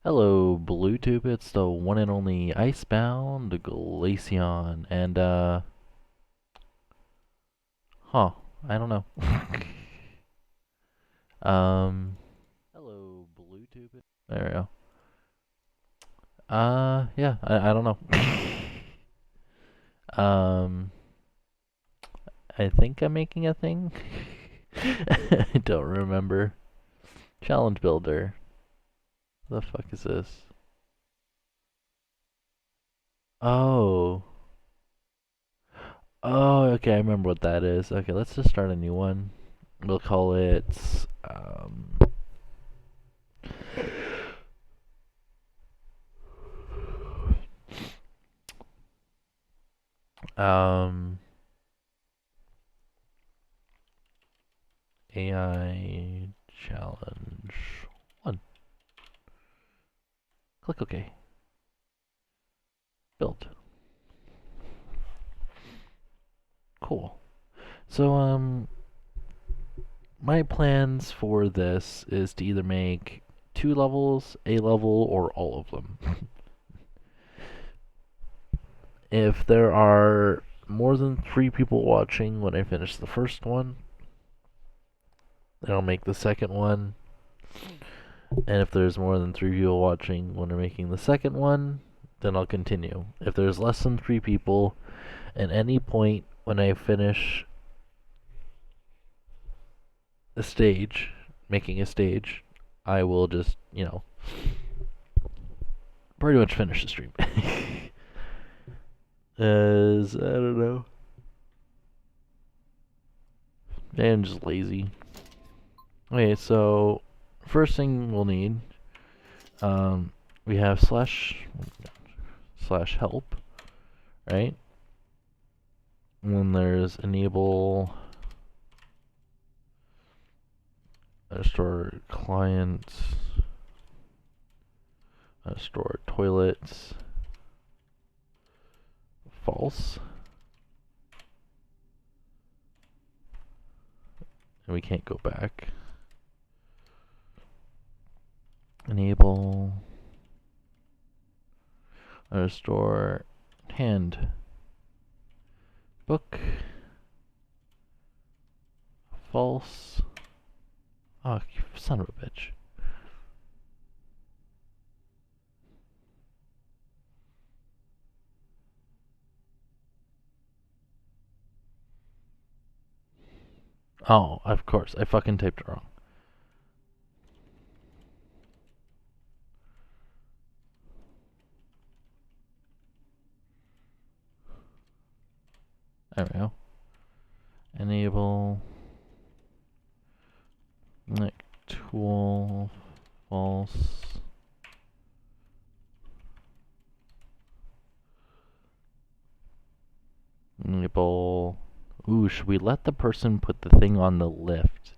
Hello, Bluetooth. It's the one and only Icebound Glaceon, and huh, I don't know. um, Hello, Bluetooth. There we go. Yeah, I don't know. um, I think I'm making a thing. I don't remember. Challenge builder. The fuck is this? Oh. Oh, okay, I remember what that is. Okay, let's just start a new one. We'll call it um AI challenge 1. Click OK. Build. Cool. So my plans for this is to either make 2 levels, a level, or all of them. If there are more than 3 people watching when I finish the first one, then I'll make the second one. And if there's more than 3 people watching when I'm making the second one, then I'll continue. If there's less than 3 people, at any point when I finish a stage, making a stage, I will just, pretty much finish the stream. As, I don't know. I'm just lazy. Okay, so first thing we'll need, we have slash help, right? And then there's enable store clients, store toilets, false. And we can't go back. Enable store hand book false. Oh, you son of a bitch. Oh, of course. I fucking typed it wrong. There we go. Enable like tool false. Enable. Ooh, should we let the person put the thing on the lift?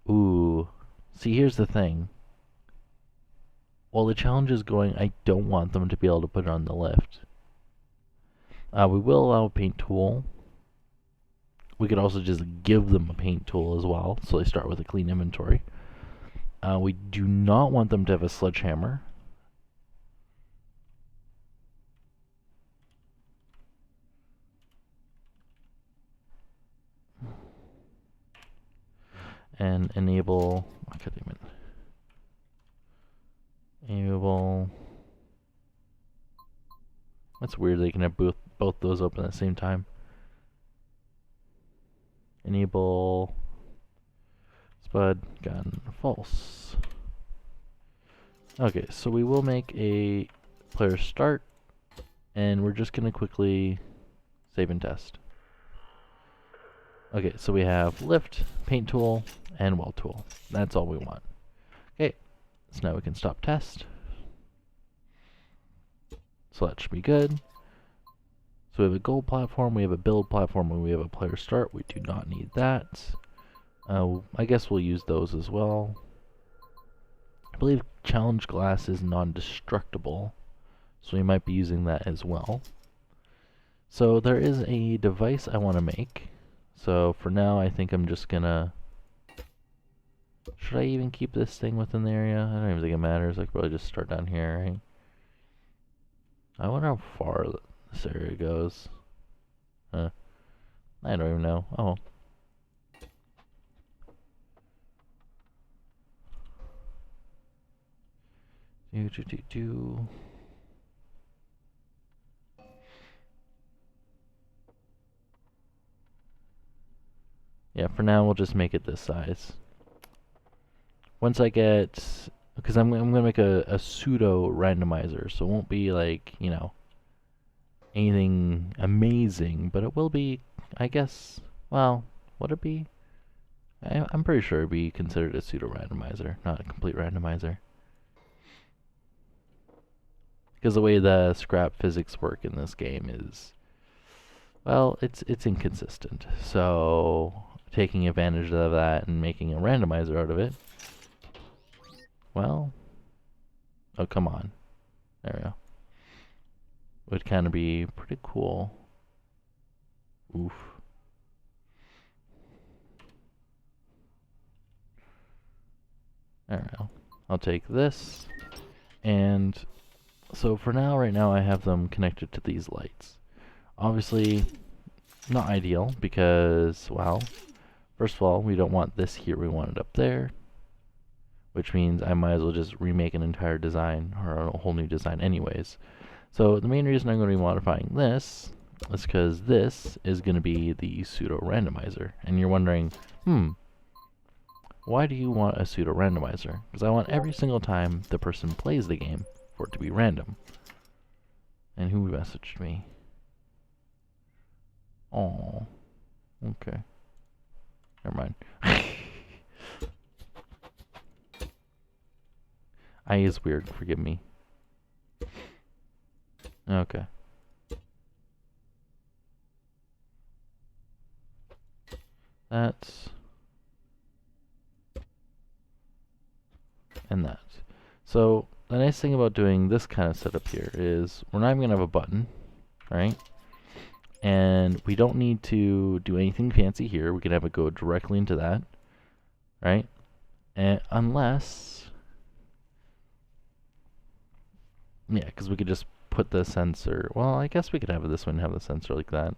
Ooh. See, here's the thing. While the challenge is going, I don't want them to be able to put it on the lift. We will allow a paint tool. We could also just give them a paint tool as well, so they start with a clean inventory. We do not want them to have a sledgehammer. And enable. Enable. That's weird. They can have both those open at the same time. Enable spud gun false. Okay, so we will make a player start, and we're just gonna quickly save and test. Okay, so we have lift, paint tool, and weld tool. That's all we want. Okay, so now we can stop test. So that should be good. So we have a gold platform, we have a build platform, and we have a player start. We do not need that. I guess we'll use those as well. I believe challenge glass is non-destructible, so we might be using that as well. So there is a device I want to make. So for now, I think I'm just gonna should I even keep this thing within the area? I don't even think it matters. I could probably just start down here, right? I wonder how far this area goes. I don't even know. Oh. Do. Yeah, for now we'll just make it this size. Once I get, because I'm gonna make a pseudo randomizer, so it won't be like, you know, anything amazing, but it will be, I guess. Well, would it be? I'm pretty sure it'd be considered a pseudo randomizer, not a complete randomizer. Because the way the scrap physics work in this game is, well, it's inconsistent. So taking advantage of that and making a randomizer out of it, well, oh come on, there we go. Would kind of be pretty cool. Oof. There we go. I'll take this, and so for now, right now, I have them connected to these lights. Obviously, not ideal because, well, first of all, we don't want this here, we want it up there. Which means I might as well just remake an entire design, or a whole new design anyways. So the main reason I'm going to be modifying this is because this is going to be the pseudo randomizer. And you're wondering, why do you want a pseudo randomizer? Because I want every single time the person plays the game for it to be random. And who messaged me? Oh, okay. Never mind. I is weird, forgive me. Okay. That's... and that. So, the nice thing about doing this kind of setup here is we're not even going to have a button, right? And we don't need to do anything fancy here. We can have it go directly into that, right? And unless... yeah, because we could just put the sensor... well, I guess we could have this one have the sensor like that.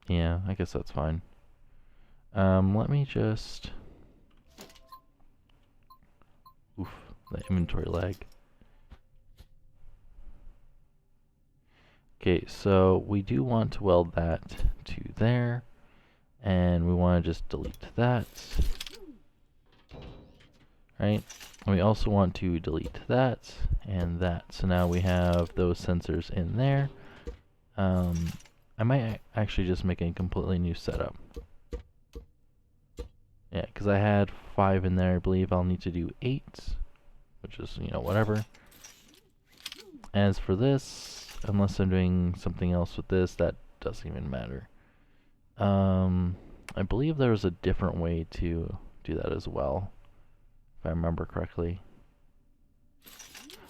Yeah, I guess that's fine. Let me just... oof, the inventory lag. Okay, so we do want to weld that to there, and we want to just delete that, right? And we also want to delete that and that. So now we have those sensors in there. I might actually just make a completely new setup. Yeah, because I had 5 in there. I believe I'll need to do 8, which is, you know, whatever. As for this, unless I'm doing something else with this, that doesn't even matter. I believe there was a different way to do that as well, if I remember correctly.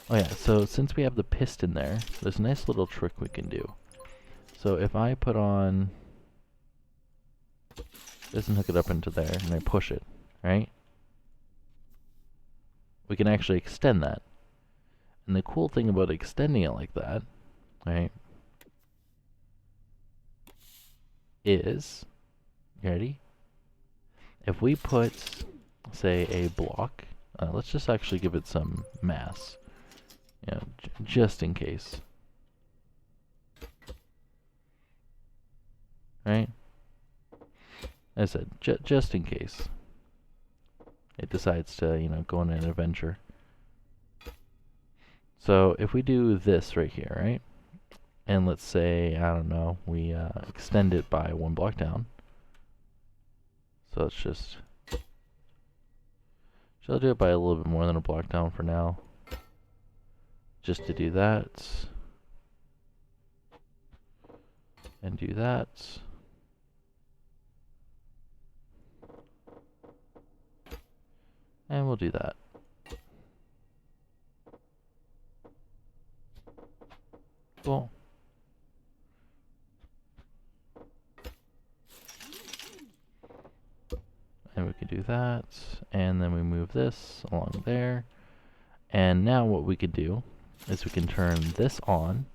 Oh yeah, so since we have the piston there, there's a nice little trick we can do. So if I put on this and hook it up into there, and I push it, right? We can actually extend that. And the cool thing about extending it like that, right, is, you ready? If we put, say, a block, let's just actually give it some mass, you know, just in case. Right? As I said, just in case it decides to, you know, go on an adventure. So if we do this right here, right? And let's say, I don't know, we extend it by 1 block down. So let's just... should I do it by a little bit more than a block down for now? Just to do that. And do that. And we'll do that. Cool. And we can do that, and then we move this along there. And now what we could do is we can turn this on,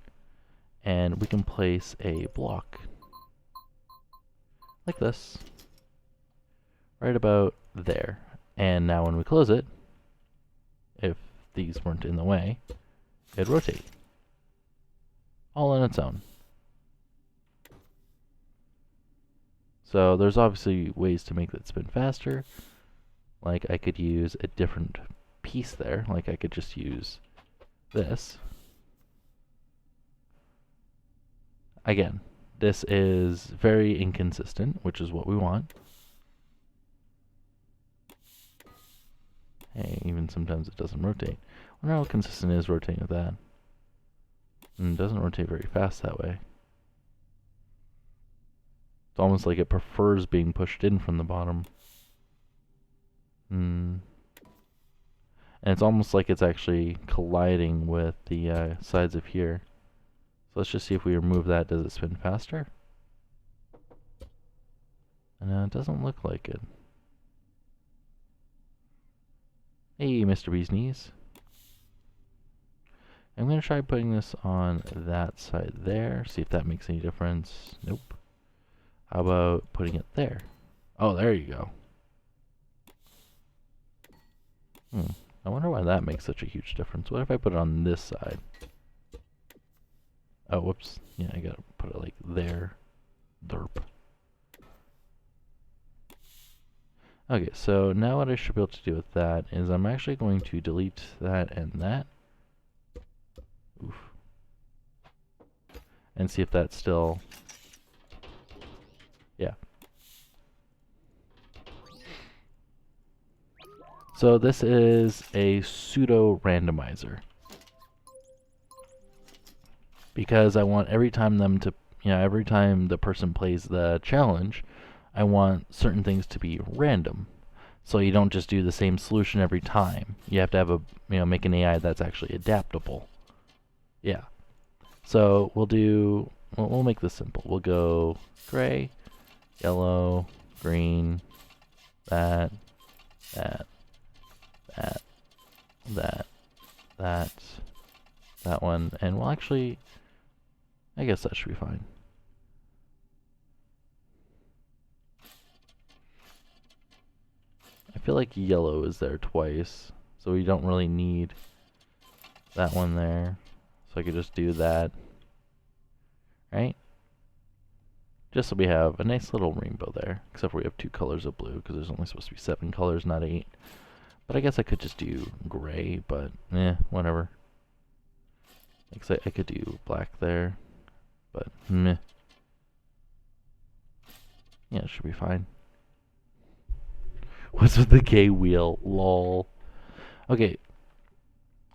and we can place a block like this, right about there. And now when we close it, if these weren't in the way, it'd rotate all on its own. So there's obviously ways to make that spin faster. Like I could use a different piece there. Like I could just use this. Again, this is very inconsistent, which is what we want. Hey, even sometimes it doesn't rotate. I wonder how consistent it is rotating with that. And it doesn't rotate very fast that way. It's almost like it prefers being pushed in from the bottom. And it's almost like it's actually colliding with the sides of here. So let's just see if we remove that, does it spin faster? No, it doesn't look like it. Hey, Mr. Bee's Knees. I'm going to try putting this on that side there, see if that makes any difference. Nope. How about putting it there? Oh, there you go. I wonder why that makes such a huge difference. What if I put it on this side? Oh, whoops. Yeah, I gotta put it like there. Derp. Okay, so now what I should be able to do with that is I'm actually going to delete that and that. Oof. And see if that's still... Yeah. So this is a pseudo randomizer. Because I want every time every time the person plays the challenge, I want certain things to be random. So you don't just do the same solution every time. You have to have make an AI that's actually adaptable. Yeah. So we'll make this simple. We'll go gray, yellow, green, that, that one, and we'll actually, I guess that should be fine. I feel like yellow is there twice, so we don't really need that one there. So I could just do that, right? Just so we have a nice little rainbow there, except for we have 2 colors of blue, because there's only supposed to be 7 colors, not 8. But I guess I could just do gray, but whatever. I could do black there, but meh. Yeah, it should be fine. What's with the K wheel? Lol. Okay.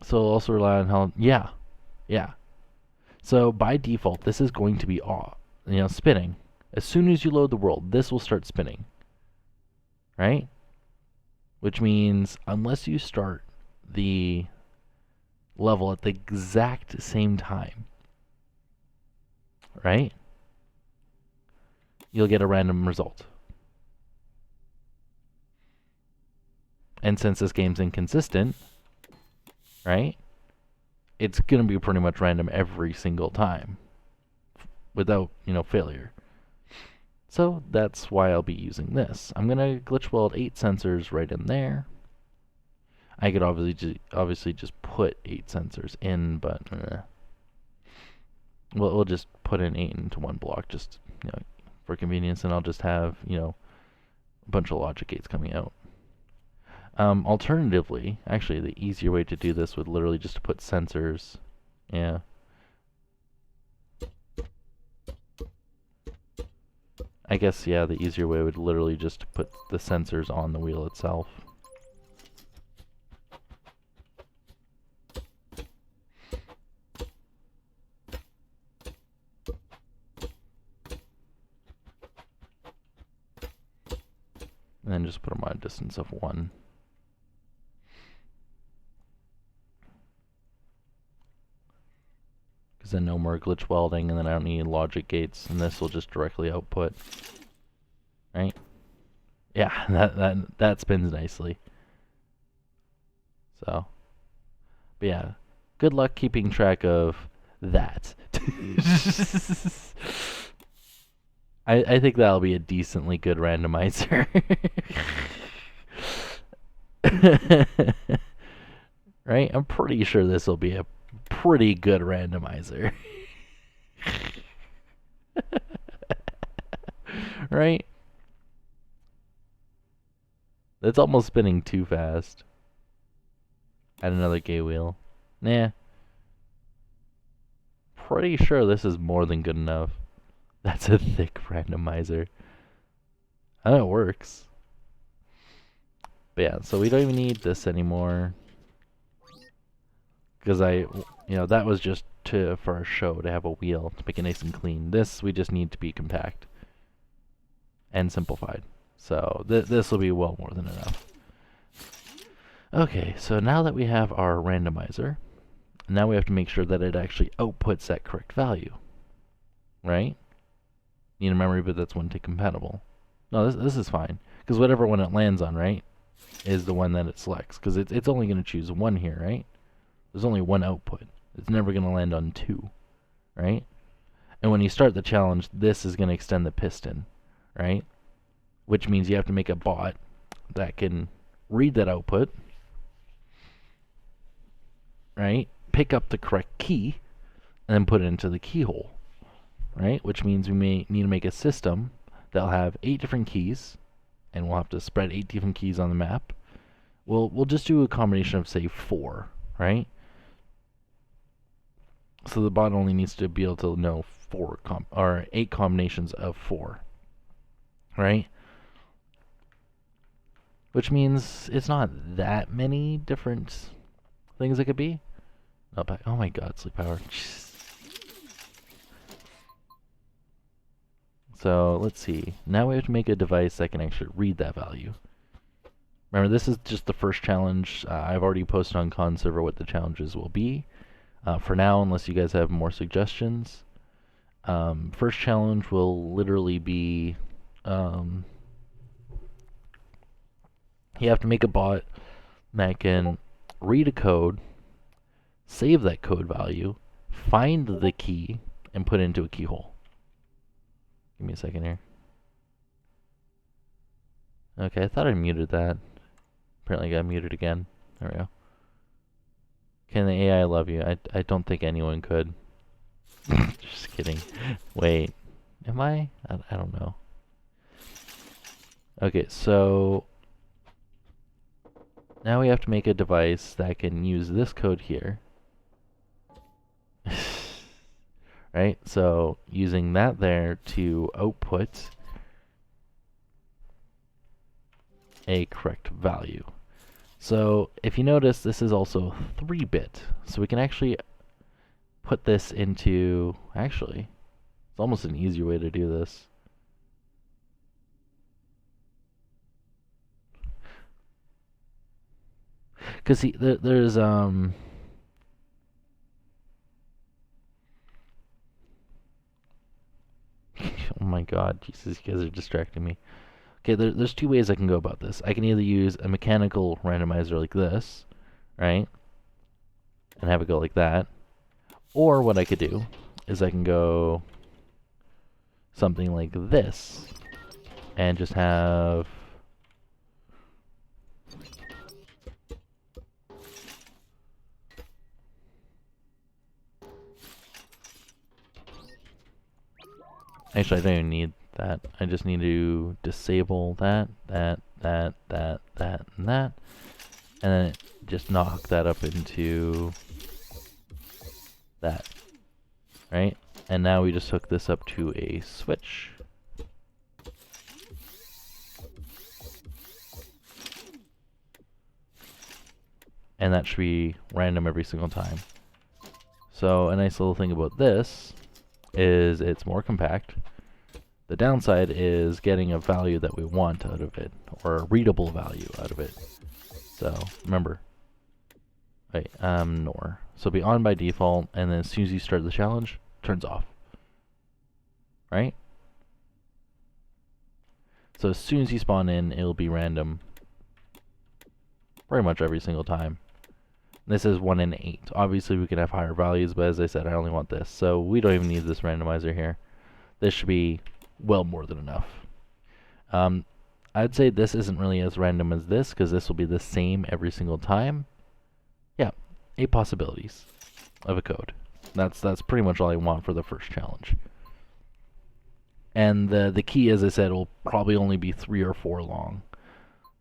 So I'll also rely on how... Yeah. So by default, this is going to be spinning. As soon as you load the world, this will start spinning. Right? Which means, unless you start the level at the exact same time, right? You'll get a random result. And since this game's inconsistent, right? It's going to be pretty much random every single time without, failure. So that's why I'll be using this. I'm going to glitch weld 8 sensors right in there. I could obviously just put 8 sensors in, but we'll just put in 8 into one block just for convenience, and I'll just have a bunch of logic gates coming out. Alternatively, actually, the easier way to do this would literally just to put sensors. Yeah. I guess, yeah, the easier way would literally just put the sensors on the wheel itself. And then just put them on a distance of 1. Because then no more glitch welding, and then I don't need logic gates, and this will just directly output. Right? Yeah, that spins nicely. So, but yeah, good luck keeping track of that. I think that'll be a decently good randomizer. Right? I'm pretty sure this will be a pretty good randomizer. Right? It's almost spinning too fast. Add another gay wheel. Nah. Pretty sure this is more than good enough. That's a thick randomizer. I know it works. But yeah, so we don't even need this anymore. Because that was just for our show to have a wheel to make it nice and clean. This we just need to be compact and simplified. So this will be well more than enough. Okay, so now that we have our randomizer, now we have to make sure that it actually outputs that correct value. Right? Need a memory bit that's 1-tick compatible. No, this is fine. Because whatever one it lands on, right, is the one that it selects. Because it's only going to choose one here, right? There's only one output. It's never going to land on 2, right? And when you start the challenge, this is going to extend the piston, right? Which means you have to make a bot that can read that output, right? Pick up the correct key, and then put it into the keyhole, right? Which means we may need to make a system that'll have 8 different keys, and we'll have to spread 8 different keys on the map. We'll just do a combination of, say, 4, right? So the bot only needs to be able to know 8 combinations of 4, right? Which means it's not that many different things it could be. Oh my god, sleep power. So let's see. Now we have to make a device that can actually read that value. Remember, this is just the first challenge. I've already posted on Con Server what the challenges will be. For now, unless you guys have more suggestions. First challenge will literally be you have to make a bot that can read a code, save that code value, find the key, and put it into a keyhole. Give me a second here. Okay, I thought I muted that. Apparently I got muted again. There we go. Can the AI love you? I don't think anyone could. Just kidding. Wait. Am I? I don't know. Okay, so now we have to make a device that can use this code here. Right? So using that there to output a correct value. So if you notice, this is also 3-bit. So we can actually put this into, actually, it's almost an easier way to do this. Because see, there's oh my god, Jesus, you guys are distracting me. Okay, there's 2 ways I can go about this. I can either use a mechanical randomizer like this, right? And have it go like that. Or what I could do is I can go something like this and just have actually I don't even need that. I just need to disable that, and that, and then just knock that up into that, right? And now we just hook this up to a switch. And that should be random every single time. So a nice little thing about this is it's more compact. The downside is getting a value that we want out of it, or a readable value out of it. So remember, wait, nor. So it'll be on by default, and then as soon as you start the challenge, turns off. Right? So as soon as you spawn in, it'll be random pretty much every single time. This is 1 in 8. Obviously we can have higher values, but as I said, I only want this. So we don't even need this randomizer here. This should be well more than enough. I'd say this isn't really as random as this, because this will be the same every single time. Yeah, 8 possibilities of a code. That's pretty much all I want for the first challenge. And the key, as I said, will probably only be 3 or 4 long.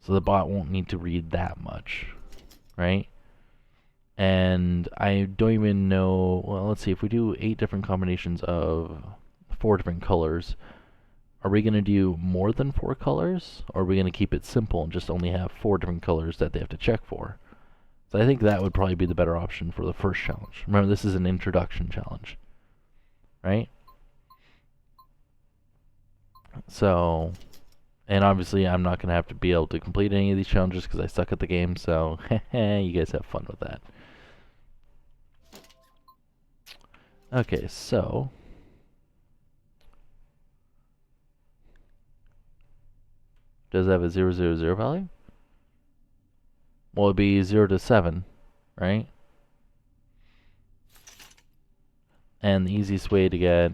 So the bot won't need to read that much, right? And I don't even know, well, let's see, if we do 8 different combinations of 4 different colors, are we going to do more than 4 colors? Or are we going to keep it simple and just only have 4 different colors that they have to check for? So I think that would probably be the better option for the first challenge. Remember, this is an introduction challenge, right? So, and obviously I'm not going to have to be able to complete any of these challenges because I suck at the game, so you guys have fun with that. Okay, so does it have a 0, 0, 0 value? Well, it'd be 0 to 7, right? And the easiest way to get,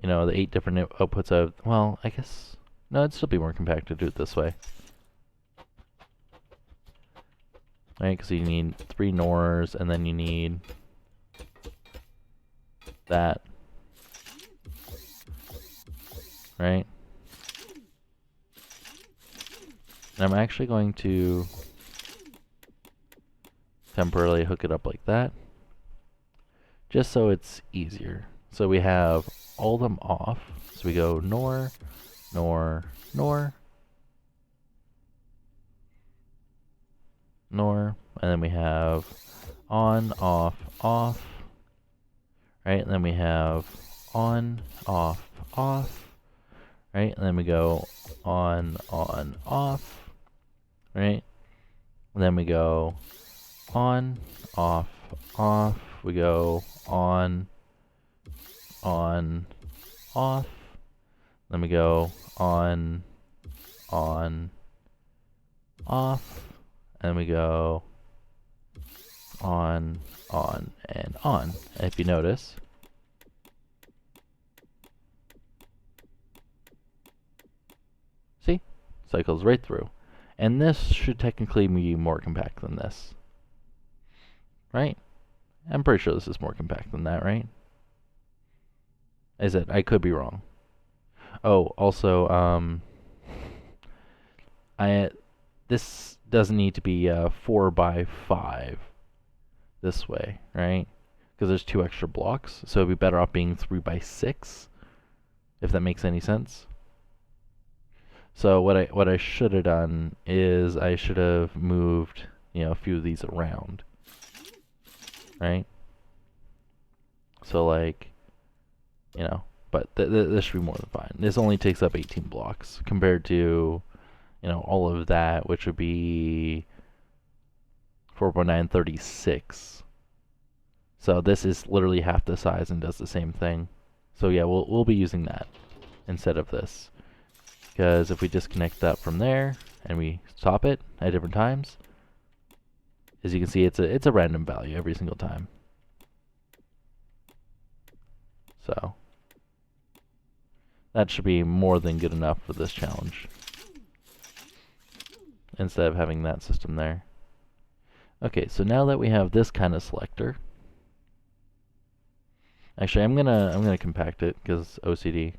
you know, the 8 different outputs of, well, I guess, no, it'd still be more compact to do it this way. Right, because you need 3 NORs, and then you need that. Right? And I'm actually going to temporarily hook it up like that, just so it's easier. So we have all of them off. So we go NOR, NOR, NOR, NOR, and then we have on, off, off, right? And then we have on, off, off, right? And then we go on, off, right? And then we go on, off, off. We go on, off. Then we go on, off. And we go on, and on. And if you notice, see? Cycles right through. And this should technically be more compact than this. Right? I'm pretty sure this is more compact than that, right? Is it? I could be wrong. Oh, also, this doesn't need to be 4 by 5 this way, right? Because there's 2 extra blocks, so it'd be better off being 3 by 6, if that makes any sense. So what I should have done is I should have moved, you know, a few of these around, right? So like, you know, but this should be more than fine. This only takes up 18 blocks compared to, you know, all of that, which would be 4.9, 36. So this is literally half the size and does the same thing. So yeah, we'll be using that instead of this. Because if we disconnect that from there and we stop it at different times, as you can see, it's a random value every single time. So that should be more than good enough for this challenge, instead of having that system there. Okay, so now that we have this kind of selector, actually I'm gonna compact it because OCD.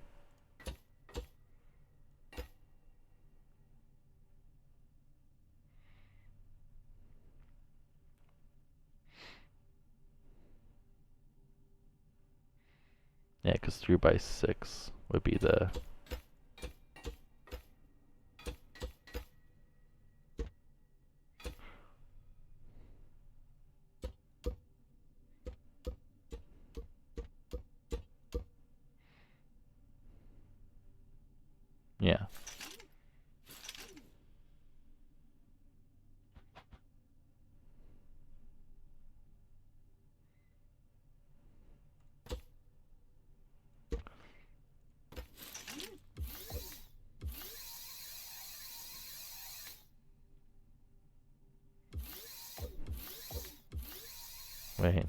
Yeah, because 3 by 6 would be the... Yeah. Wait.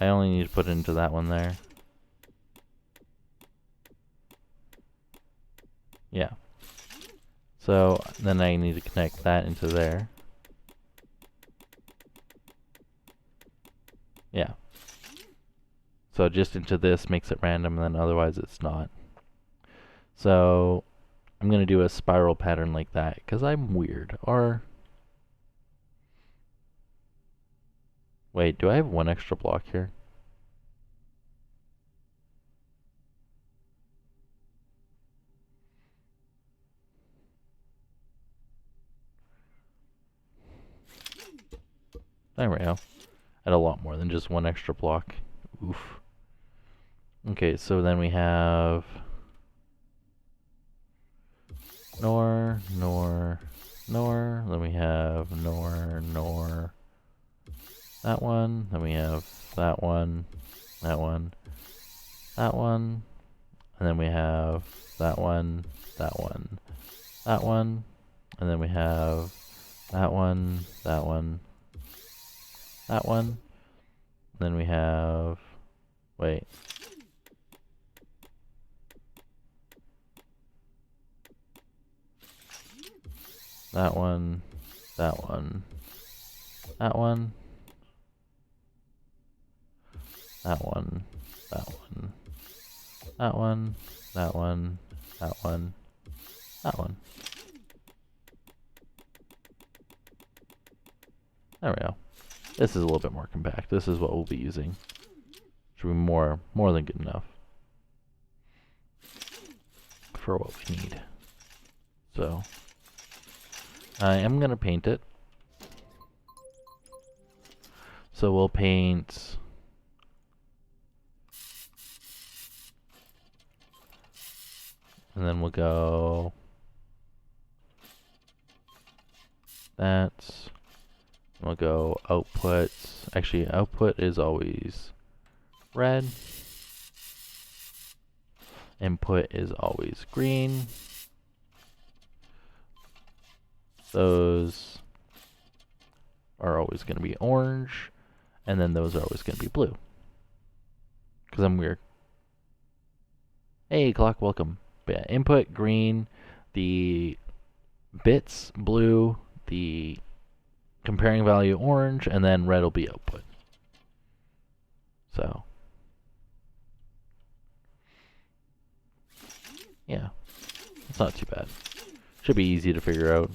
I only need to put it into that one there. Yeah. So then I need to connect that into there. Yeah. So just into this makes it random, and then otherwise it's not. So I'm going to do a spiral pattern like that, because I'm weird. Or, wait, do I have one extra block here? There we go. I had a lot more than just one extra block. Oof. Okay, so then we have nor, then we have nor, that one, then we have that one, that one, that one, and then we have that one, that one, that one, and then we have that one, that one, that one, then we have, wait. That one, that one, that one, that one, that one, that one, that one, that one, that one. There we go. This is a little bit more compact. This is what we'll be using. Should be more than good enough for what we need. So I am gonna paint it. So we'll paint and then we'll go that. We'll go output. Actually, output is always red. Input is always green. Those are always going to be orange. And then those are always going to be blue. Because I'm weird. Hey, clock, welcome. But yeah, input green, the bits blue, the comparing value orange, and then red will be output. So yeah, it's not too bad. Should be easy to figure out.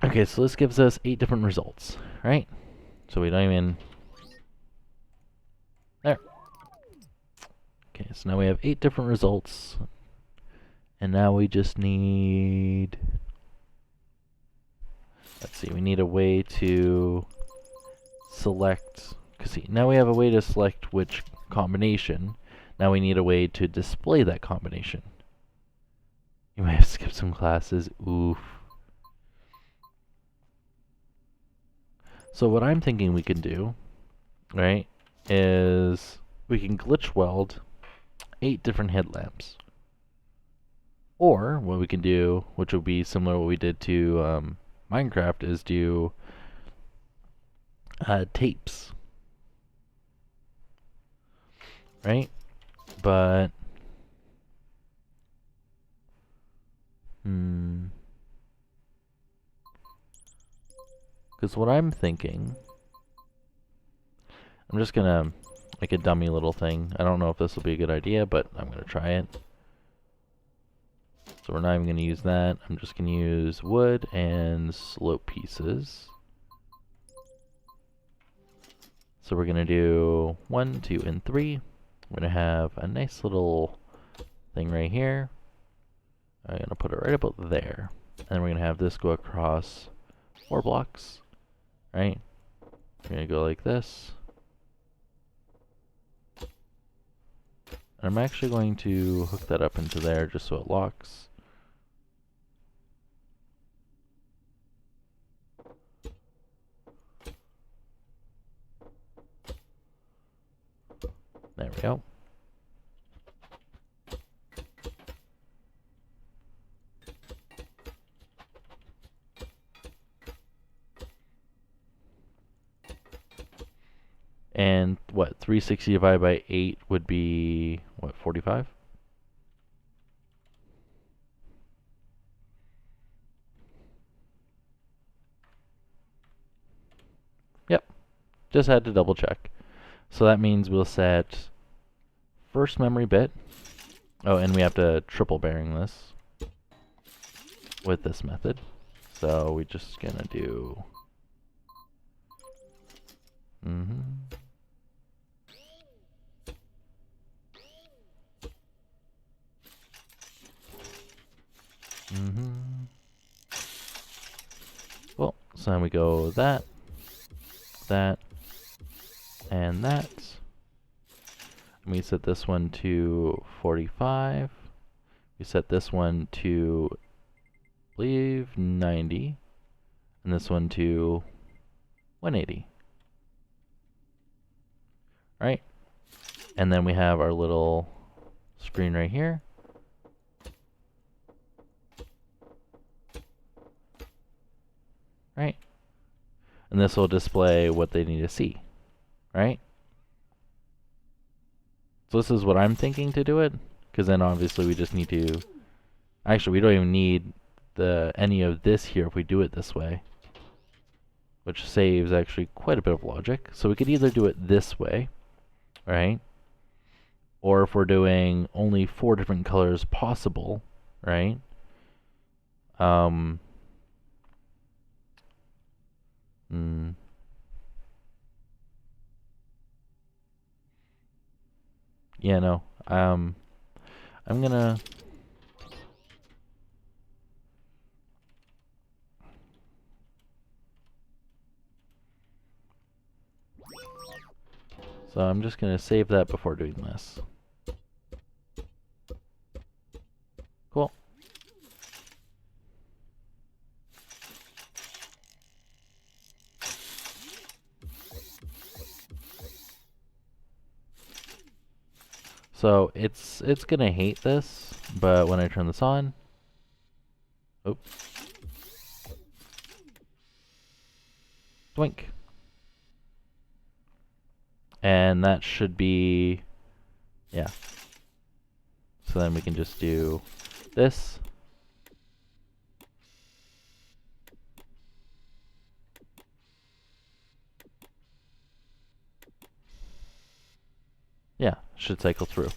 Okay, so this gives us 8 different results, right? So we don't even... There. Okay, so now we have 8 different results. And now we just need... Let's see, we need a way to select... Because see, now we have a way to select which combination. Now we need a way to display that combination. You might have skipped some classes. Oof. So what I'm thinking we can do, right, is we can glitch weld 8 different headlamps. Or what we can do, which would be similar to what we did to Minecraft, is do tapes. Right? But because what I'm thinking, I'm just gonna make a dummy little thing. I don't know if this will be a good idea, but I'm gonna try it. So we're not even gonna use that. I'm just gonna use wood and slope pieces. So we're gonna do 1, 2, and 3. We're gonna have a nice little thing right here. I'm gonna put it right about there. And we're gonna have this go across 4 blocks. Right? We're gonna go like this. And I'm actually going to hook that up into there just so it locks. There we go. And what, 360 divided by 8 would be, what, 45? Yep, just had to double check. So that means we'll set first memory bit. Oh, and we have to triple bearing this with this method. So we're just gonna do Cool. So then we go that, that, and that. And we set this one to 45. We set this one to, I believe, 90. And this one to 180. Right? And then we have our little screen right here. Right? And this will display what they need to see. Right? So this is what I'm thinking to do it, because then obviously we just need to... Actually, we don't even need any of this here if we do it this way, which saves actually quite a bit of logic. So we could either do it this way, right? Or if we're doing only 4 different colors possible, right? Yeah, no. I'm gonna... So I'm just gonna save that before doing this. Cool. So it's gonna hate this, but when I turn this on, oops, Twink. And that should be, yeah. So then we can just do this. Yeah, should cycle through.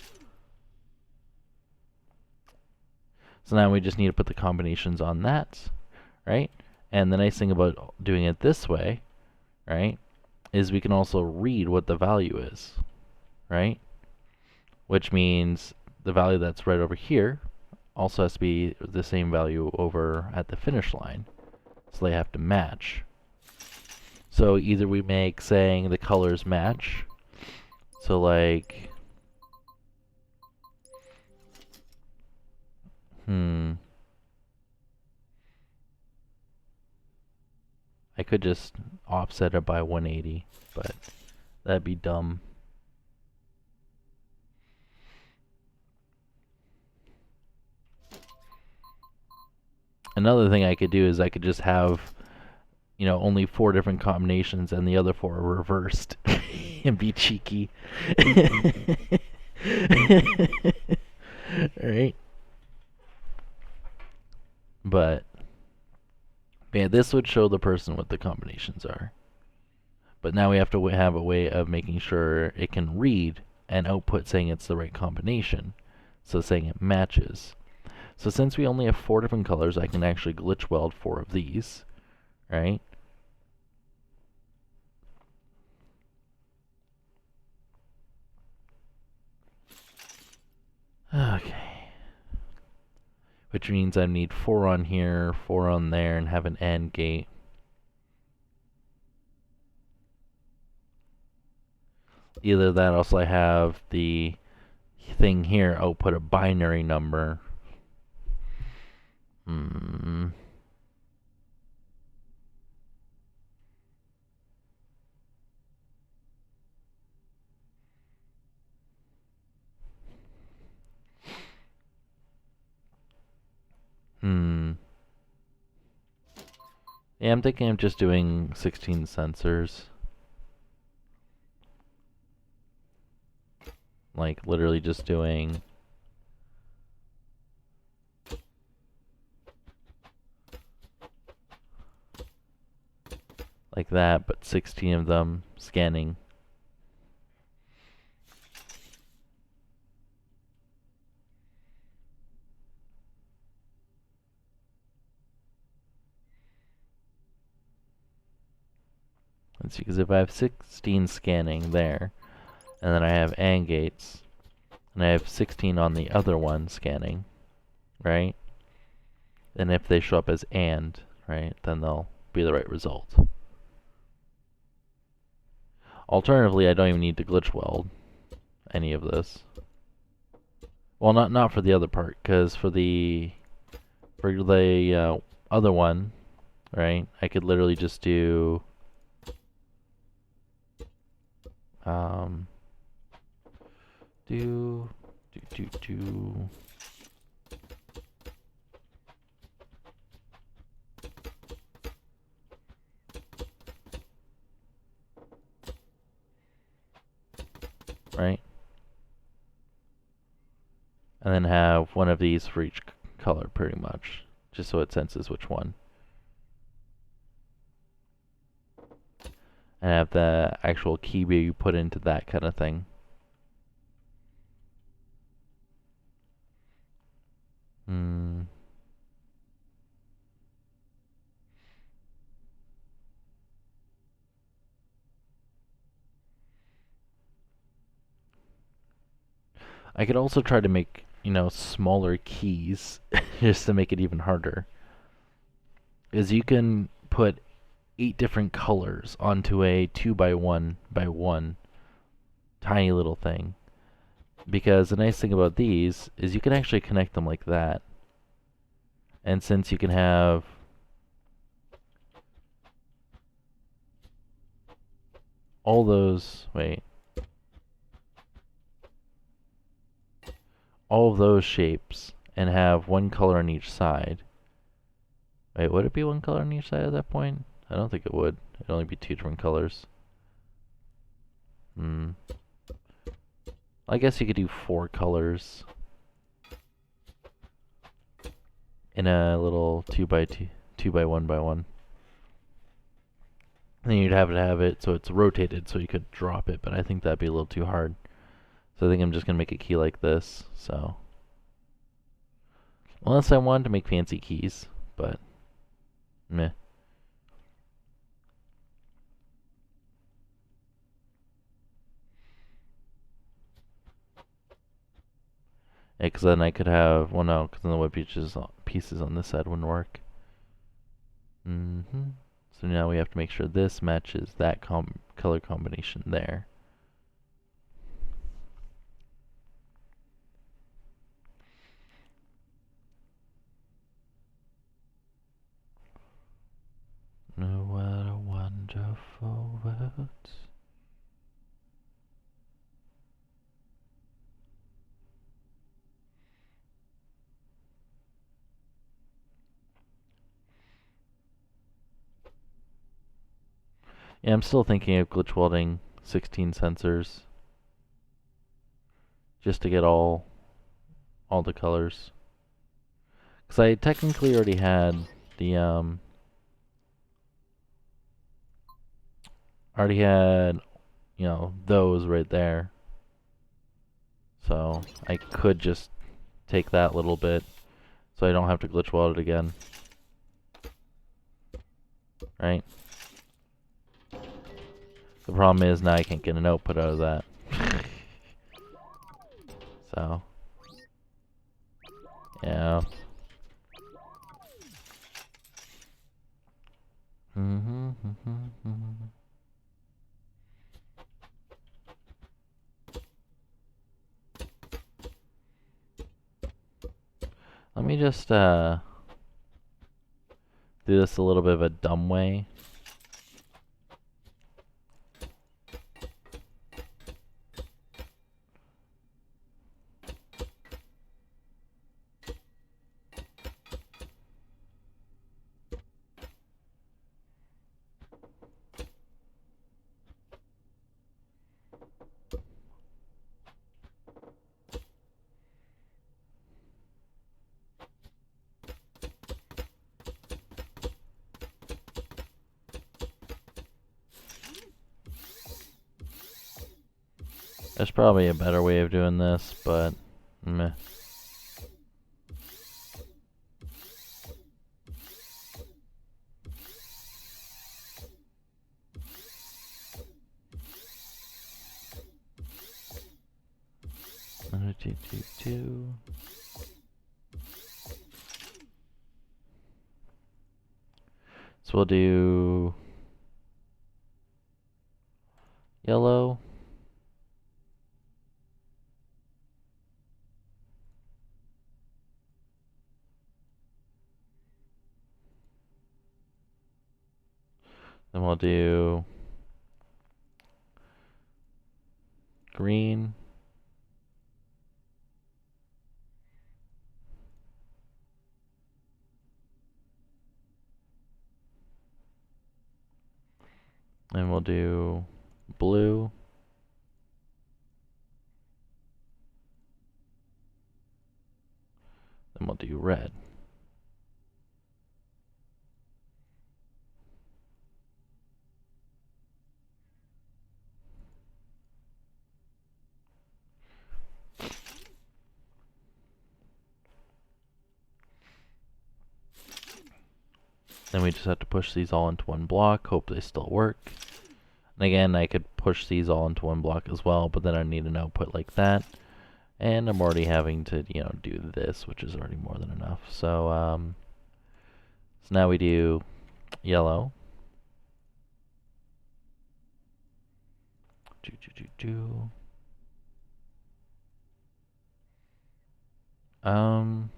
So now we just need to put the combinations on that, right? And the nice thing about doing it this way, right, is we can also read what the value is, right? Which means the value that's right over here also has to be the same value over at the finish line. So they have to match. So either we make saying the colors match. So like, I could just offset it by 180, but that'd be dumb. Another thing I could do is I could just have, you know, only 4 different combinations and the other 4 are reversed and be cheeky. Right? But yeah, this would show the person what the combinations are. But now we have to have a way of making sure it can read and output saying it's the right combination. So saying it matches. So since we only have 4 different colors, I can actually glitch weld 4 of these, right? Okay. Which means I need 4 on here, 4 on there, and have an AND gate. Either that, also I have the thing here output a binary number. Yeah, I'm thinking of just doing 16 sensors. like literally just doing like that, but 16 of them scanning. Let's see, because if I have 16 scanning there, and then I have AND gates, and I have 16 on the other one scanning, right? And if they show up as AND, right, then they'll be the right result. Alternatively, I don't even need to glitch weld any of this. Well, not for the other part, because for the other one, right, I could literally just do do right, and then have one of these for each color, pretty much, just so it senses which one, and have the actual key be put into that kind of thing. I could also try to make, smaller keys just to make it even harder. Is you can put 8 different colors onto a 2 by 1 by 1 tiny little thing. Because the nice thing about these is you can actually connect them like that. And since you can have all those, all of those shapes and have one color on each side. Wait, would it be one color on each side at that point? I don't think it would. It'd only be 2 different colors. I guess you could do 4 colors in a little 2 by 1 by 1. And then you'd have to have it so it's rotated so you could drop it, but I think that'd be a little too hard. So I think I'm just gonna make a key like this, so. Unless I wanted to make fancy keys, but meh. Yeah, because then I could have, well no, because then the web pieces on this side wouldn't work. So now we have to make sure this matches that color combination there. Oh, what a wonderful world. Yeah, I'm still thinking of glitch welding 16 sensors just to get all the colors. Because I technically already had the those right there. So I could just take that little bit so I don't have to glitch weld it again. Right? The problem is now I can't get an output out of that. So, yeah. Let me just do this a little bit of a dumb way. There's probably a better way of doing this, but meh. Two. So we'll do yellow. Then we'll do green. And we'll do blue. Then we'll do red. Then we just have to push these all into one block, hope they still work. And again, I could push these all into one block as well, but then I need an output like that. And I'm already having to, do this, which is already more than enough. So now we do yellow. Um,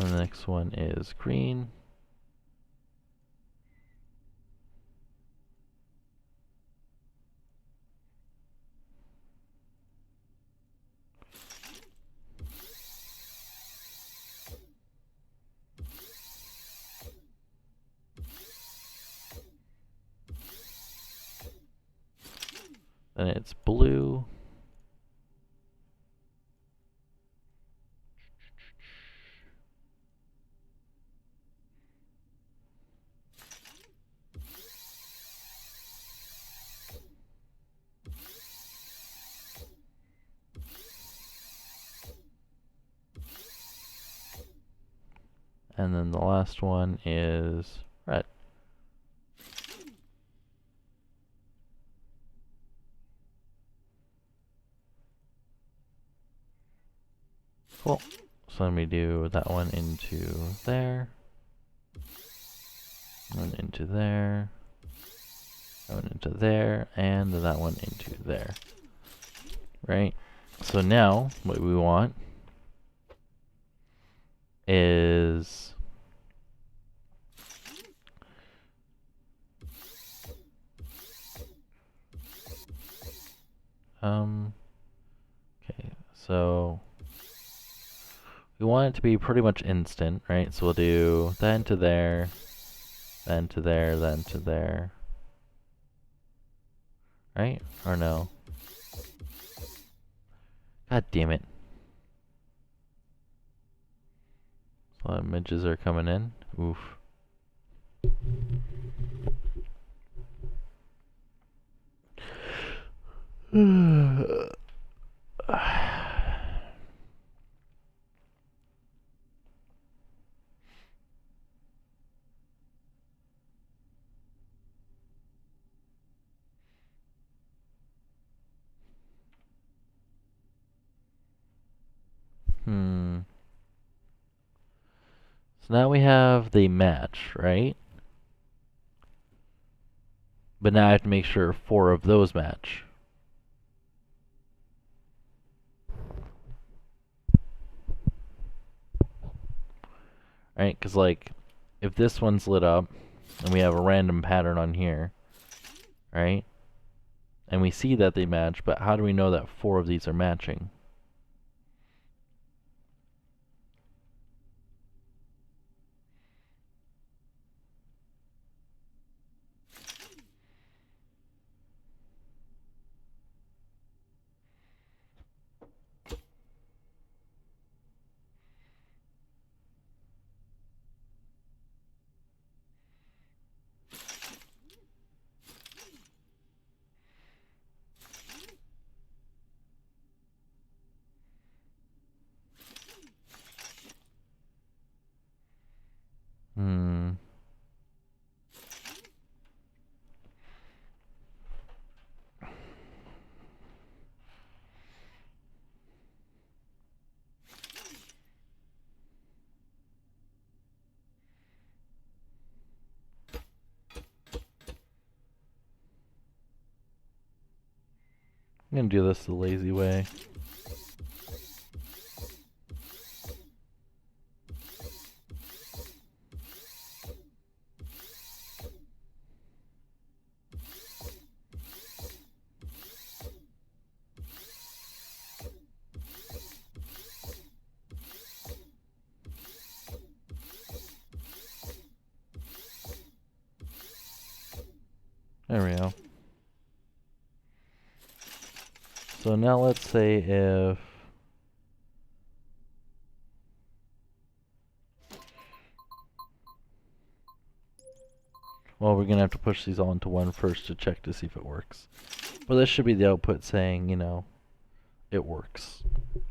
and the next one is green. Then it's blue. And then the last one is red. Cool. So let me do that one into there. One into there. That one into there. And that one into there. Right? So now, what we want is okay, so we want it to be pretty much instant, right? So we'll do that into there, then to there, then to there. Right? Or no? God damn it. A lot of midges are coming in. Oof. So now we have the match, right? But now I have to make sure 4 of those match. Right? Because, like, if this one's lit up, and we have a random pattern on here, right? And we see that they match, but how do we know that 4 of these are matching? I'm gonna do this the lazy way. There we go. So now let's say if well, we're gonna have to push these all into one first to check to see if it works. But this should be the output saying, you know, it works.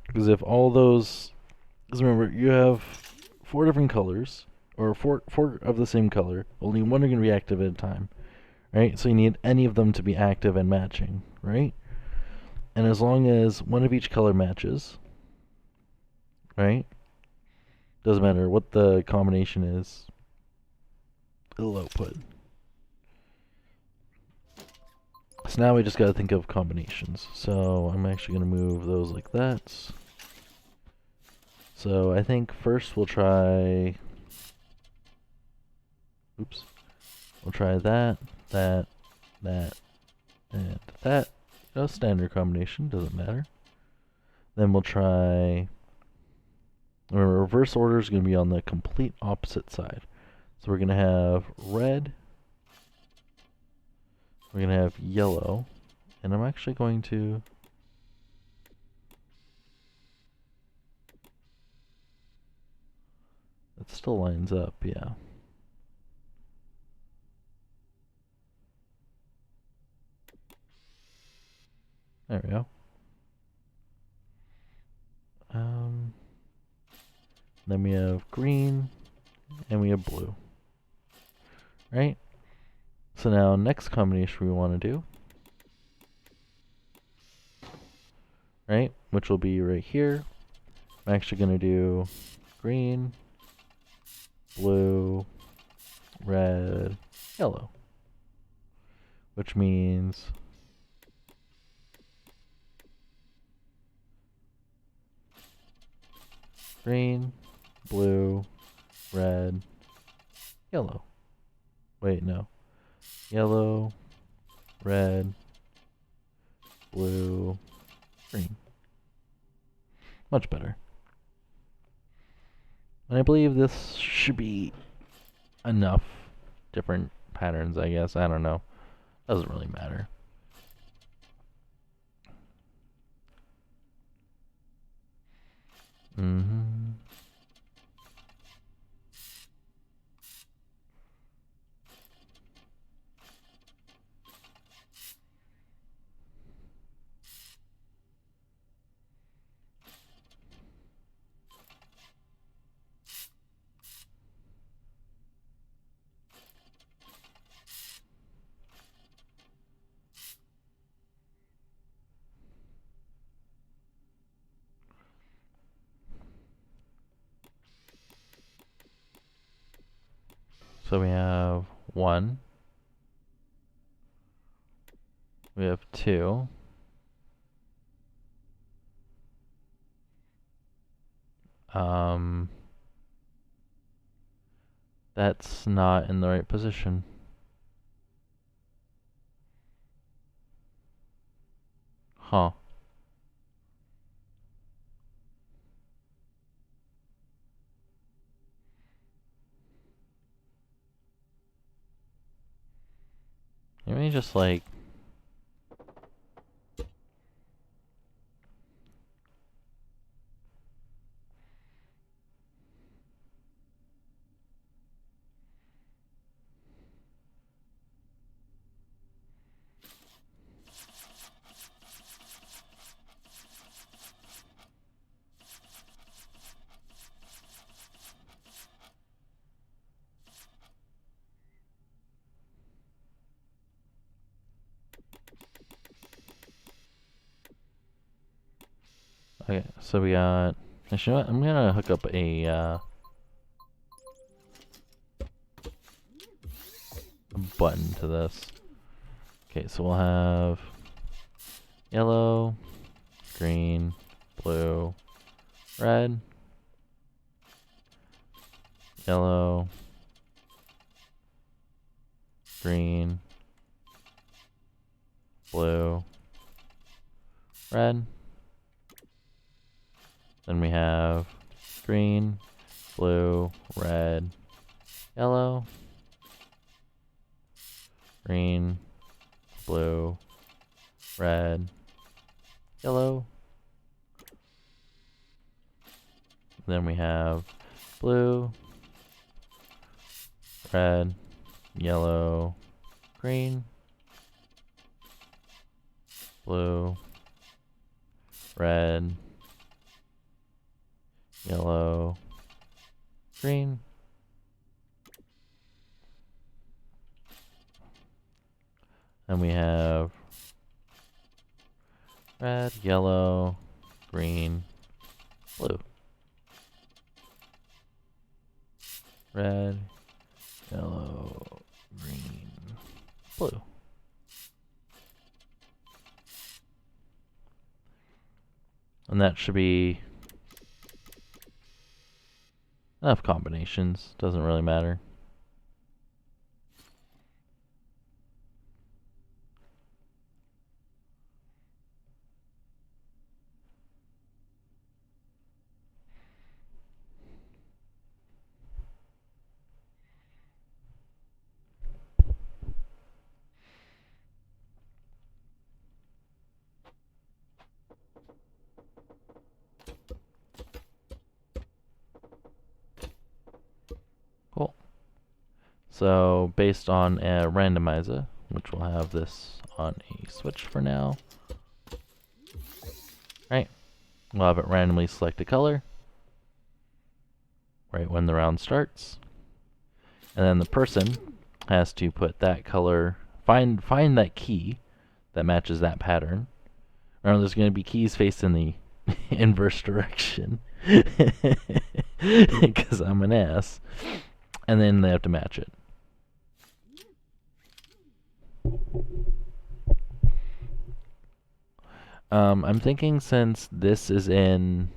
Because if all those, because remember, you have 4 different colors, or four of the same color, only one are gonna be active at a time, right? So you need any of them to be active and matching, right? And as long as one of each color matches, right? Doesn't matter what the combination is, it'll output. So now we just gotta think of combinations. So I'm actually gonna move those like that. So I think first we'll try, oops, we'll try that, that, that, and that. No standard combination, doesn't matter. Then we'll try, remember reverse order is gonna be on the complete opposite side. So we're gonna have red, we're gonna have yellow, and I'm actually going to it still lines up, yeah. There we go. Then we have green, and we have blue. Right? So now next combination we want to do, right, which will be right here. I'm actually going to do green, blue, red, yellow, which means green, blue, red, yellow. Wait, no. Yellow, red, blue, green. Much better. And I believe this should be enough different patterns, I guess. I don't know. Doesn't really matter. So we have 1. We have 2. That's not in the right position. Huh. Let me just like okay, so we got, actually, you know what? I'm gonna hook up a button to this. Okay, so we'll have yellow, green, blue, red, yellow, green, blue, red. Then we have green, blue, red, yellow, green, blue, red, yellow. Then we have blue, red, yellow, green, blue, red, yellow, green. And we have red, yellow, green, blue. Red, yellow, green, blue. And that should be enough combinations. Doesn't really matter. Cool. So based on a randomizer, which we'll have this on a switch for now. Right. We'll have it randomly select a color right when the round starts. And then the person has to put that color, find that key that matches that pattern. Remember, there's going to be keys faced in the inverse direction because I'm an ass. And then they have to match it. I'm thinking since this is in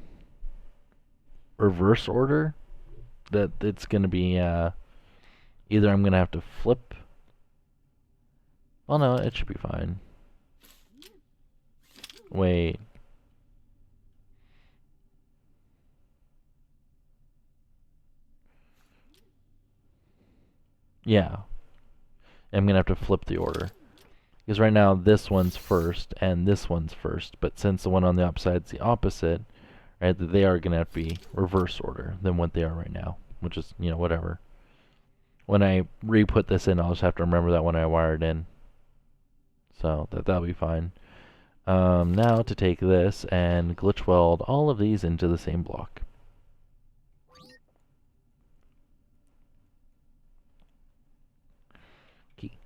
reverse order, that it's going to be either I'm going to have to flip. Well, no, it should be fine. Wait. Yeah. I'm going to have to flip the order. Because right now this one's first and this one's first, but since the one on the opposite is the opposite, right, they are going to have to be reverse order than what they are right now, which is, you know, whatever. When I re-put this in, I'll just have to remember that when I wired in. So that'll be fine. Now to take this and glitch weld all of these into the same block. Key.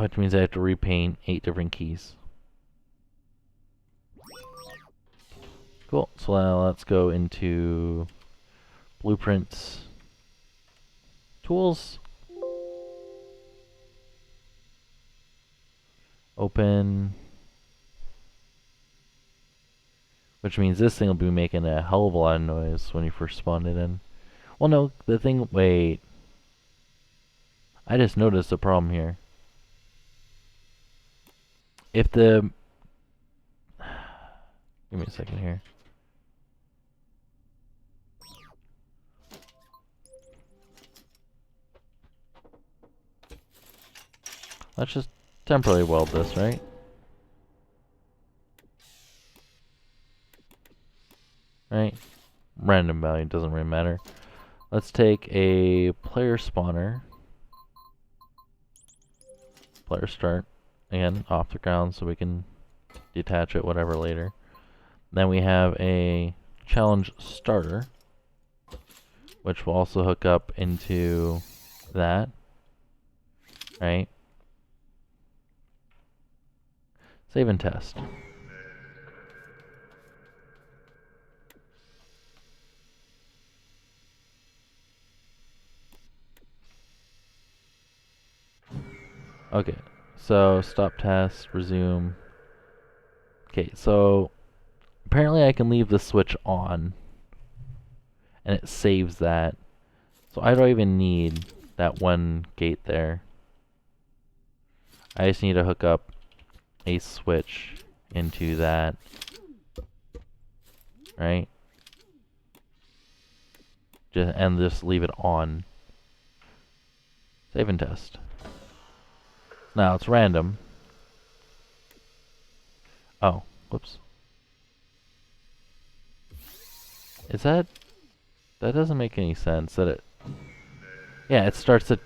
Which means I have to repaint 8 different keys. Cool, so now let's go into Blueprints, Tools, Open, which means this thing will be making a hell of a lot of noise when you first spawn it in. Well, no, the thing, wait. I just noticed a problem here. If the... Give me a second here. Let's just temporarily weld this, right? Right? Random value, doesn't really matter. Let's take a player spawner. Player start. Again, off the ground so we can detach it, whatever, later. Then we have a challenge starter, which will also hook up into that. Right? Save and test. Okay, So stop test, resume. Okay, so apparently I can leave the switch on and it saves that. So I don't even need that one gate there. I just need to hook up a switch into that, right? And just leave it on. Save and test. Now it's random. Oh, whoops. Is that doesn't make any sense that it, yeah, it starts at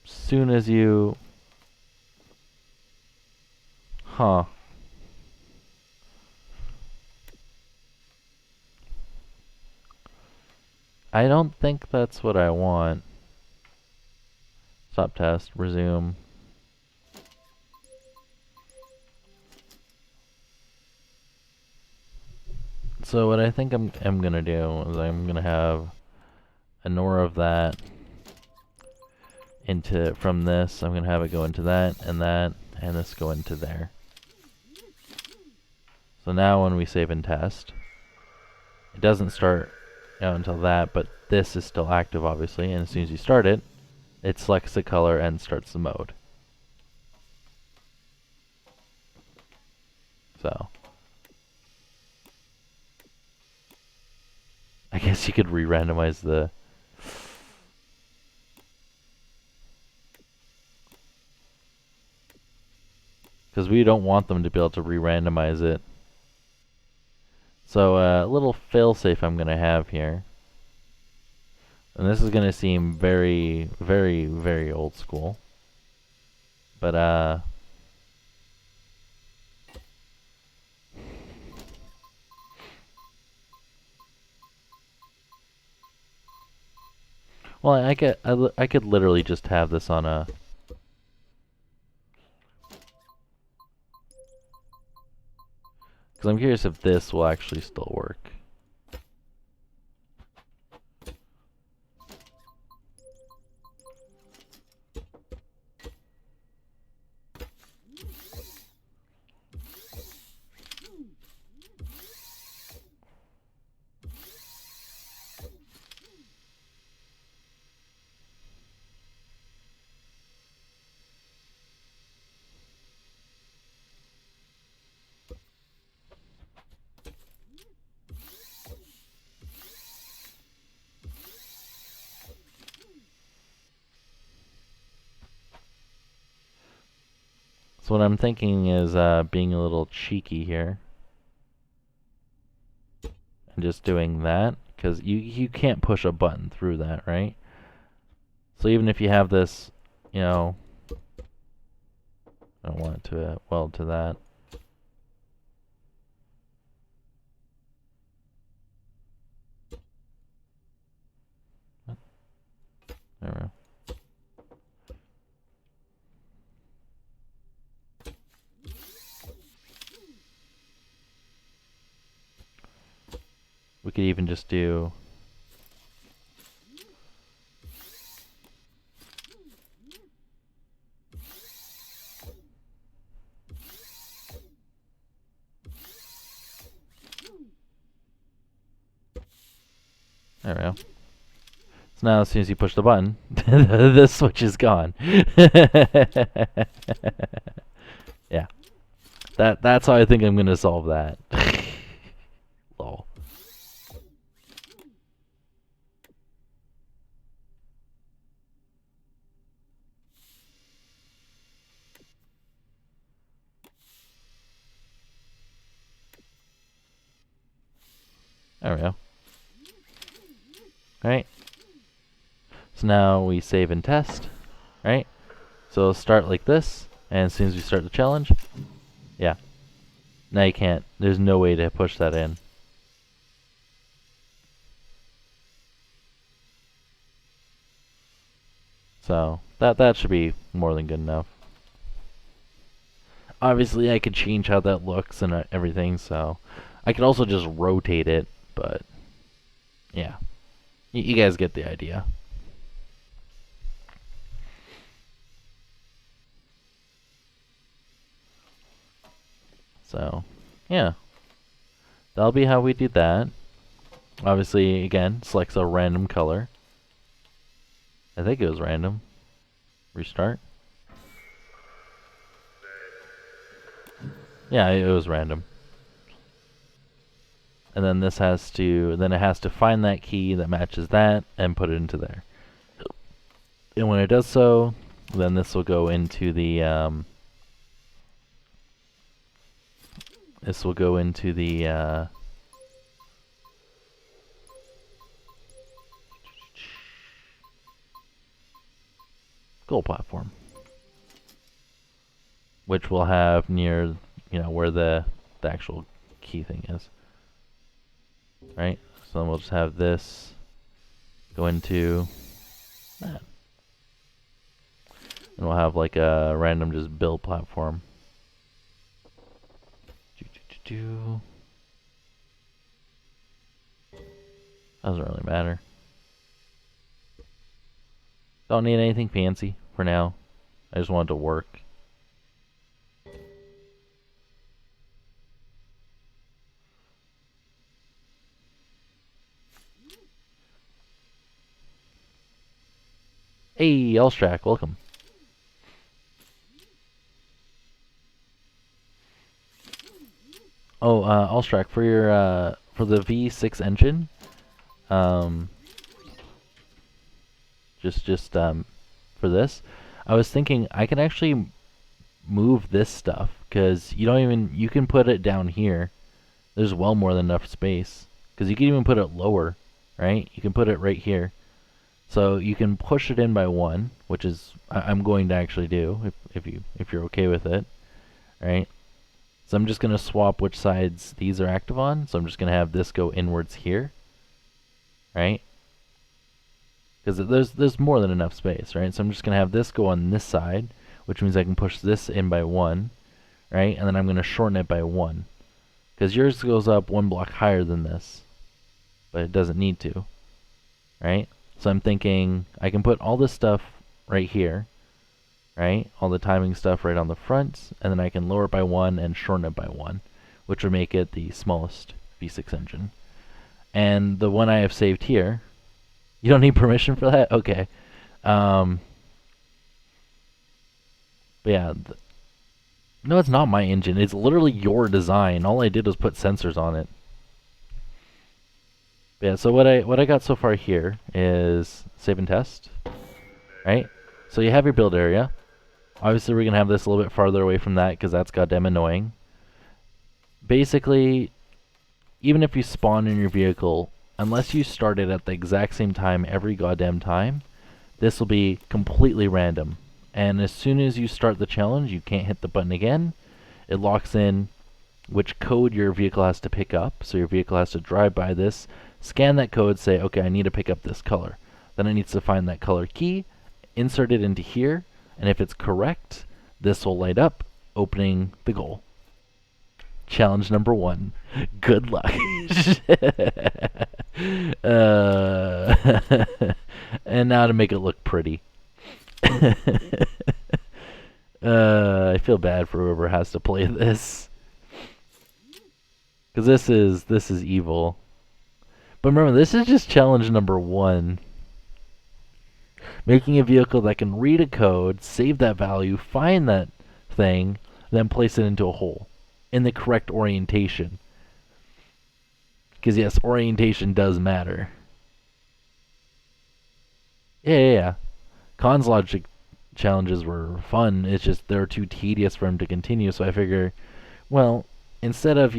soon as you, huh. I don't think that's what I want. Stop test, resume. So what I think I'm gonna do is I'm gonna have a NOR of that into, from this, I'm gonna have it go into that, and this go into there. So now when we save and test, it doesn't start out until that, but this is still active obviously, and as soon as you start it, it selects the color and starts the mode. So I guess you could re-randomize the, because we don't want them to be able to re-randomize it. So a little failsafe I'm gonna have here, and this is gonna seem very, very, very old school, but well, I could literally just have this on a, because I'm curious if this will actually still work. So what I'm thinking is being a little cheeky here and just doing that, because you can't push a button through that, right? So even if you have this, you know, I don't want it to weld to that. There we go. We could even just do, there we go. So now as soon as you push the button, the switch is gone. Yeah. That's how I think I'm gonna solve that. Lol. There we go. Right? So now we save and test, right? So it'll start like this, and as soon as we start the challenge, yeah. Now you can't. There's no way to push that in. So that should be more than good enough. Obviously, I could change how that looks and everything, so I could also just rotate it, but yeah. You guys get the idea. So, yeah. That'll be how we do that. Obviously, again, selects a random color. I think it was random. Restart. Yeah, it was random. And then this has to, then it has to find that key that matches that and put it into there. And when it does so, then this will go into the, goal platform, which will have near, where the actual key thing is. Right? So then we'll just have this go into that. And we'll have like a random just build platform. Doesn't really matter. Don't need anything fancy for now. I just want it to work. Hey, Elstrak, welcome. Oh, Elstrak, for your for the V6 engine, just for this, I was thinking I can actually move this stuff because you can put it down here. There's well more than enough space because you can even put it lower, right? You can put it right here. So you can push it in by one, which is I'm going to actually do if you're okay with it, right? So I'm just gonna swap which sides these are active on. So I'm just gonna have this go inwards here, right? Because there's more than enough space, right? So I'm just gonna have this go on this side, which means I can push this in by one, right? And then I'm gonna shorten it by one, because yours goes up one block higher than this, but it doesn't need to, right? So I'm thinking I can put all this stuff right here, right? All the timing stuff right on the front, and then I can lower it by one and shorten it by one, which would make it the smallest V6 engine. And the one I have saved here, you don't need permission for that? Okay. But yeah, no, it's not my engine. It's literally your design. All I did was put sensors on it. Yeah, so what I got so far here is save and test, right? So you have your build area. Obviously, we're going to have this a little bit farther away from that because that's goddamn annoying. Basically, even if you spawn in your vehicle, unless you start it at the exact same time every goddamn time, this will be completely random. And as soon as you start the challenge, you can't hit the button again. It locks in which code your vehicle has to pick up. So your vehicle has to drive by this, scan that code, say, okay, I need to pick up this color. Then it needs to find that color key, insert it into here, and if it's correct, this will light up, opening the goal. Challenge number 1. Good luck. And now to make it look pretty. I feel bad for whoever has to play this, because this is evil. But remember, this is just challenge number 1. Making a vehicle that can read a code, save that value, find that thing, then place it into a hole in the correct orientation. Because yes, orientation does matter. Yeah. Khan's logic challenges were fun. It's just they're too tedious for him to continue. So I figure, well, instead of,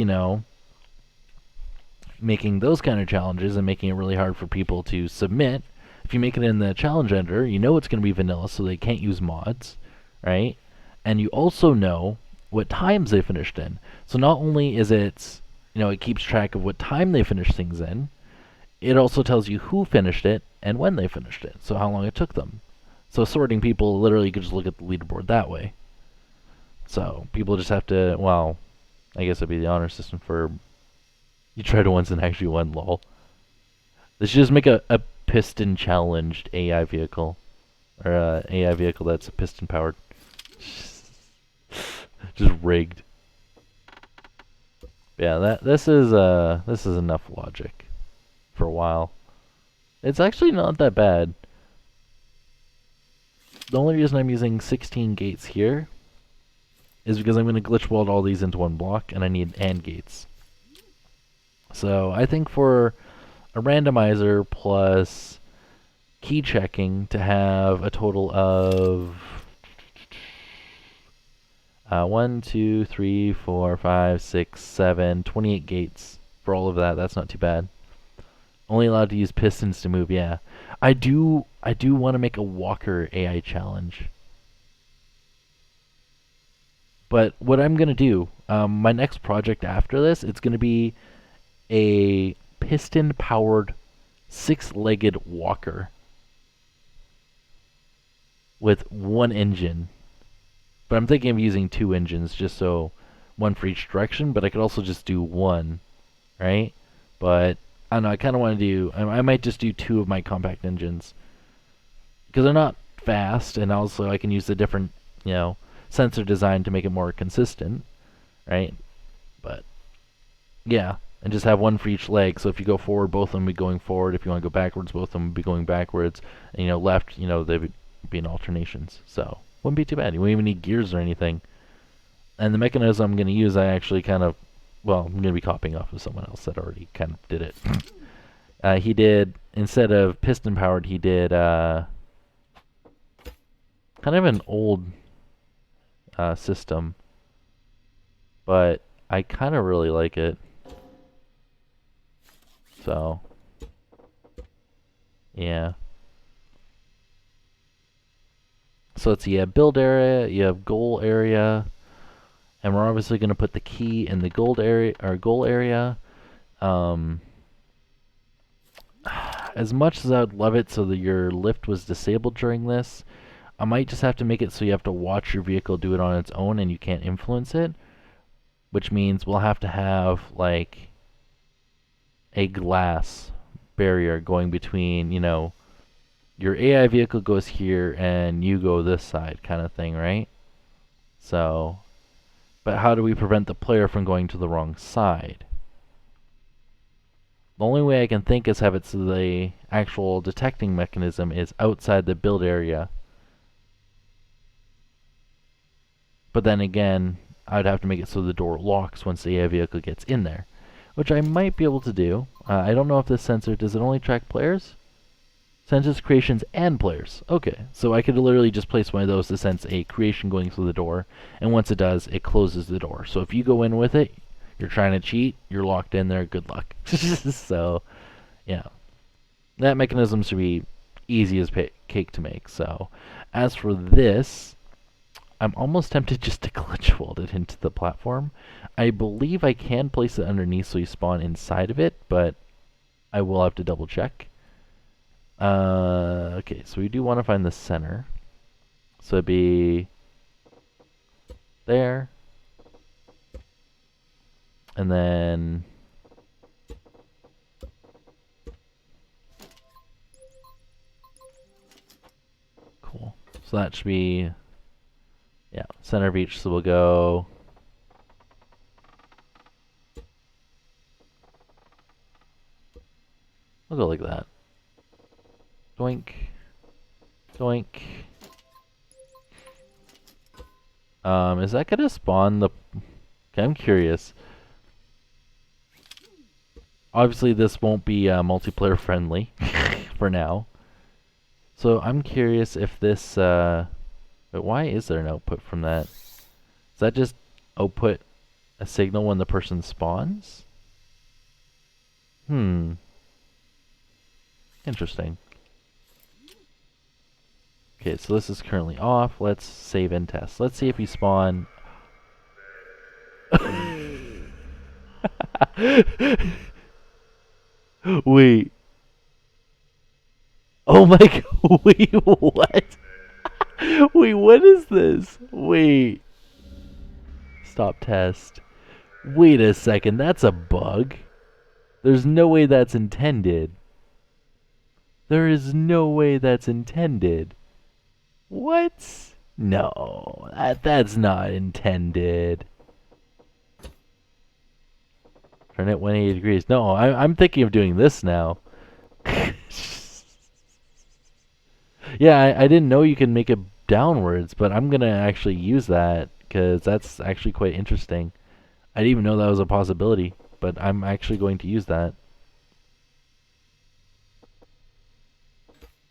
making those kind of challenges and making it really hard for people to submit, if you make it in the challenge editor, you know it's going to be vanilla, so they can't use mods, right? And you also know what times they finished in. So not only is it, it keeps track of what time they finished things in, it also tells you who finished it and when they finished it, so how long it took them. So sorting people, literally, you could just look at the leaderboard that way. So people just have to, well, I guess it'd be the honor system for you tried it once and actually won, lol. They should just make a piston challenged AI vehicle. Or a AI vehicle that's piston powered. Just rigged. Yeah, this is enough logic for a while. It's actually not that bad. The only reason I'm using 16 gates here is because I'm going to glitch weld all these into one block, and I need AND gates. So I think for a randomizer plus key checking to have a total of 1, 2, 3, 4, 5, 6, 7, 28 gates for all of that. That's not too bad. Only allowed to use pistons to move, yeah. I do want to make a walker AI challenge. But what I'm going to do, my next project after this, it's going to be a piston-powered, 6-legged walker with one engine. But I'm thinking of using 2 engines, just so one for each direction, but I could also just do one, right? But I don't know, I kind of want to do, I might just do 2 of my compact engines. Because they're not fast, and also I can use the different, sensor design to make it more consistent, right? But yeah, and just have one for each leg. So if you go forward, both of them will be going forward. If you want to go backwards, both of them will be going backwards. And left, they would be in alternations. So wouldn't be too bad. You wouldn't even need gears or anything. And the mechanism I'm going to use, I actually kind of, I'm going to be copying off of someone else that already kind of did it. He did, instead of piston powered, he did kind of an old system, but I kind of really like it. So, yeah. So let's see, you have build area, you have goal area, and we're obviously going to put the key in the gold area, or goal area. As much as I would love it so that your lift was disabled during this, I might just have to make it so you have to watch your vehicle do it on its own and you can't influence it, which means we'll have to have like a glass barrier going between, your AI vehicle goes here and you go this side kind of thing, right? So, but how do we prevent the player from going to the wrong side? The only way I can think is have it so the actual detecting mechanism is outside the build area. But then again, I'd have to make it so the door locks once the AI vehicle gets in there, which I might be able to do. I don't know if this sensor, does it only track players? Senses creations and players. Okay, so I could literally just place one of those to sense a creation going through the door, and once it does, it closes the door. So if you go in with it, you're trying to cheat, you're locked in there, good luck. So, yeah. That mechanism should be easy as cake to make. So, as for this, I'm almost tempted just to glitch weld it into the platform. I believe I can place it underneath so you spawn inside of it, but I will have to double check. Okay, so we do want to find the center. So it'd be there. And then cool. So that should be, yeah, center of each. So we'll go like that. Doink. Doink. Is that gonna spawn the... Okay, I'm curious. Obviously this won't be multiplayer friendly for now. So I'm curious if this but why is there an output from that? Does that just output a signal when the person spawns? Interesting. Okay, so this is currently off. Let's save and test. Let's see if we spawn. Wait. Oh my god. Wait, what? Wait, what is this? Wait. Stop test. Wait a second, that's a bug. There's no way that's intended. There is no way that's intended. What? No, that's not intended. Turn it 180 degrees. No, I'm thinking of doing this now. Yeah, I didn't know you can make it downwards, but I'm gonna actually use that because that's actually quite interesting. I didn't even know that was a possibility, but I'm actually going to use that.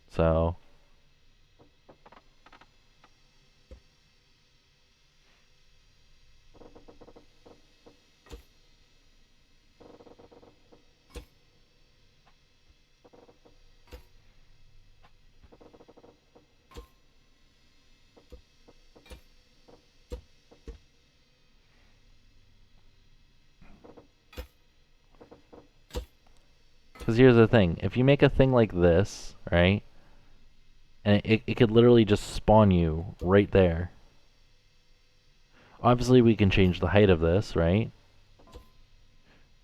So, because here's the thing. If you make a thing like this, right, and it could literally just spawn you right there. Obviously, we can change the height of this, right?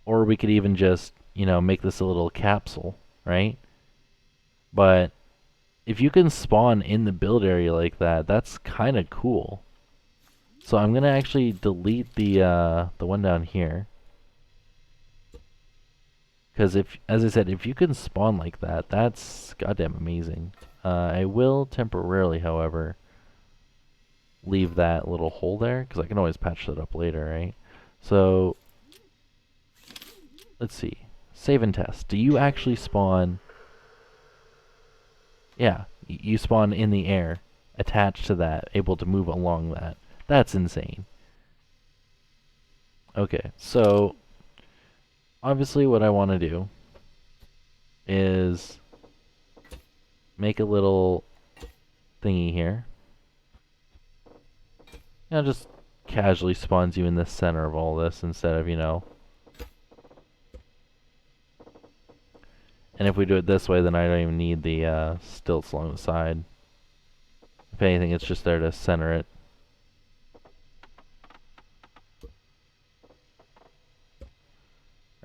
Or we could even just, make this a little capsule, right? But if you can spawn in the build area like that, that's kind of cool. So I'm gonna actually delete the one down here, because as I said, if you can spawn like that, that's goddamn amazing. I will temporarily, however, leave that little hole there, because I can always patch that up later, right? So let's see. Save and test. Do you actually spawn? Yeah, you spawn in the air, attached to that, able to move along that. That's insane. Okay, so obviously what I want to do is make a little thingy here. Just casually spawns you in the center of all this instead of, And if we do it this way, then I don't even need the stilts along the side. If anything, it's just there to center it.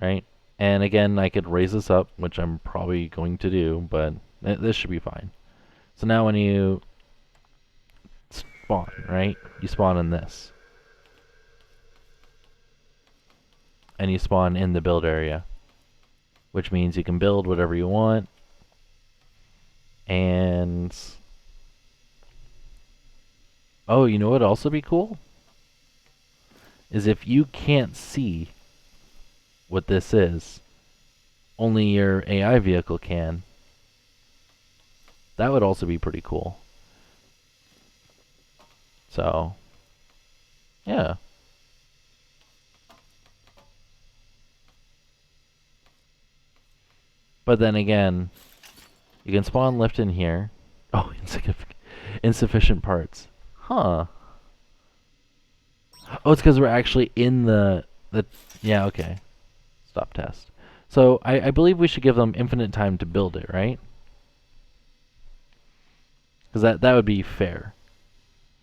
Right? And again, I could raise this up, which I'm probably going to do, but this should be fine. So now when you spawn, right? You spawn in this. And you spawn in the build area, which means you can build whatever you want. And oh, you know what would also be cool? Is if you can't see what this is, only your AI vehicle can. That would also be pretty cool. So, yeah. But then again, you can spawn lift in here. Oh, insufficient parts. Huh. Oh, it's because we're actually in the... Yeah, okay. Stop test. So, I believe we should give them infinite time to build it, right? Because that would be fair.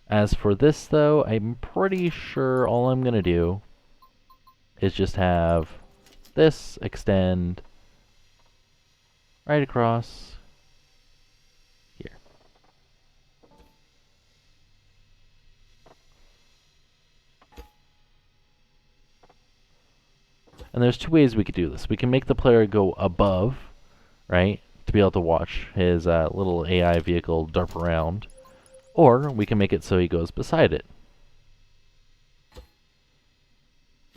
As for this, though, I'm pretty sure all I'm going to do is just have this extend right across here. And there's two ways we could do this. We can make the player go above, right, to be able to watch his little AI vehicle derp around. Or we can make it so he goes beside it.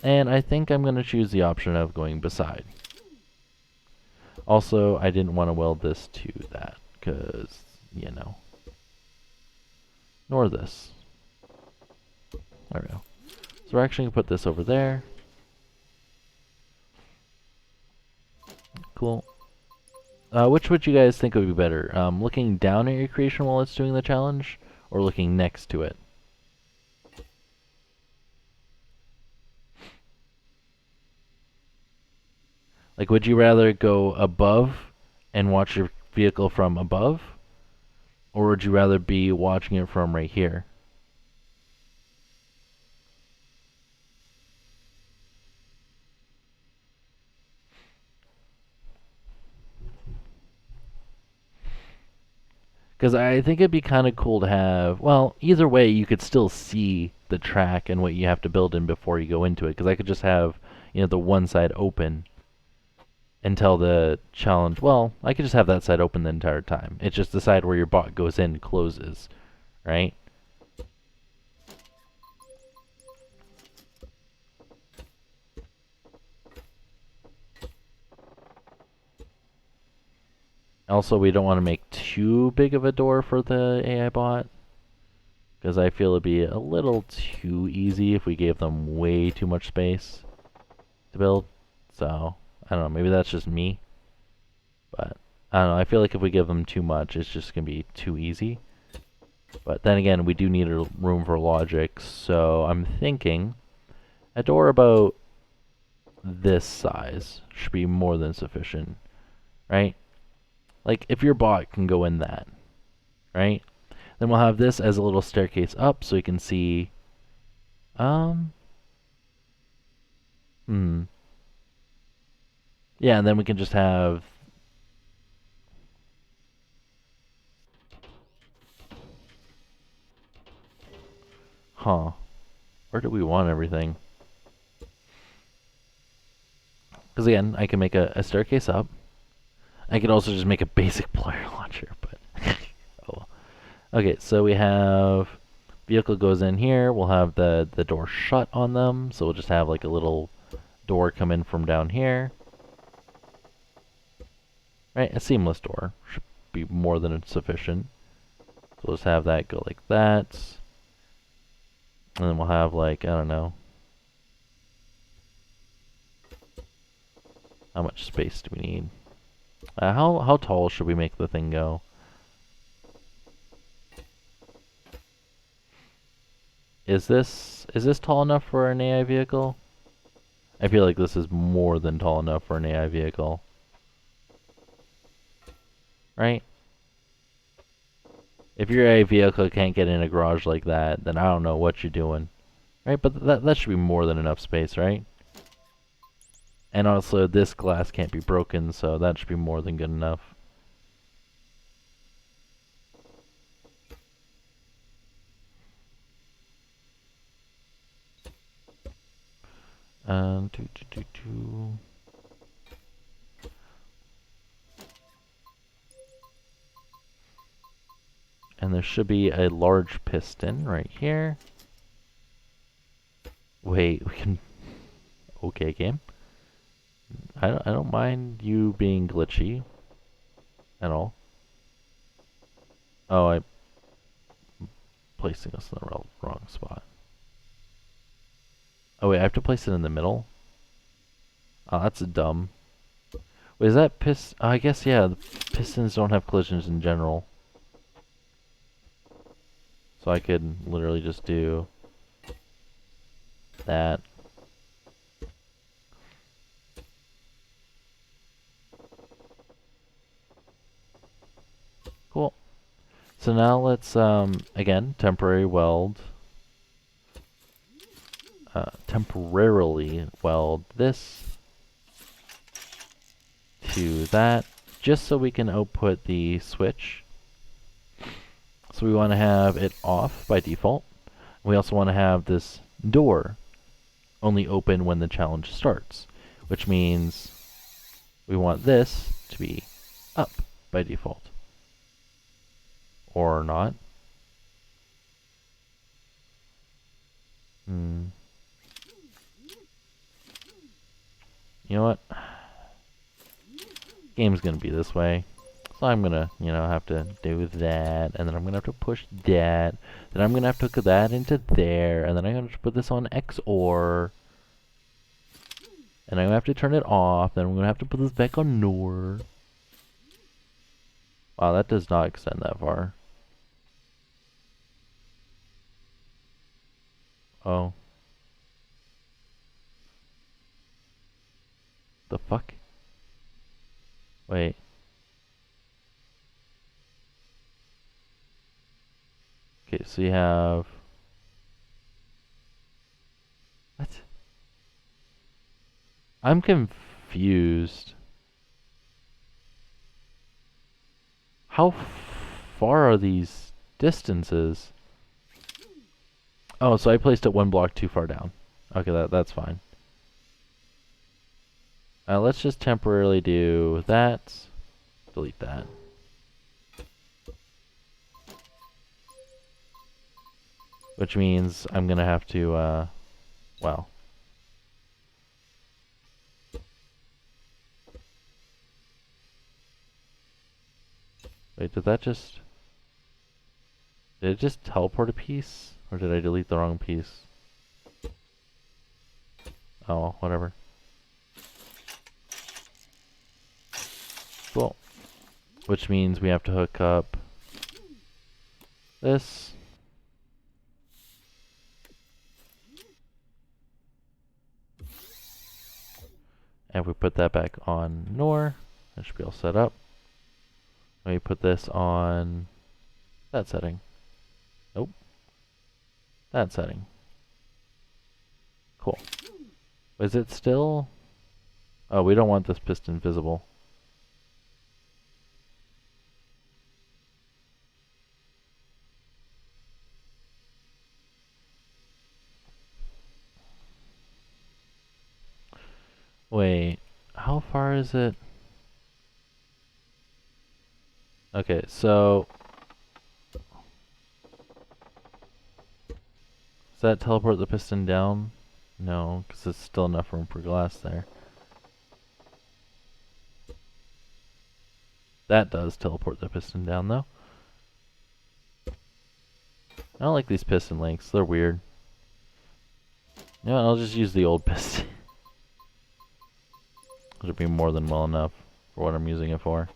And I think I'm going to choose the option of going beside. Also, I didn't want to weld this to that, because, nor this. There we go. So we're actually going to put this over there. Cool. Which would you guys think would be better? Looking down at your creation while it's doing the challenge, or looking next to it? Like, would you rather go above and watch your vehicle from above? Or would you rather be watching it from right here? Because I think it'd be kind of cool to have... Well, either way, you could still see the track and what you have to build in before you go into it. Because I could just have, the one side open until the challenge. Well, I could just have that side open the entire time. It's just the side where your bot goes in closes, right? Also, we don't want to make too big of a door for the AI bot, because I feel it'd be a little too easy if we gave them way too much space to build. So, I don't know, maybe that's just me. But, I don't know, I feel like if we give them too much, it's just going to be too easy. But then again, we do need a room for logic, so I'm thinking a door about this size should be more than sufficient, right? Like, if your bot can go in that, right? Then we'll have this as a little staircase up so you can see, yeah, and then we can just have, where do we want everything? Because again, I can make a staircase up. I could also just make a basic player launcher, but oh. Okay, so we have vehicle goes in here. We'll have the door shut on them, so we'll just have like a little door come in from down here. Right, a seamless door should be more than sufficient. So we'll just have that go like that. And then we'll have like, I don't know. How much space do we need? How tall should we make the thing go? Is this tall enough for an AI vehicle? I feel like this is more than tall enough for an AI vehicle. Right? If your AI vehicle can't get in a garage like that, then I don't know what you're doing. Right? But that should be more than enough space, right? And also, this glass can't be broken, so that should be more than good enough. And there should be a large piston right here. Wait, we can. Okay, game. I don't mind you being glitchy at all. Oh, I'm placing us in the wrong spot. Oh wait, I have to place it in the middle? Oh, that's dumb. Wait, is that oh, I guess, yeah, the pistons don't have collisions in general. So I could literally just do that. Cool. So now let's, again, temporarily weld this to that, just so we can output the switch. So we want to have it off by default. We also want to have this door only open when the challenge starts, which means we want this to be up by default. Or not. You know what? Game's gonna be this way. So I'm gonna, have to do that, and then I'm gonna have to push that, then I'm gonna have to hook that into there, and then I'm gonna have to put this on XOR, and I'm gonna have to turn it off, then I'm gonna have to put this back on NOR. Wow, that does not extend that far. Oh. The fuck? Wait. Okay, so you have... What? I'm confused. How far are these distances? Oh, so I placed it one block too far down. Okay, that's fine. Let's just temporarily do that. Delete that. Which means I'm gonna have to, well. Wait, did it just teleport a piece? Or did I delete the wrong piece? Oh, whatever. Cool. Which means we have to hook up this. And if we put that back on NOR, that should be all set up. And we put this on that setting. Nope. That setting. Cool. Is it still? Oh, we don't want this piston visible. Wait, how far is it? Okay, so does that teleport the piston down? No, because there's still enough room for glass there. That does teleport the piston down, though. I don't like these piston links. They're weird. You know what, I'll just use the old piston. It'll be more than well enough for what I'm using it for.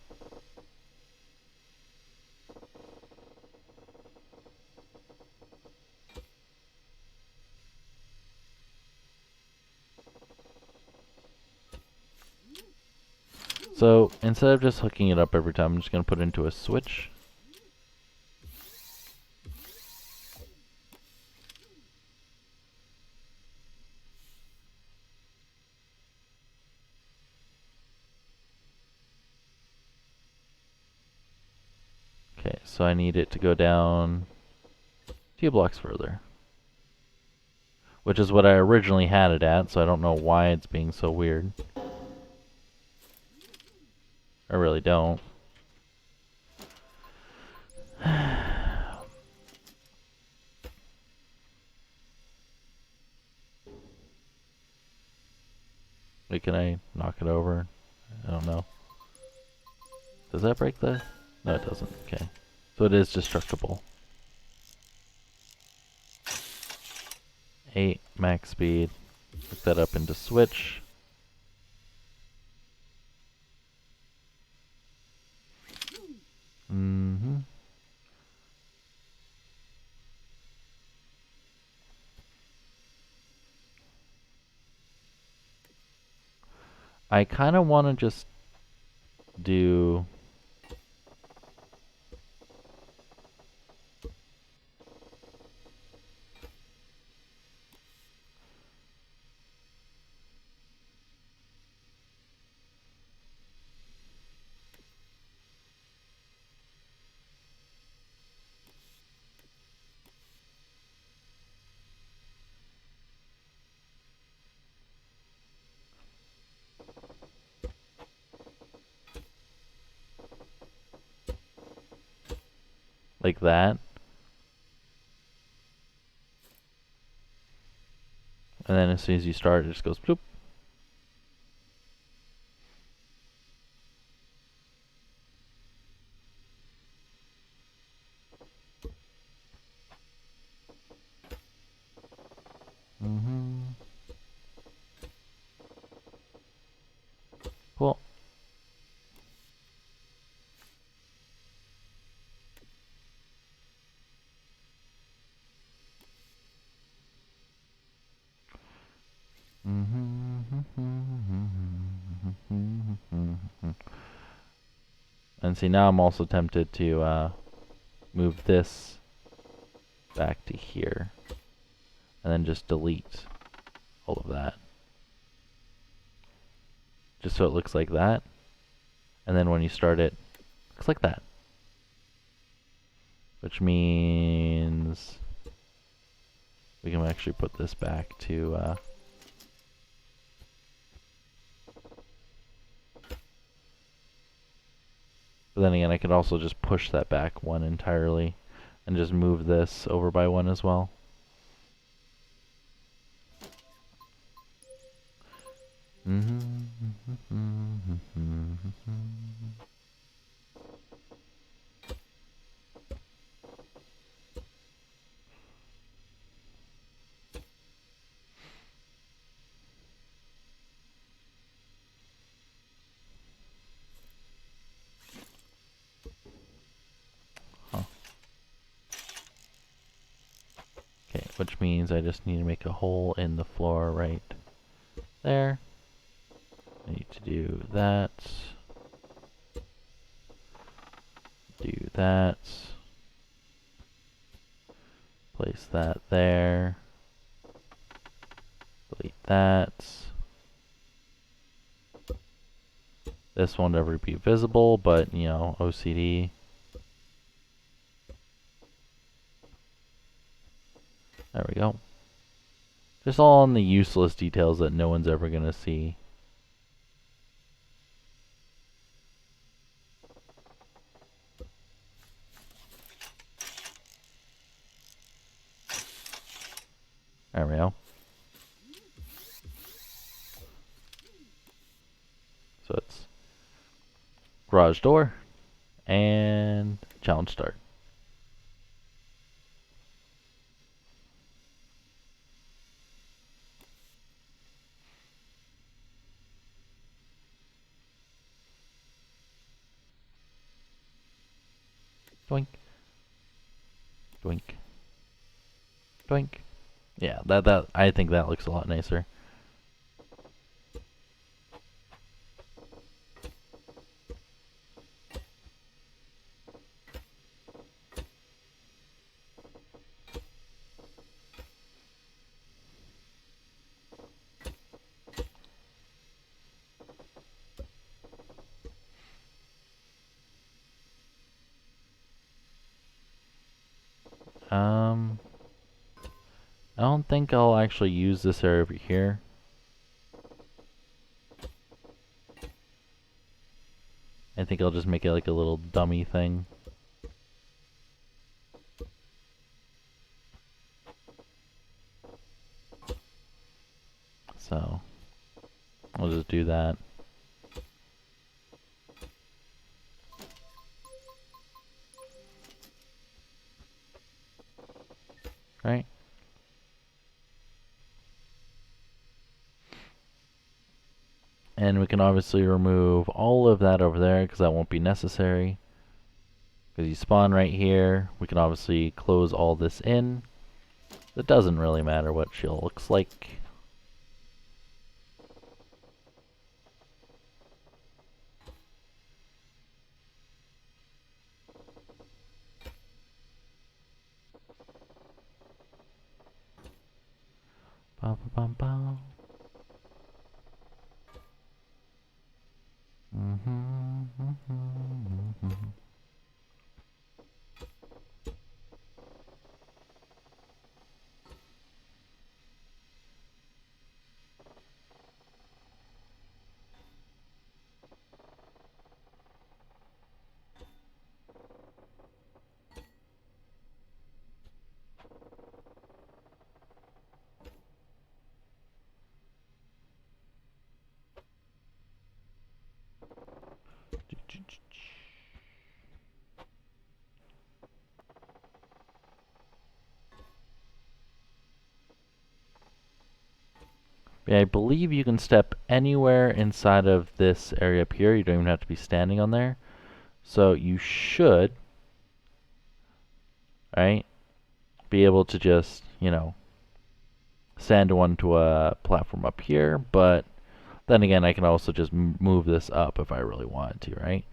So instead of just hooking it up every time, I'm just going to put it into a switch. Okay, so I need it to go down a few blocks further. Which is what I originally had it at, so I don't know why it's being so weird. I really don't. Wait, can I knock it over? I don't know. Does that break the... No, it doesn't. Okay. So it is destructible. 8 max speed. Hook that up into switch. I kind of want to just do... like that. And then as soon as you start, it just goes bloop. Cool. And see, now I'm also tempted to move this back to here. And then just delete all of that. Just so it looks like that. And then when you start it, it looks like that. Which means we can actually put this back to But then again, I could also just push that back one entirely and just move this over by one as well. Okay, which means I just need to make a hole in the floor right there. I need to do that. Do that. Place that there. Delete that. This won't ever be visible, but, you know, OCD. There we go. Just all in the useless details that no one's ever gonna see. There we go. So it's garage door and challenge start. Doink. Doink. Doink. Yeah, that I think that looks a lot nicer. I don't think I'll actually use this area over here. I think I'll just make it like a little dummy thing. So, I'll just do that. Right? And we can obviously remove all of that over there because that won't be necessary. Because you spawn right here, we can obviously close all this in. It doesn't really matter what she looks like. Ba ba bum bum. Yeah, I believe you can step anywhere inside of this area up here. You don't even have to be standing on there. So you should, right, be able to just, you know, stand onto a platform up here. But then again, I can also just move this up if I really wanted to, right?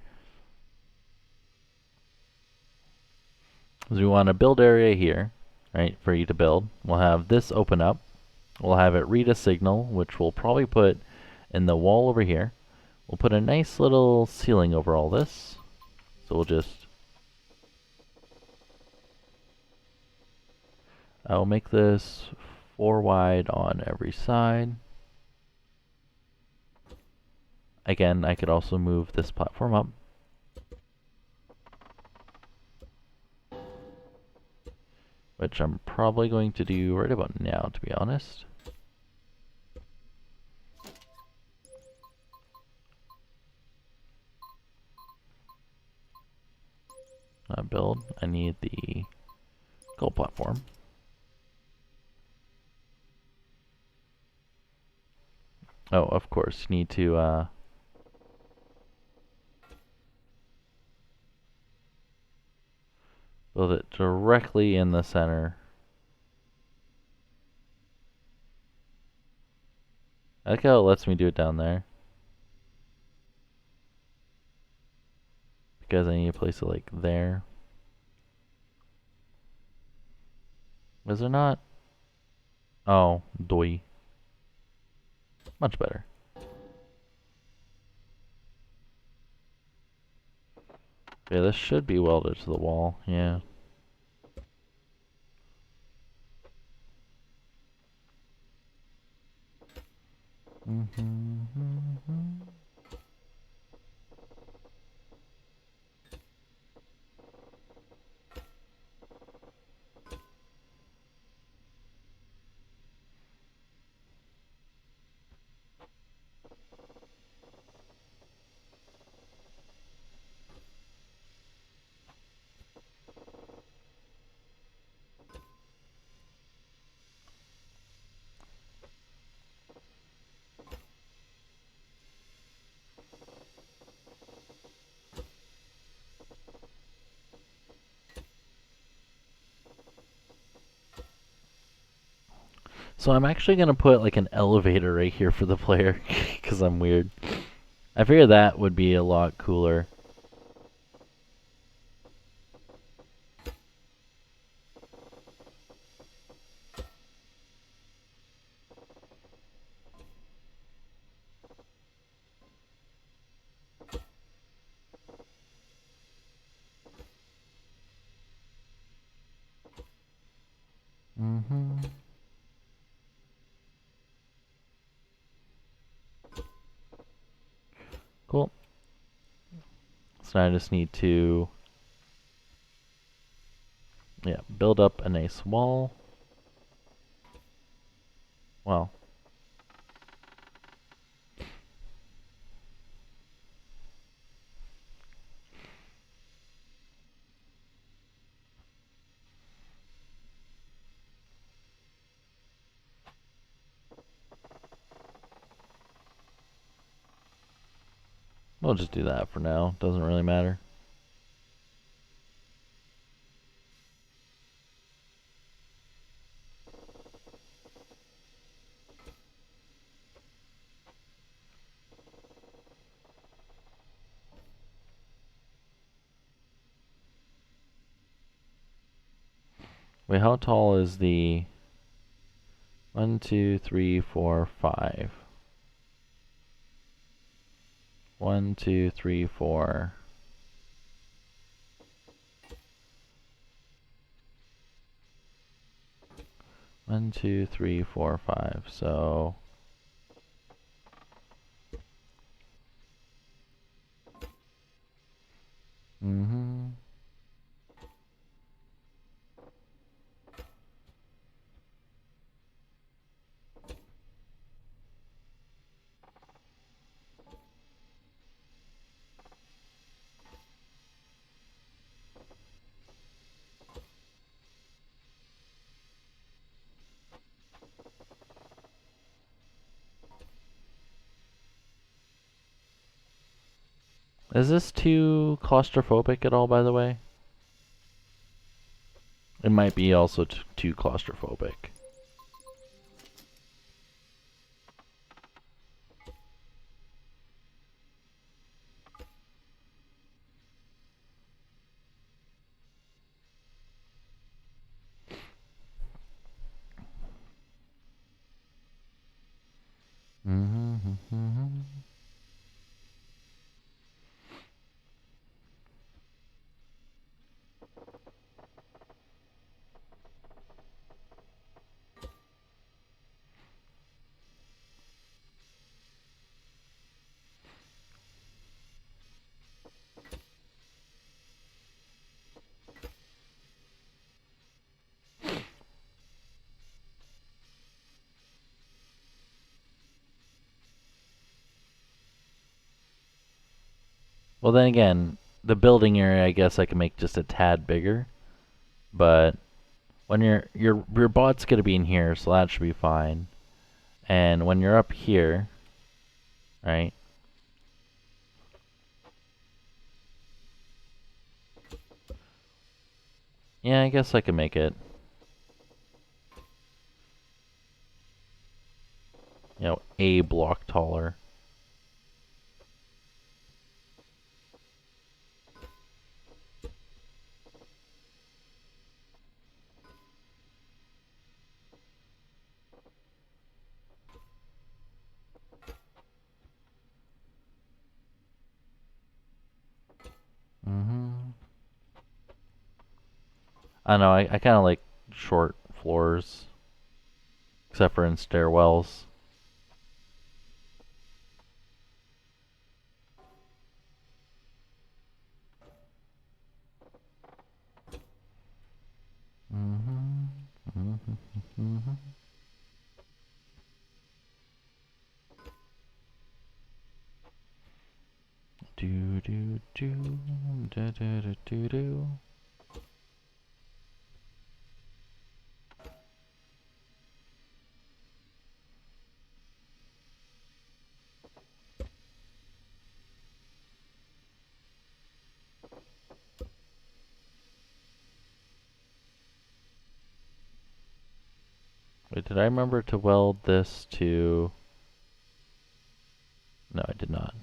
So we want a build area here, right, for you to build. We'll have this open up. We'll have it read a signal, which we'll probably put in the wall over here. We'll put a nice little ceiling over all this. So we'll just... I'll make this 4 wide on every side. Again, I could also move this platform up. which I'm probably going to do right about now, to be honest. Build, I need the gold platform. Oh, of course, you need to build it directly in the center. I like how it lets me do it down there. Because I need to place it like there. Is there not? Oh, doi. Much better. Yeah, this should be welded to the wall, yeah. So I'm actually gonna put like an elevator right here for the player, because I'm weird. I figured that would be a lot cooler. Cool. So now I just need to, yeah, build up a nice wall. Well, we'll just do that for now. Doesn't really matter. Wait, how tall is the 1, 2, 3, 4, 5? 1, 2, 3, 4. 1, 2, 3, 4, 5. So is this too claustrophobic at all, by the way? It might be also too claustrophobic. Well, then again, the building area, I guess I can make just a tad bigger. But when your bot's gonna be in here, so that should be fine. And when you're up here, right? Yeah, I guess I can make it, you know, a block taller. I don't know, I kind of like short floors, except for in stairwells. Do do do do do do do do. Wait, did I remember to weld this to... No, I did not.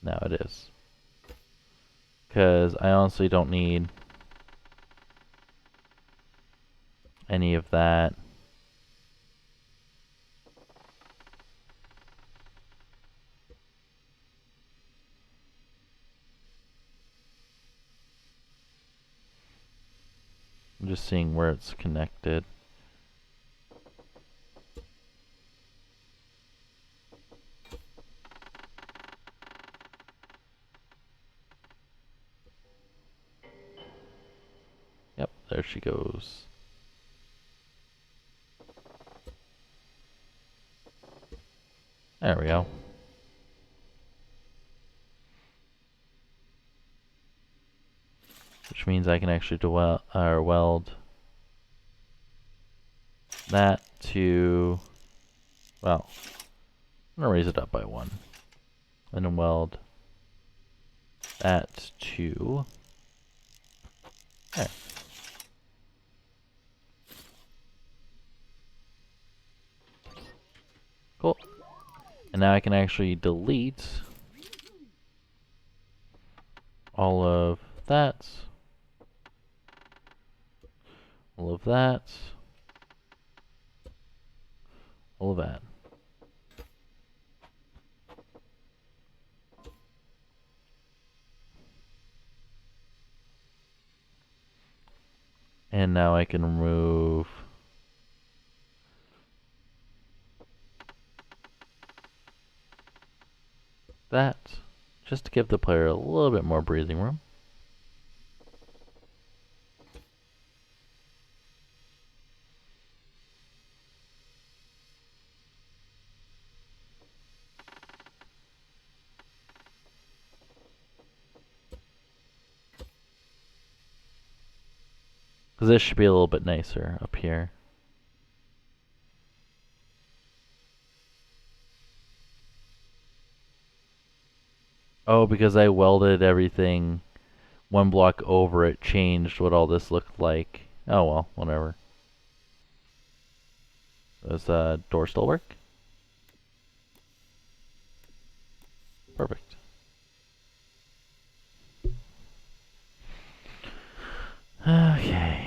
Now it is. Because I honestly don't need any of that. I'm just seeing where it's connected. Yep, there she goes. There we go. Which means I can actually weld that to... Well, I'm going to raise it up by 1. And then weld that to... There. Cool. And now I can actually delete all of that. All of that. All of that. And now I can remove that, just to give the player a little bit more breathing room. Because this should be a little bit nicer up here. Oh, because I welded everything 1 block over, it changed what all this looked like. Oh well, whatever. Does the door still work? Perfect. Okay.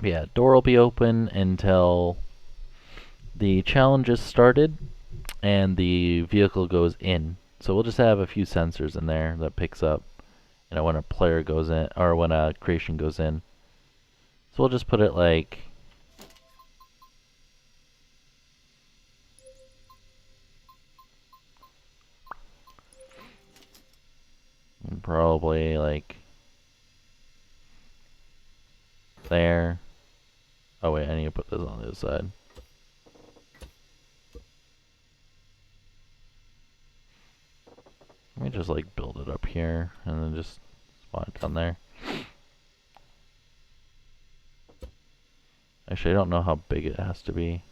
Yeah, door will be open until the challenge is started and the vehicle goes in. So we'll just have a few sensors in there that picks up, you know, when a player goes in or when a creation goes in. So we'll just put it like probably like there. Oh wait, I need to put says on the other side. Let me just like build it up here and then just spawn it down there. Actually, I don't know how big it has to be.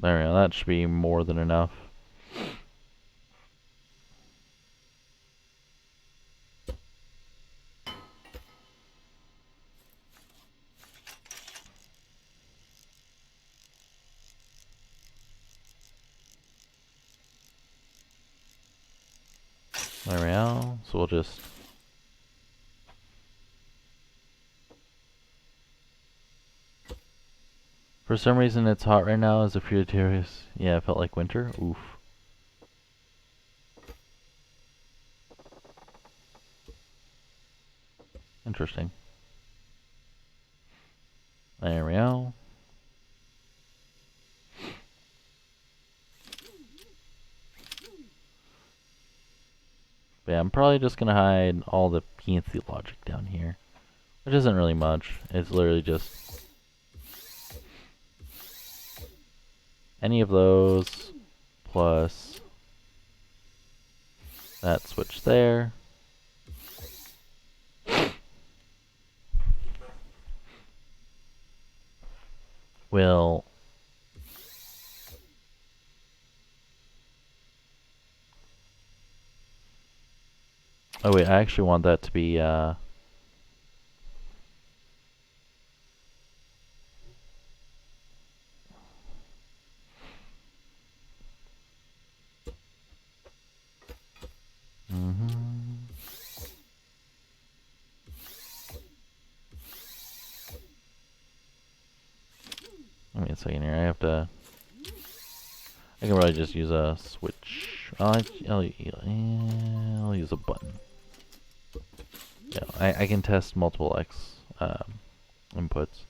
There we go, that should be more than enough. There we go, so we'll just... For some reason it's hot right now as a Furious. Yeah, it felt like winter. Oof. Interesting. There we go. But yeah, I'm probably just gonna hide all the PNC logic down here. Which isn't really much. It's literally just any of those plus that switch there. Will oh wait, I actually want that to be Give me a second here. I have to. I can probably just use a switch. I'll use a button. Yeah, I can test multiple X inputs.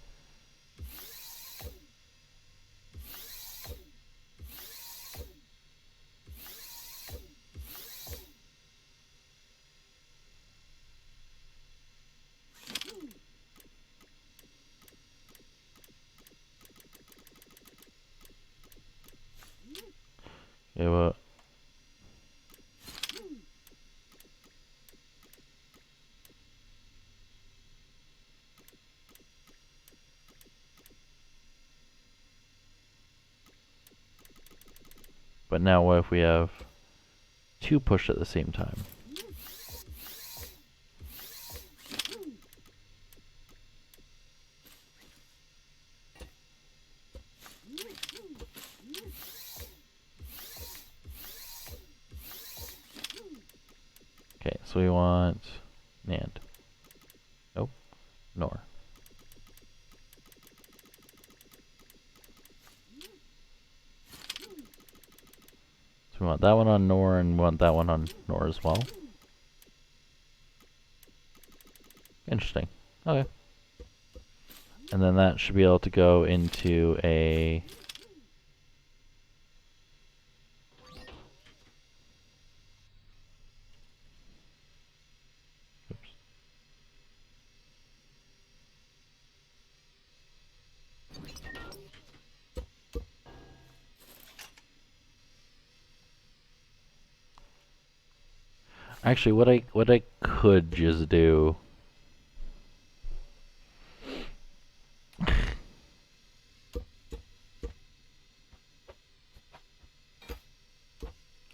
Yeah, what? But now what if we have two push at the same time? Okay, so we want NAND. Nope, NOR. So we want that one on NOR and we want that one on NOR as well. Interesting. Okay. And then that should be able to go into a... Oops. Actually, what I could just do. I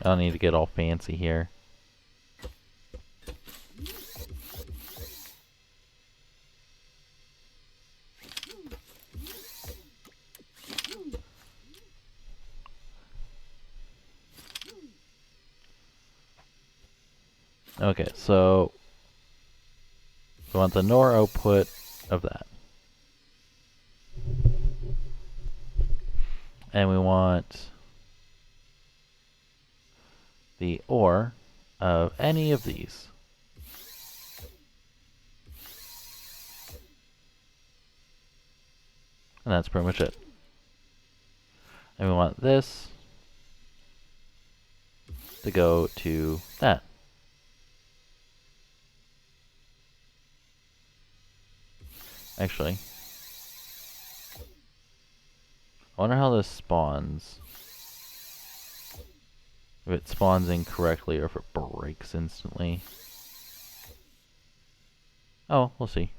don't need to get all fancy here. Okay, so we want the NOR output of that. And we want the OR of any of these. And that's pretty much it. And we want this to go to that. Actually, I wonder how this spawns. If it spawns incorrectly or if it breaks instantly. Oh, we'll see.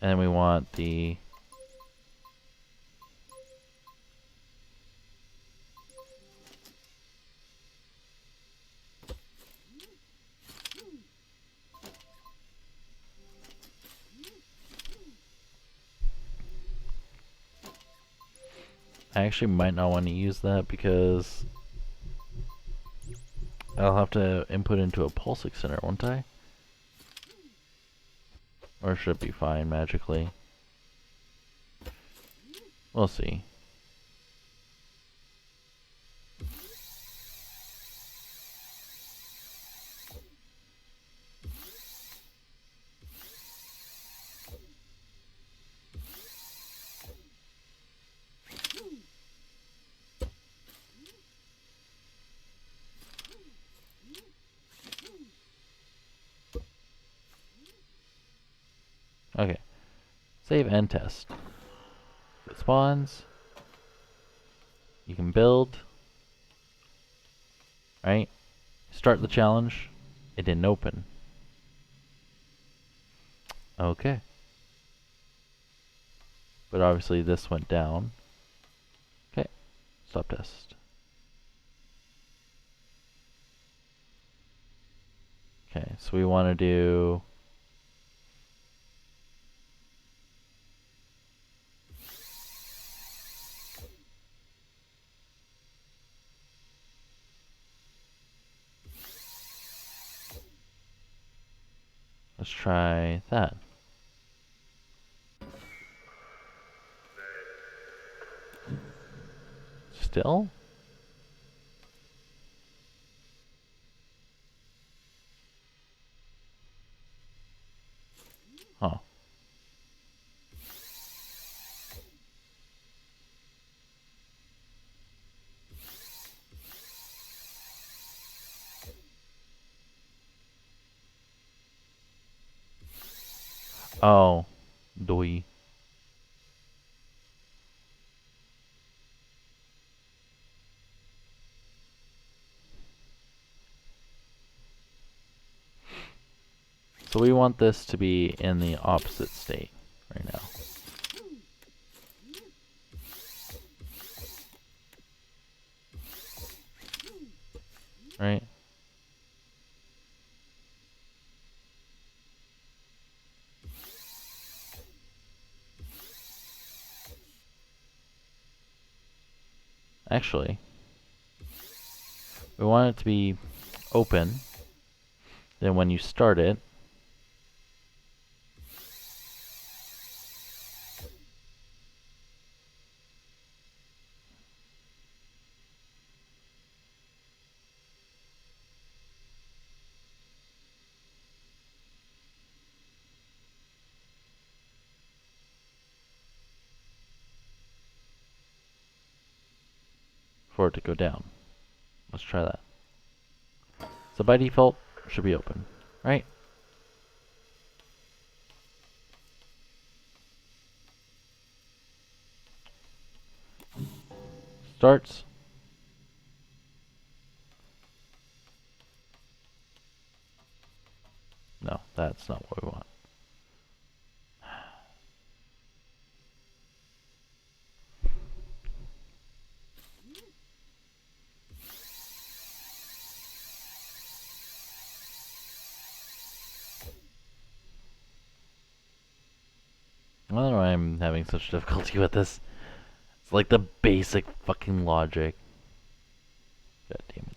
And then we want the I actually might not want to use that because I'll have to input into a pulse extender, won't I? Or should it be fine magically? We'll see. Okay. Save and test. If it spawns, you can build. Right? Start the challenge. It didn't open. Okay. But obviously this went down. Okay. Stop test. Okay, so we want to do let's try that. Still? Huh. Oh. Doi. So we want this to be in the opposite state right now. Right? Actually, we want it to be open. Then when you start it, for it to go down. Let's try that. So by default, it should be open, right? Starts. That's not what we want. I don't know why I'm having such difficulty with this. It's like the basic fucking logic. God damn it.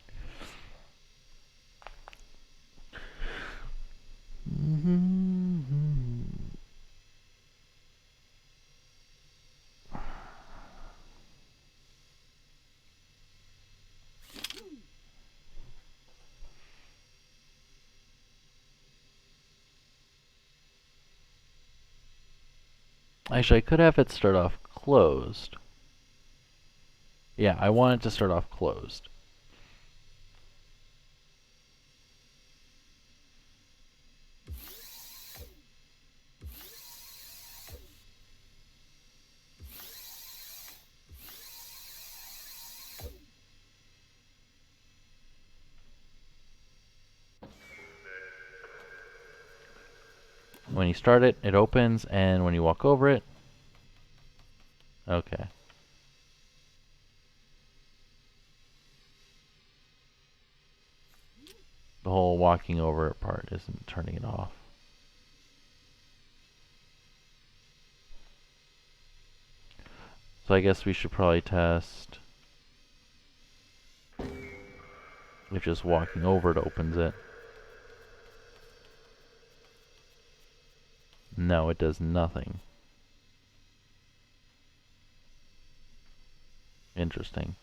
Actually, I could have it start off closed. Yeah, I want it to start off closed. When you start it, it opens, and when you walk over it... Okay. The whole walking over it part isn't turning it off. So I guess we should probably test if just walking over it opens it. No, it does nothing. Interesting.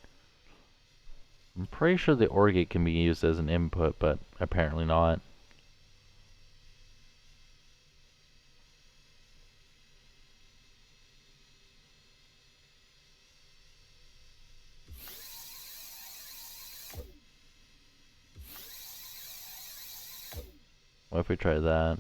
I'm pretty sure the OR gate can be used as an input, but apparently not. What if we try that?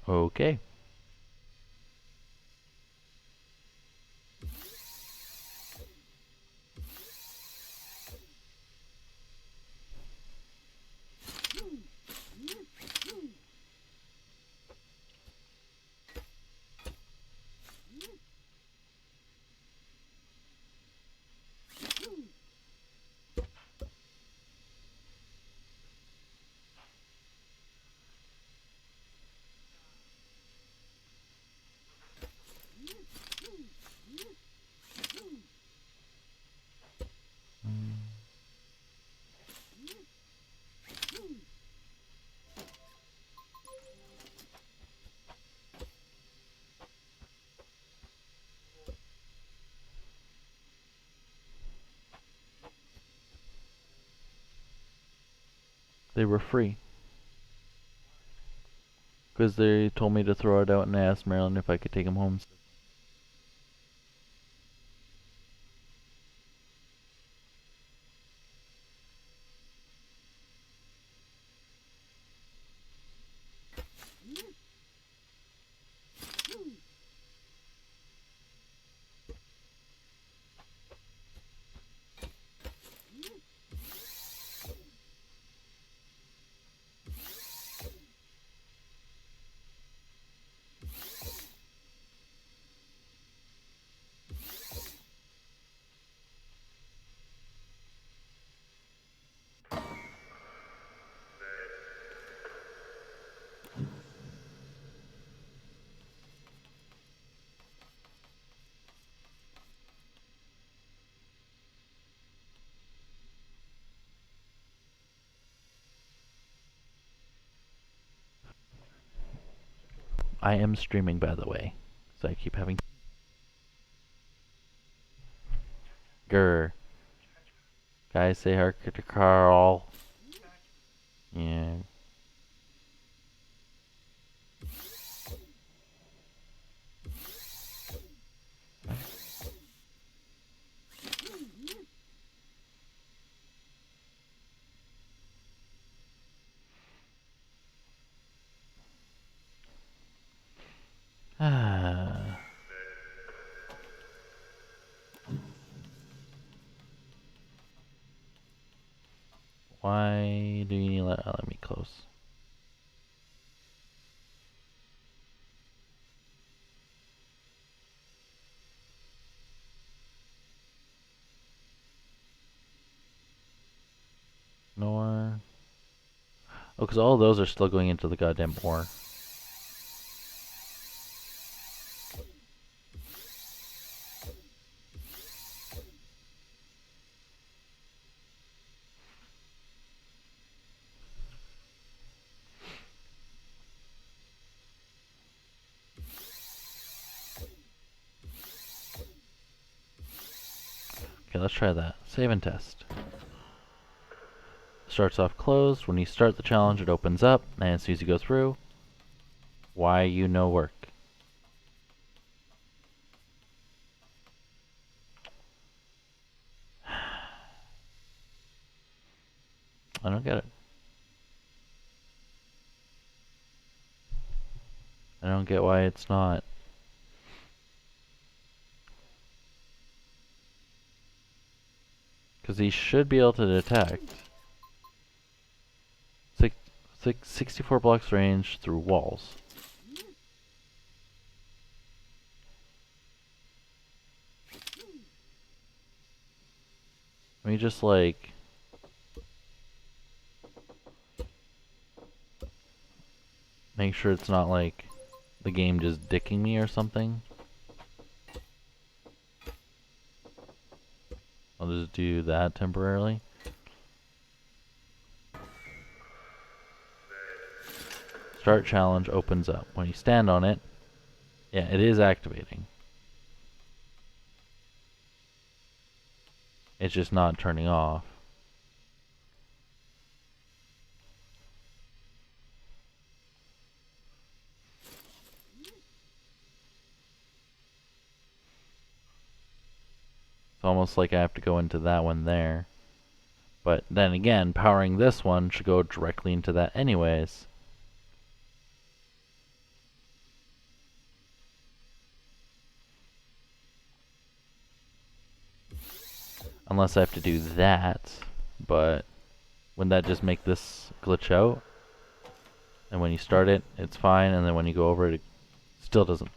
Okay. They were free. Because they told me to throw it out, and I asked Marilyn if I could take them home. I am streaming, by the way. So I keep having... Grr. Guys, say hi to Carl. Yeah. Ah. Why do you need to let me close? Nor. Oh, because all of those are still going into the goddamn ore. Okay, let's try that. Save and test. Starts off closed. When you start the challenge, it opens up, and as soon as you go through, why you no work? I don't get it. I don't get why it's not. Because he should be able to detect 64 blocks range through walls. Let me just like make sure it's not like the game just dicking me or something. I'll just do that temporarily. Start challenge opens up. When you stand on it, yeah, it is activating. It's just not turning off. It's almost like I have to go into that one there. But then again, powering this one should go directly into that anyways. Unless I have to do that, but wouldn't that just make this glitch out? And when you start it, it's fine, and then when you go over it, it still doesn't.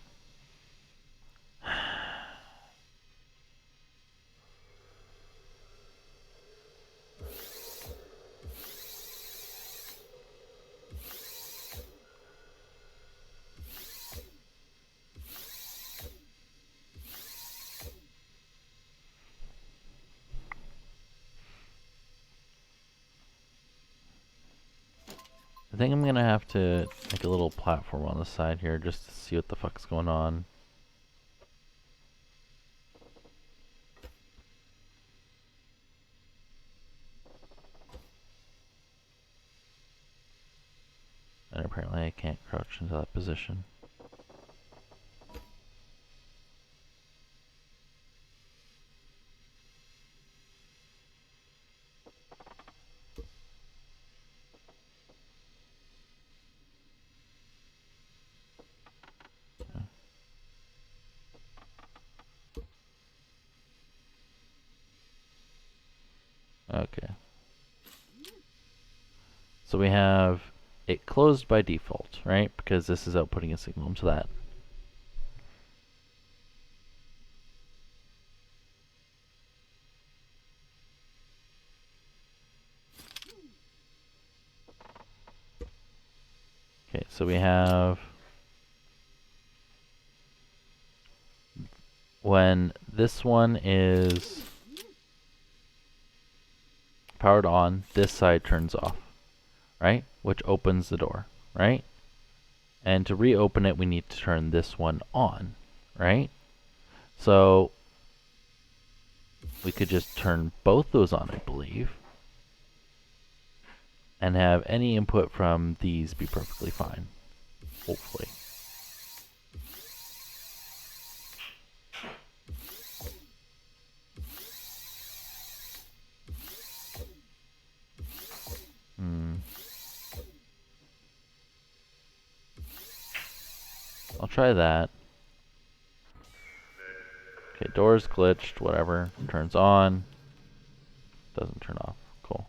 I think I'm gonna have to make a little platform on the side here just to see what the fuck's going on. And apparently I can't crouch into that position. Okay. So we have it closed by default, right? Because this is outputting a signal to that. Okay, so we have when this one is powered on, this side turns off, right? Which opens the door, right? And to reopen it, we need to turn this one on, right? So we could just turn both those on, I believe, and have any input from these be perfectly fine, hopefully. I'll try that. Okay, door's glitched, whatever. Turns on. Doesn't turn off. Cool.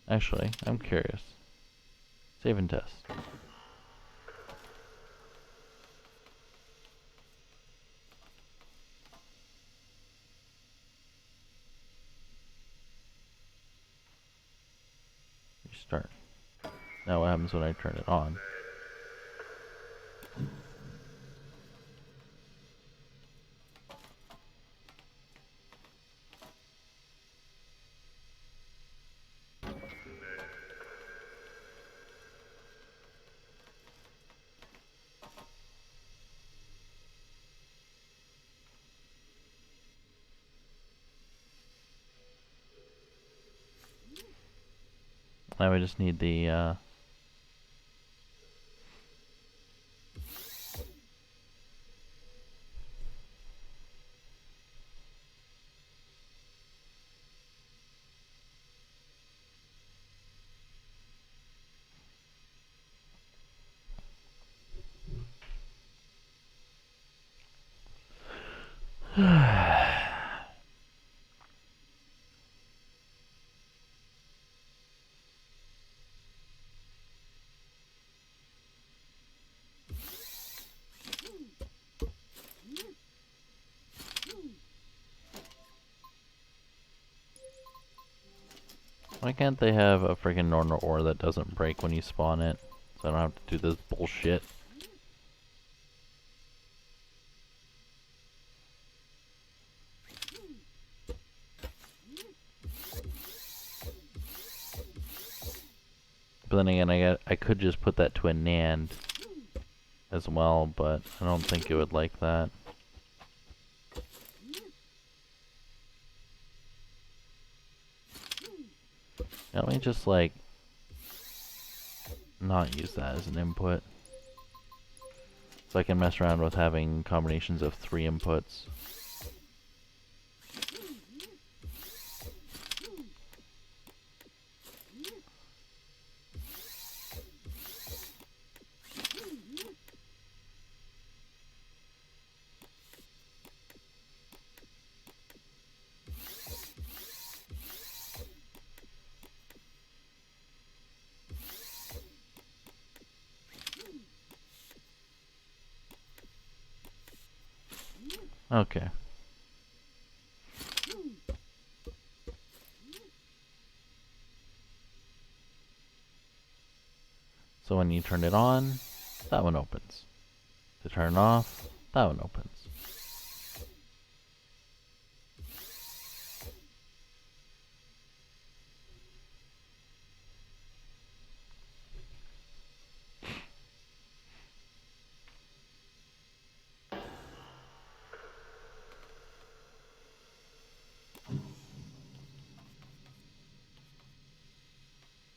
Actually, I'm curious. Save and test. Restart. Now what happens when I turn it on? Now we just need the Why can't they have a freaking normal ore that doesn't break when you spawn it? So I don't have to do this bullshit. But then again, I could just put that to a NAND as well, but I don't think it would like that. Now, let me just like not use that as an input. So I can mess around with having combinations of 3 inputs. Okay. So when you turn it on, that one opens. To turn it off, that one opens.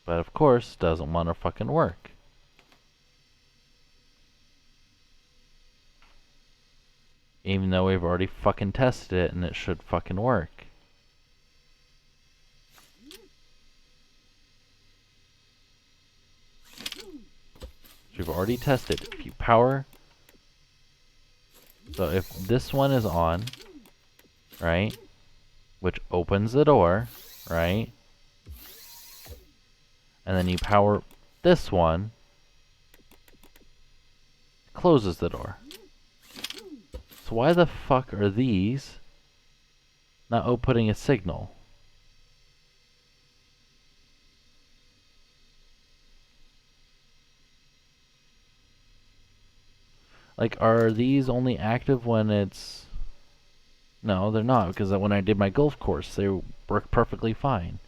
But of course, doesn't want to fucking work. Even though we've already fucking tested it and it should fucking work. We've already tested. If you power... So if this one is on, right? Which opens the door, right? And then you power this one, closes the door. So why the fuck are these not outputting a signal? Like, are these only active when it's... No, they're not, because when I did my golf course, they work perfectly fine.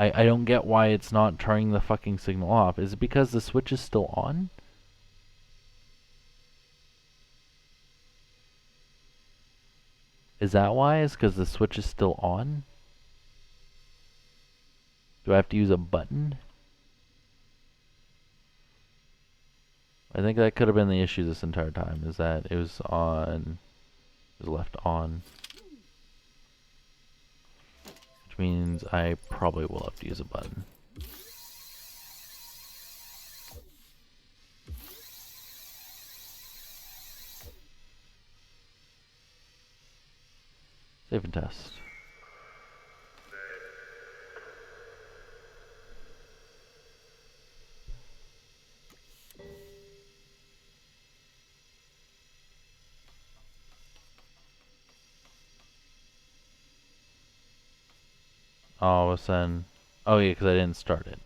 I don't get why it's not turning the fucking signal off. Is it because the switch is still on? Is that why? Is because the switch is still on? Do I have to use a button? I think that could have been the issue this entire time, is that it was on, it was left on. Which means I probably will have to use a button. Save and test. All of a sudden, oh yeah, because I didn't start it.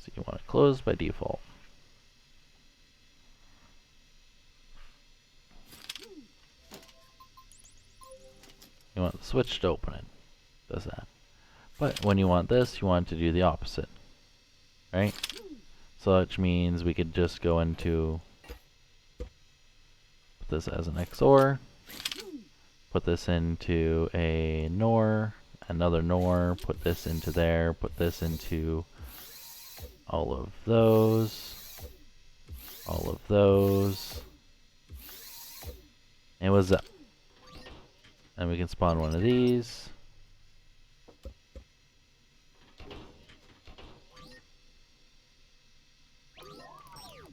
So you want it closed by default. You want the switch to open it. Does that. But when you want this, you want to do the opposite. Right? So which means we could just go into, put this as an XOR, put this into a NOR, another NOR, put this into there, put this into all of those, all of those, and what's up? And we can spawn one of these.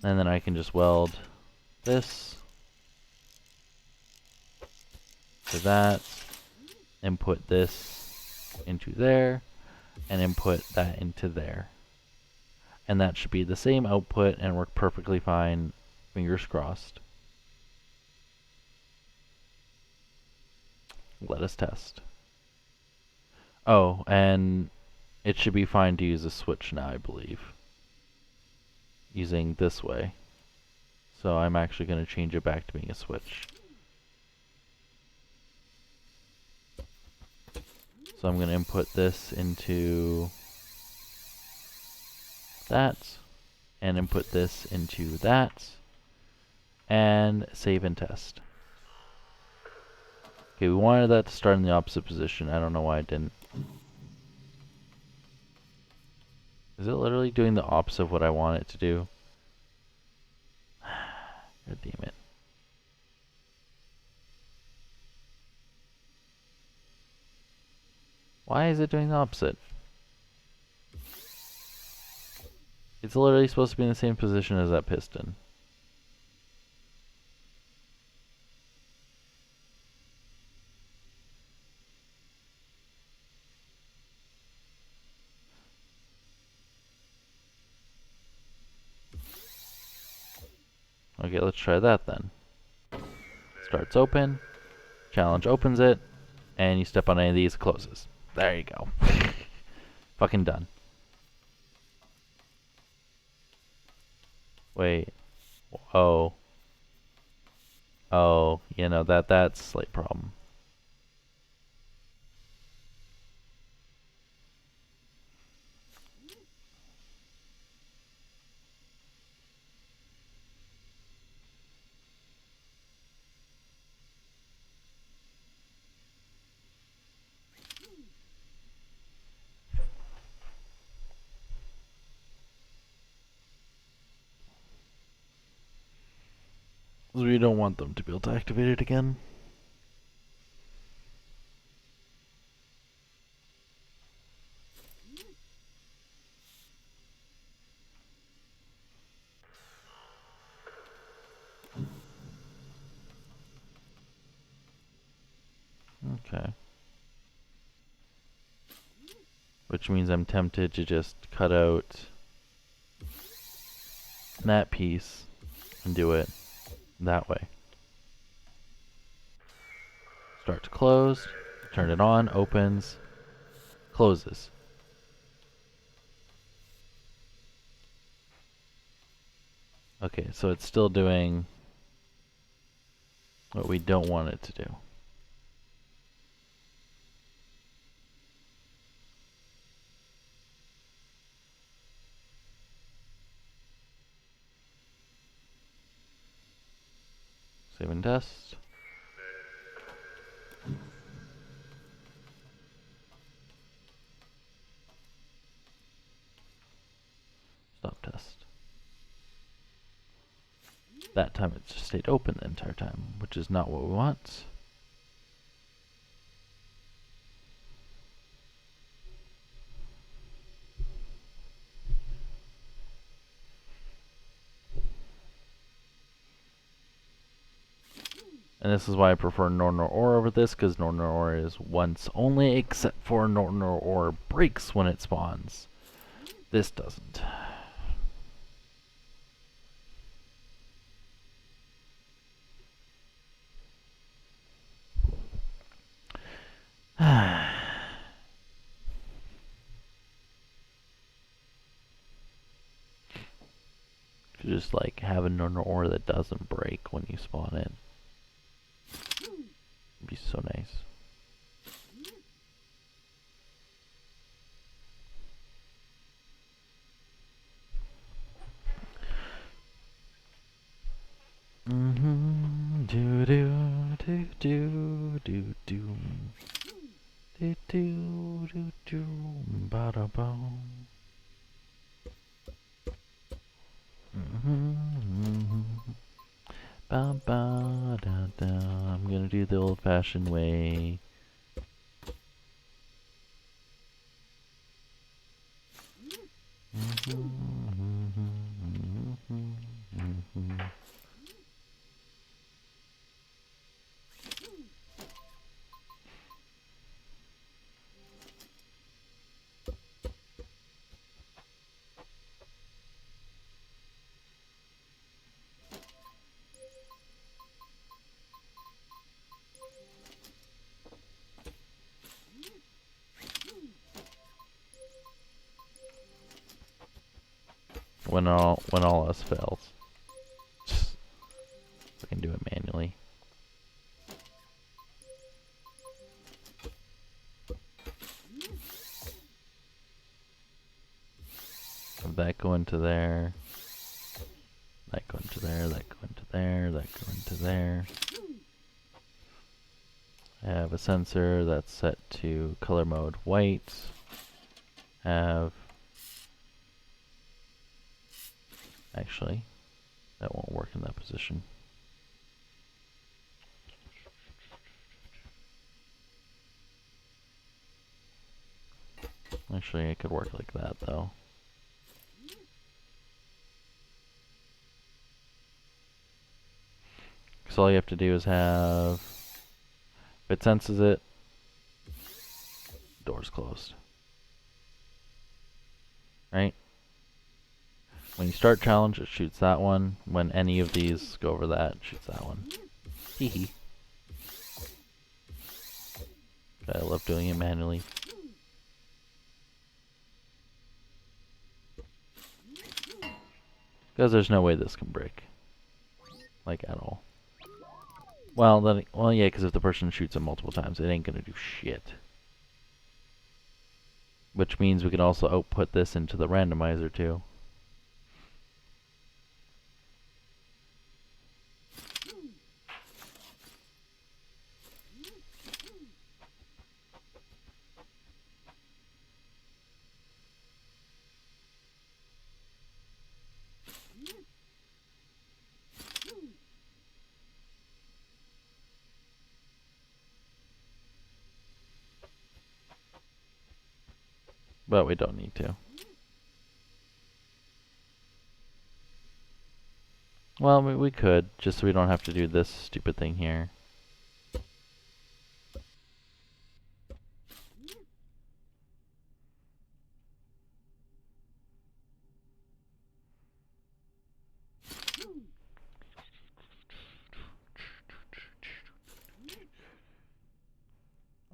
And then I can just weld this to that, input this into there, and input that into there. And that should be the same output and work perfectly fine, fingers crossed. Let us test. Oh, and it should be fine to use a switch now, I believe. Using this way. So I'm actually going to change it back to being a switch. So I'm going to input this into that, and input this into that, and save and test. Okay, we wanted that to start in the opposite position. I don't know why it didn't. Is it literally doing the opposite of what I want it to do? God damn it. Why is it doing the opposite? It's literally supposed to be in the same position as that piston. Okay, let's try that then. Starts open, challenge opens it, and you step on any of these, it closes. There you go. Fucking done. Wait. Oh. Oh, you know, that's a slight problem. We don't want them to be able to activate it again. Okay. Which means I'm tempted to just cut out that piece and do it that way. Start to close, turn it on, opens, closes. Okay, so it's still doing what we don't want it to do. Save and test. Stop test. That time it just stayed open the entire time, which is not what we want. And this is why I prefer Nornor Ore over this, because Nornor Ore is once only, except for Nornor Ore breaks when it spawns. This doesn't. Just like have a Nornor Ore that doesn't break when you spawn in. It'd be so nice. Do do do do do do do do do do ba da ba. Ba ba da da. I'm gonna do the old-fashioned way. When all else fails. I can do it manually. Have that go into there. That go into there, that go into there, that go into there. I have a sensor that's set to color mode white. Actually, that won't work in that position. Actually, it could work like that though. So all you have to do is have, if it senses it, door's closed. Right? When you start challenge, it shoots that one. When any of these go over that, it shoots that one. Hee hee. I love doing it manually. Because there's no way this can break. Like, at all. Well, then, well, yeah, because if the person shoots it multiple times, it ain't gonna do shit. Which means we can also output this into the randomizer, too. But we don't need to. Well, we could, just so we don't have to do this stupid thing here.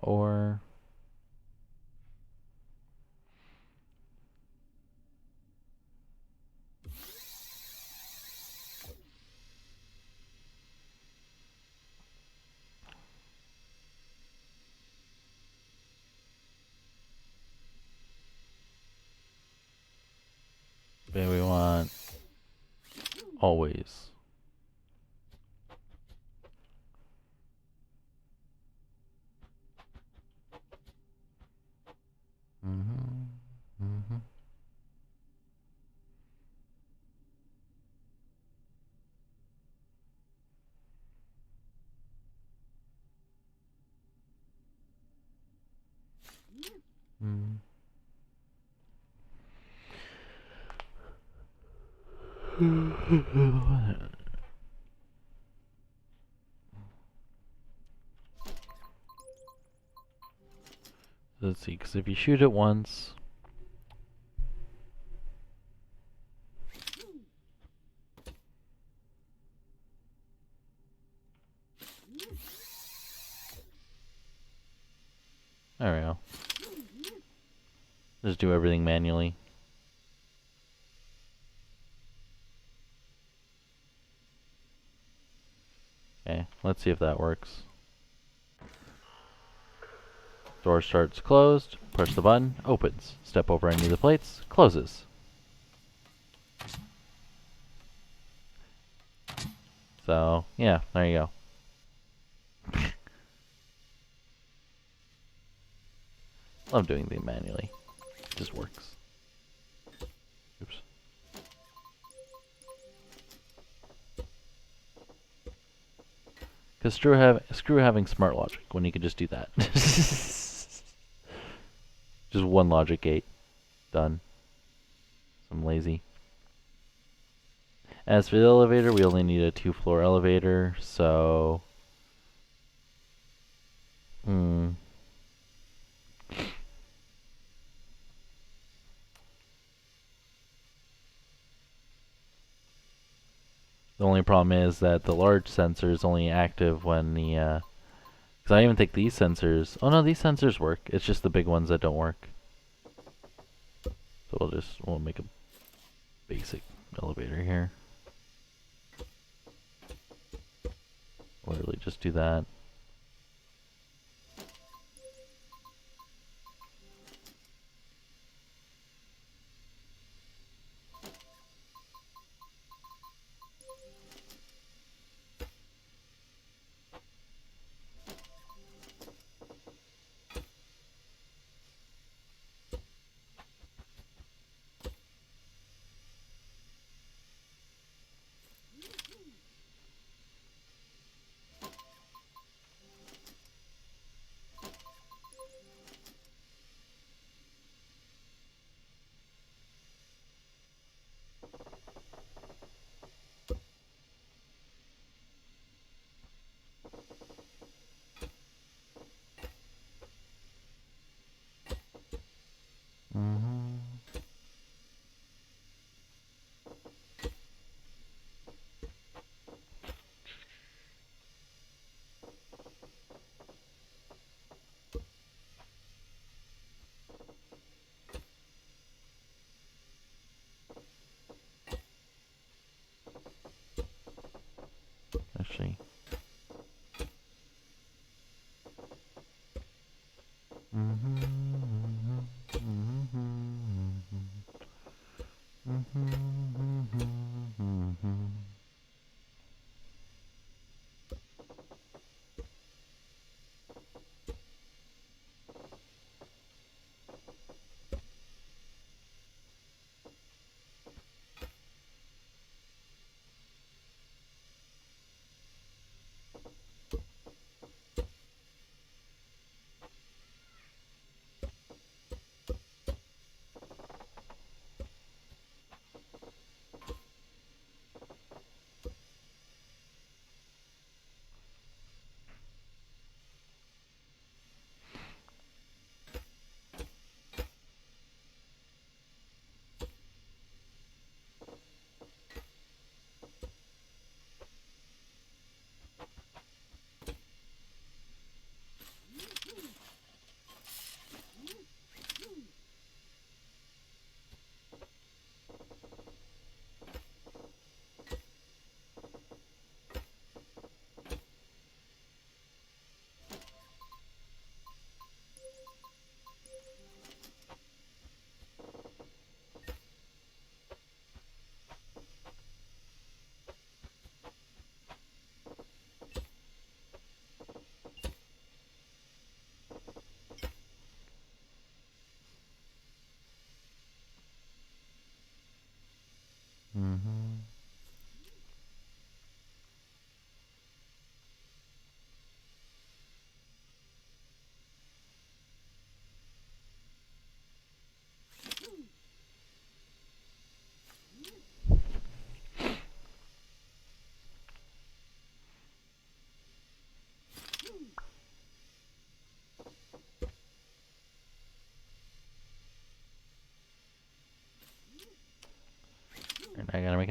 Or maybe we want always. Mm-hmm. Mm-hmm. Mm. Let's see, because if you shoot it once, there we go. Just do everything manually. Okay, let's see if that works. Door starts closed, push the button, opens. Step over any of the plates, closes. So, yeah, there you go. Love doing things manually. It just works. Oops. Because screw having smart logic when you can just do that. Just one logic gate. Done. I'm lazy. As for the elevator, we only need a 2-floor elevator, so... The only problem is that the large sensor is only active when the, because I even think these sensors, oh no, these sensors work. It's just the big ones that don't work. So we'll make a basic elevator here. Literally just do that.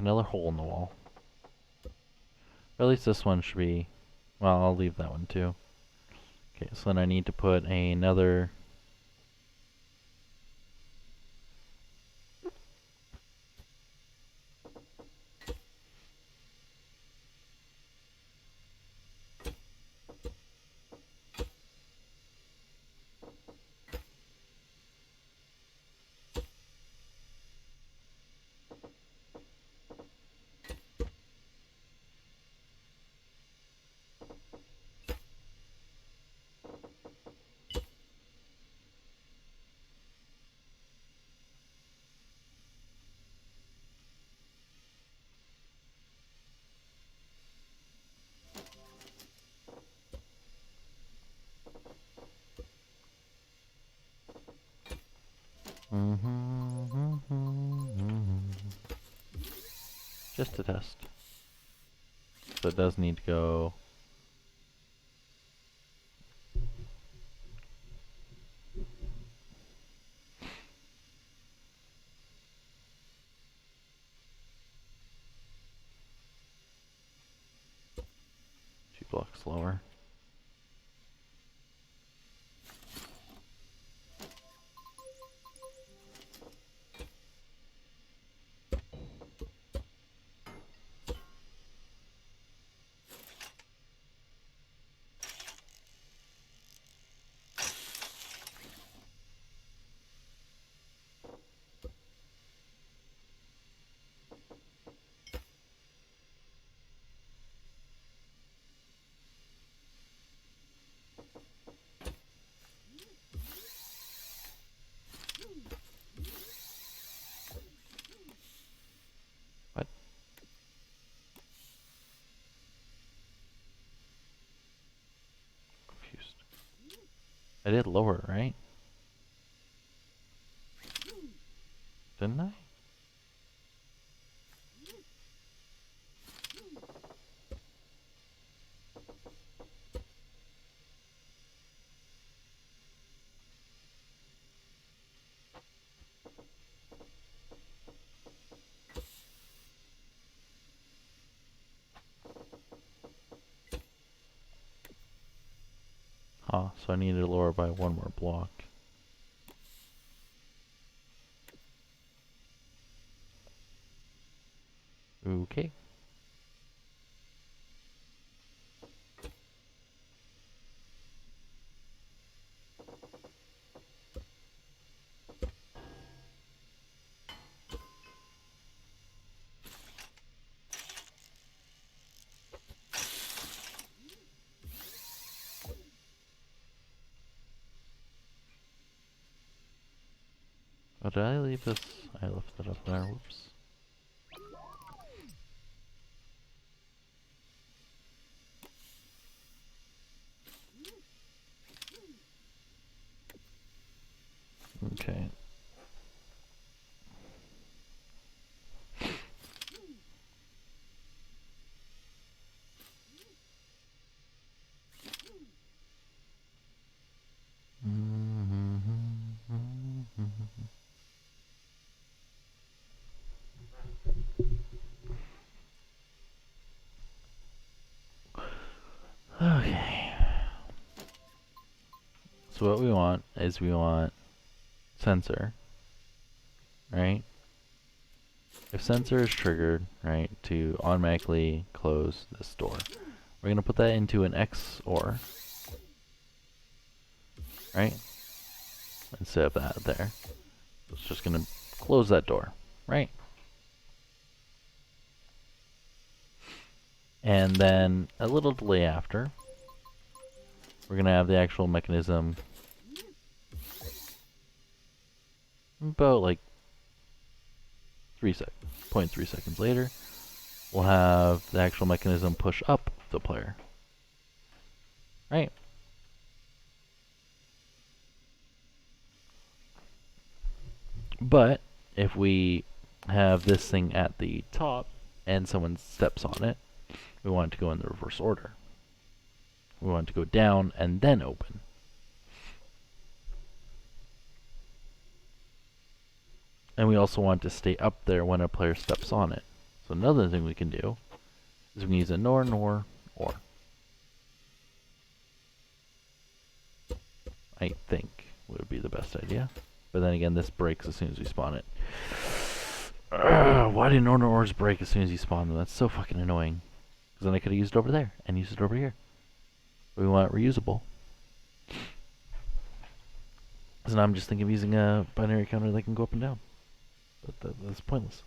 another hole in the wall. Or at least this one should be... Well, I'll leave that one too. Okay, so then I need to put another... Just to test. So it does need to go... Two blocks lower. What? Confused. I did lower, right? Didn't I? Ah, so I needed to lower by one more block. Okay. Oh, did I leave this? I left it up there. Whoops. Okay. Okay. So what we want is we want sensor, right? If sensor is triggered, right, to automatically close this door, we're going to put that into an XOR, right? Instead of that there. It's just going to close that door, right? And then a little delay after, we're going to have the actual mechanism about like 0.3 seconds later. We'll have the actual mechanism push up the player, right? But if we have this thing at the top and someone steps on it, we want it to go in the reverse order. We want it to go down and then open. And we also want it to stay up there when a player steps on it. So another thing we can do is we can use a nor, or. I think would be the best idea. But then again, this breaks as soon as we spawn it. Why do nor ors break as soon as you spawn them? That's so fucking annoying. Because then I could have used it over there and used it over here. But we want it reusable. So now I'm just thinking of using a binary counter that can go up and down. But that's pointless.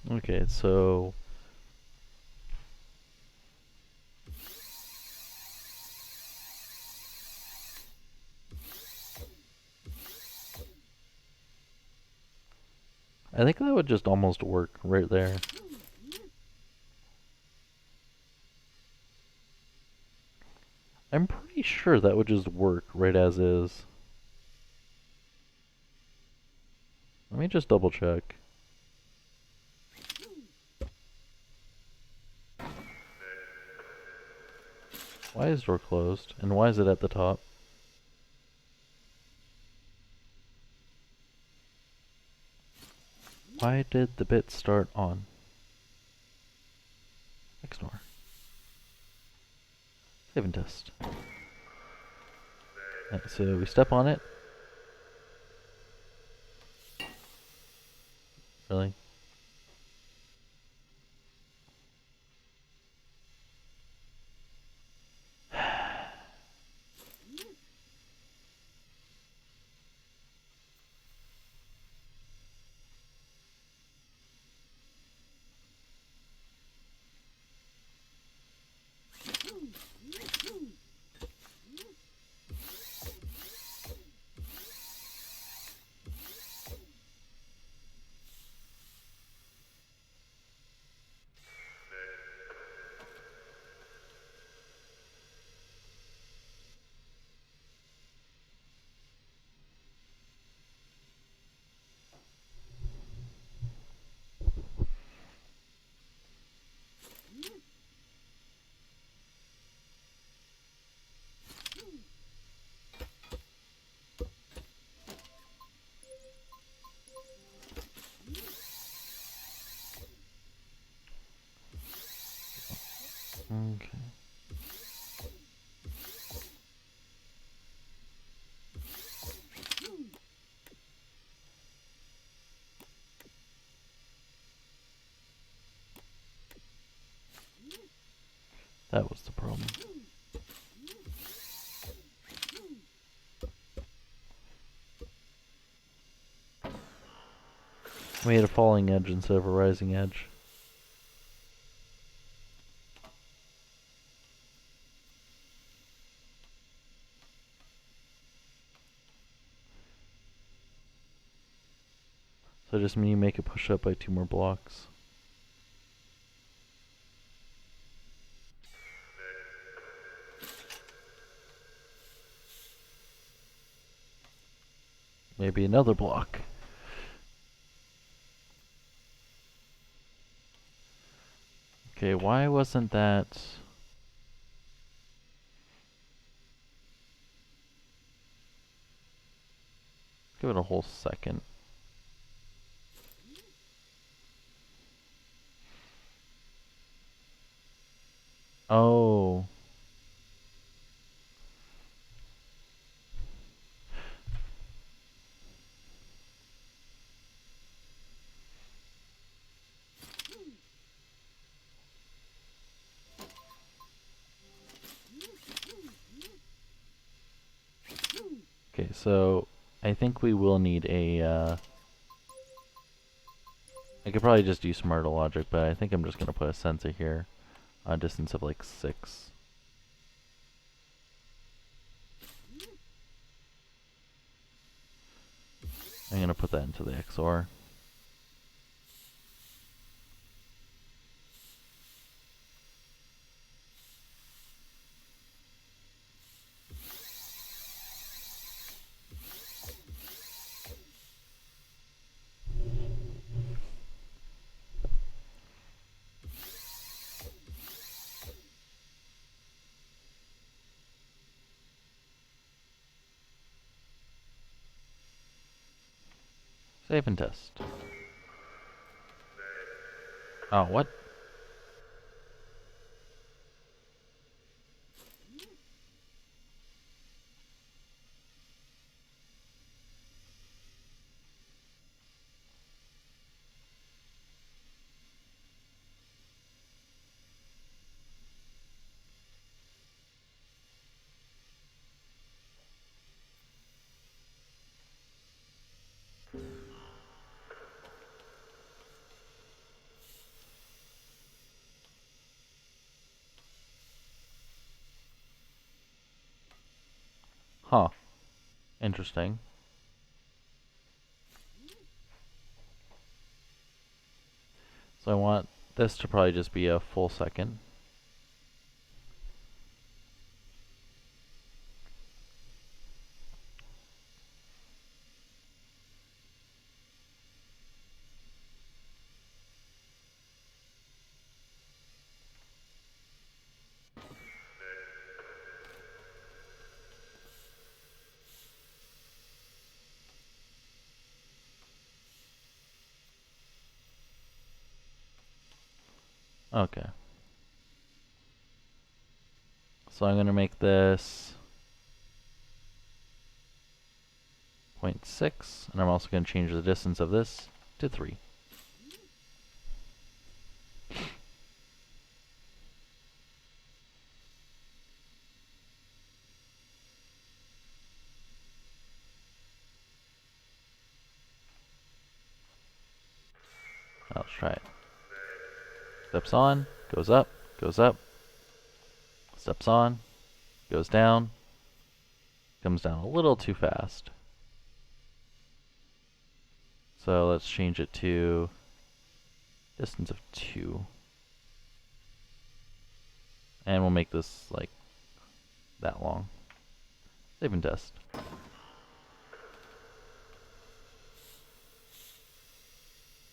Okay, so I think that would just almost work right there. I'm pretty sure that would just work right as is. Let me just double check. Why is door closed? And why is it at the top? Why did the bit start on? Ignore. Save and test. Right, so we step on it. Really? Okay. That was the problem. We had a falling edge instead of a rising edge. So just mean you make it push up by 2 more blocks. Maybe another block. Okay, why wasn't that... Give it a whole second. Oh. Okay, so I think we will need a, I could probably just do smarter logic, but I think I'm just going to put a sensor here on a distance of like 6. I'm gonna put that into the XOR. Save and test. Oh, what? Huh. Interesting. So I want this to probably just be a full second. Okay. So I'm going to make this 0.6, and I'm also going to change the distance of this to 3. Let's try it. Steps on, goes up, goes up. Steps on, goes down. Comes down a little too fast. So let's change it to distance of 2. And we'll make this like that long. Save and test.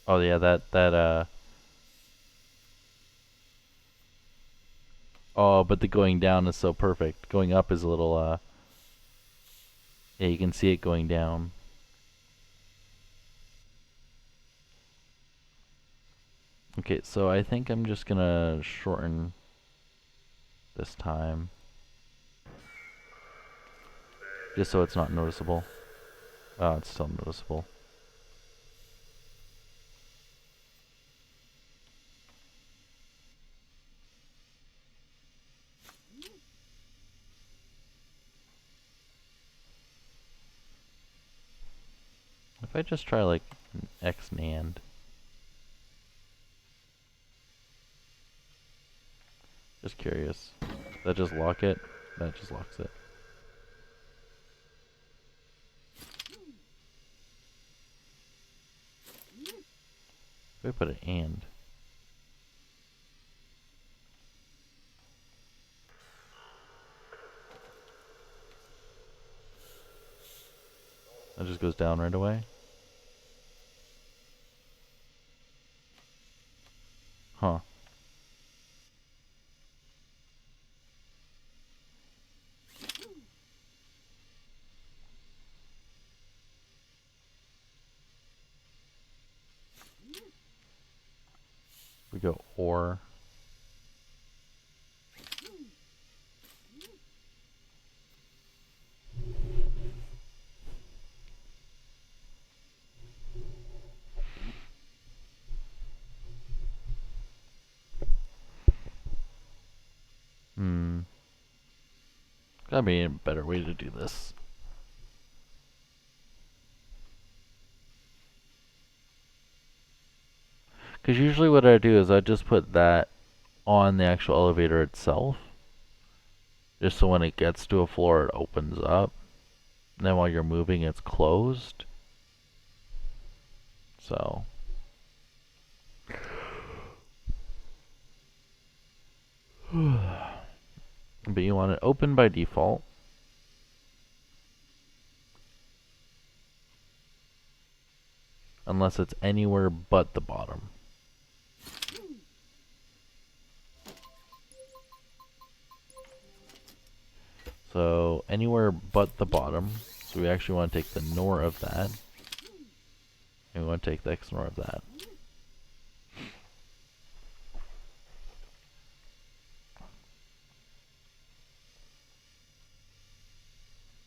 Oh yeah, oh, but the going down is so perfect. Going up is a little yeah, you can see it going down. Okay, so I think I'm just gonna shorten this time. Just so it's not noticeable. Oh, it's still noticeable. If I just try like an X NAND. Just curious. Does that just lock it? That just locks it. If I put an AND. That just goes down right away. Huh. We go OR. Gotta be a better way to do this. Because usually what I do is I just put that on the actual elevator itself. Just so when it gets to a floor, it opens up. And then while you're moving, it's closed. So but you want it open by default. Unless it's anywhere but the bottom. So anywhere but the bottom. So we actually want to take the NOR of that. And we want to take the XNOR of that.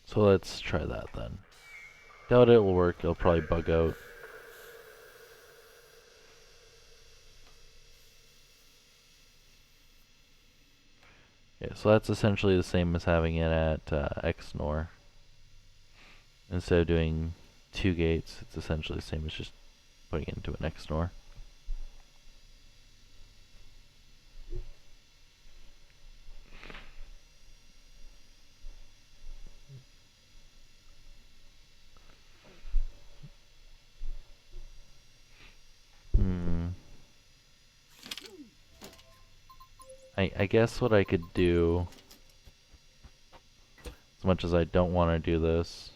So let's try that then. Doubt it will work, it'll probably bug out. Yeah, so that's essentially the same as having it at XNOR. Instead of doing 2 gates, it's essentially the same as just putting it into an XNOR. I guess what I could do, as much as I don't want to do this,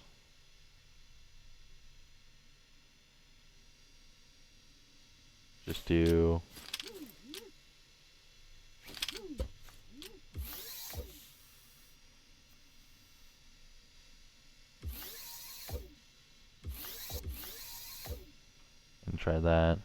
just do and try that.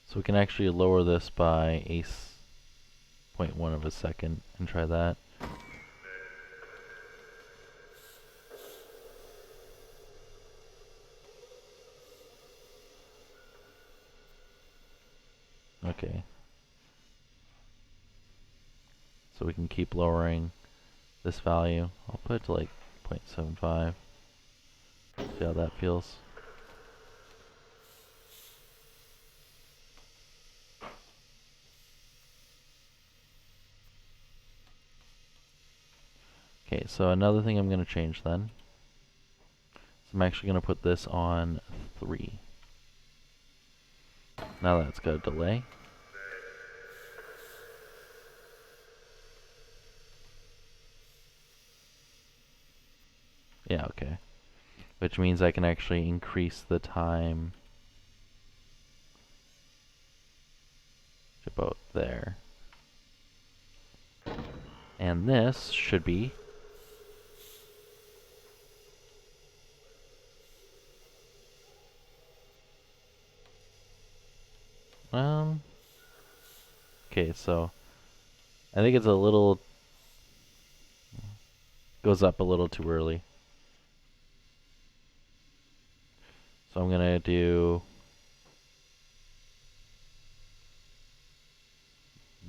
So we can actually lower this by 0.1 of a second and try that. Okay. So we can keep lowering this value. I'll put it to like 0.75. See how that feels. Okay, so another thing I'm going to change then. So I'm actually going to put this on 3. Now that's got a delay. Yeah, okay. Which means I can actually increase the time to about there. And this should be okay, so I think it's a little goes up a little too early. So I'm gonna do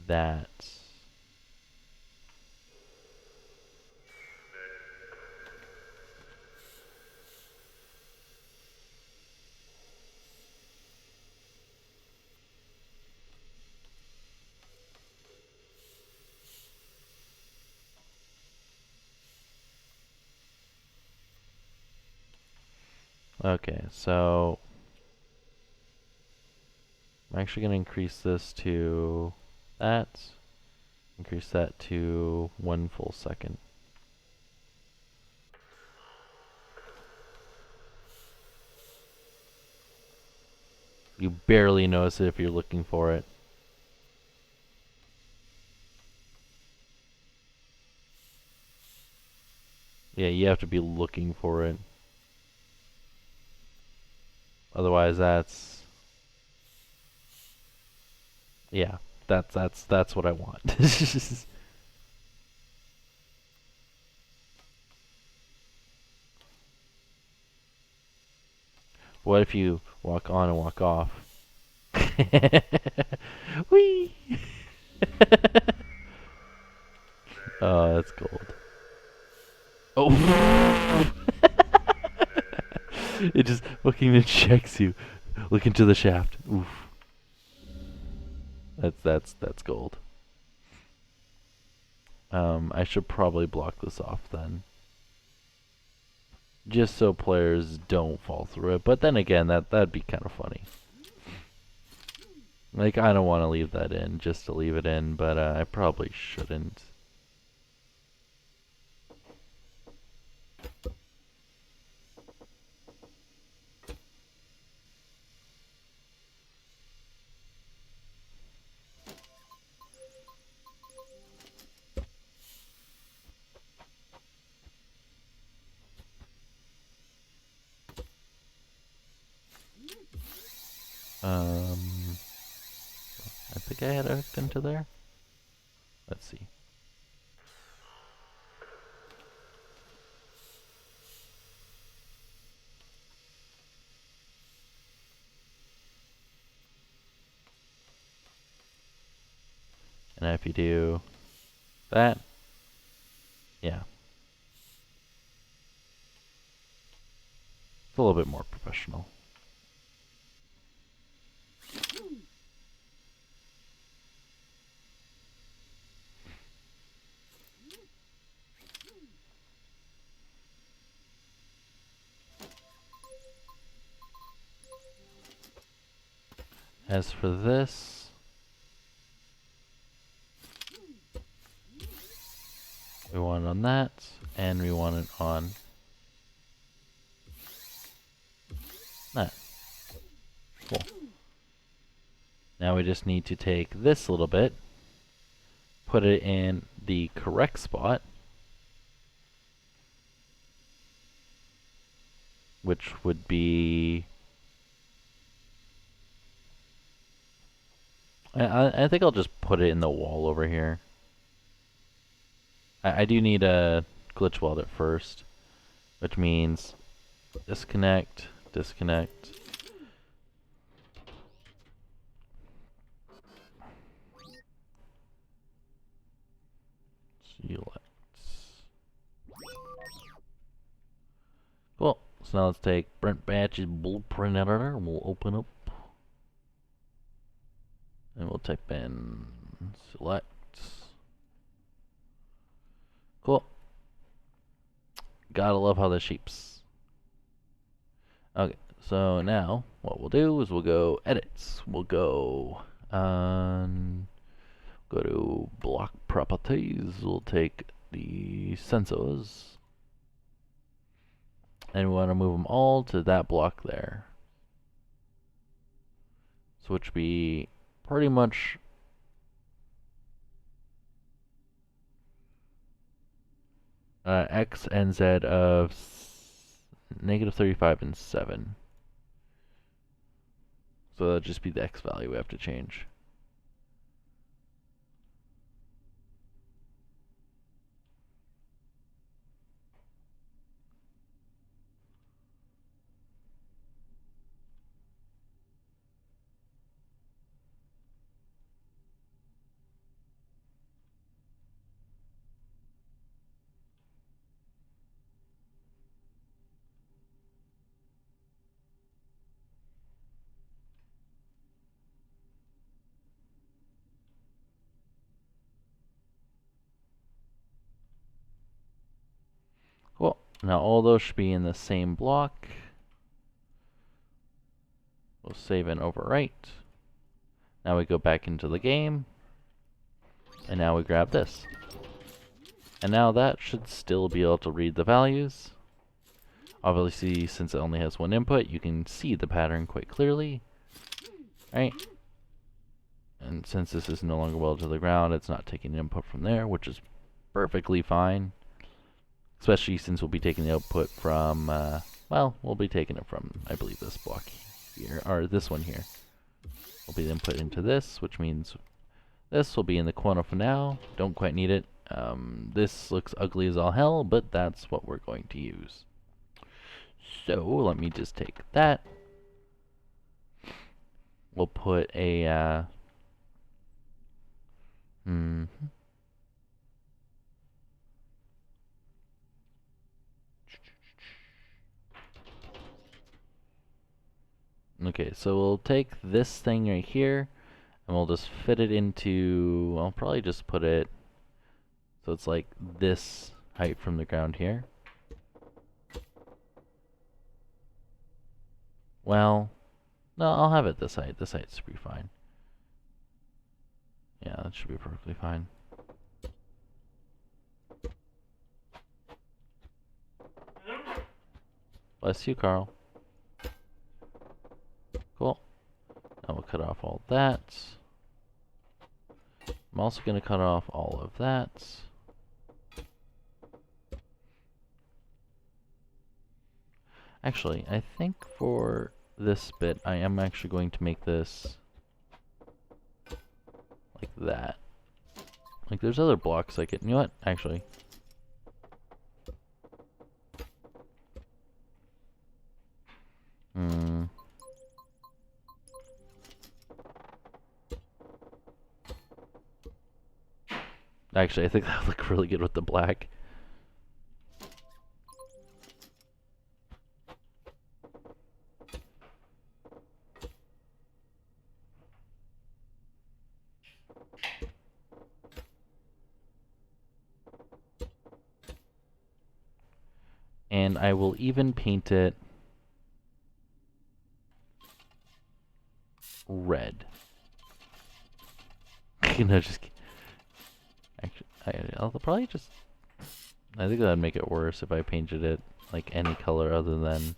that. Okay, so I'm actually gonna increase this to that. Increase that to 1 full second. You barely notice it if you're looking for it. Yeah, you have to be looking for it. Otherwise, that's yeah, that's what I want. What if you walk on and walk off? Whee! Oh, that's gold. Oh! It just fucking checks you. Look into the shaft. Oof. That's gold. I should probably block this off then. Just so players don't fall through it. But then again, that'd be kind of funny. Like, I don't want to leave that in just to leave it in, but I probably shouldn't. I think I had it hooked into there. Let's see. And if you do that, yeah. It's a little bit more professional. As for this, we want it on that, and we want it on that. Cool. Now we just need to take this little bit, put it in the correct spot, which would be... I think I'll just put it in the wall over here. I do need a glitch weld at first, which means disconnect, disconnect. Select. Cool. So now let's take Brent Batch's blueprint editor and we'll open up. And we'll type in select. Cool. Gotta love how this shapes. Okay, so now what we'll do is we'll go edits. We'll go to block properties. We'll take the sensors and we want to move them all to that block there. So which be pretty much X and Z of -35 and 7. So that'll just be the X value we have to change. Cool. Now all those should be in the same block. We'll save and overwrite. Now we go back into the game. And now we grab this. And now that should still be able to read the values. Obviously, since it only has one input, you can see the pattern quite clearly. Right? And since this is no longer welded to the ground, it's not taking input from there, which is perfectly fine. Especially since we'll be taking the output from, well, we'll be taking it from, I believe, this block here, or this one here. Will be input into this, which means this will be in the corner for now. Don't quite need it. This looks ugly as all hell, but that's what we're going to use. So let me just take that. We'll put a Okay, so we'll take this thing right here, and we'll just fit it into, I'll probably just put it so it's like this height from the ground here. Well, no, I'll have it this height. This height should be fine. Yeah, that should be perfectly fine. Bless you, Carl. Cool. Now we'll cut off all that. I'm also going to cut off all of that. Actually, I think for this bit, I am actually going to make this like that. Like, there's other blocks I can... You know what? Actually... Actually, I think that would look really good with the black. And I will even paint it red. No, just kidding. Actually, I'll probably just... I think that'd make it worse if I painted it like any color other than...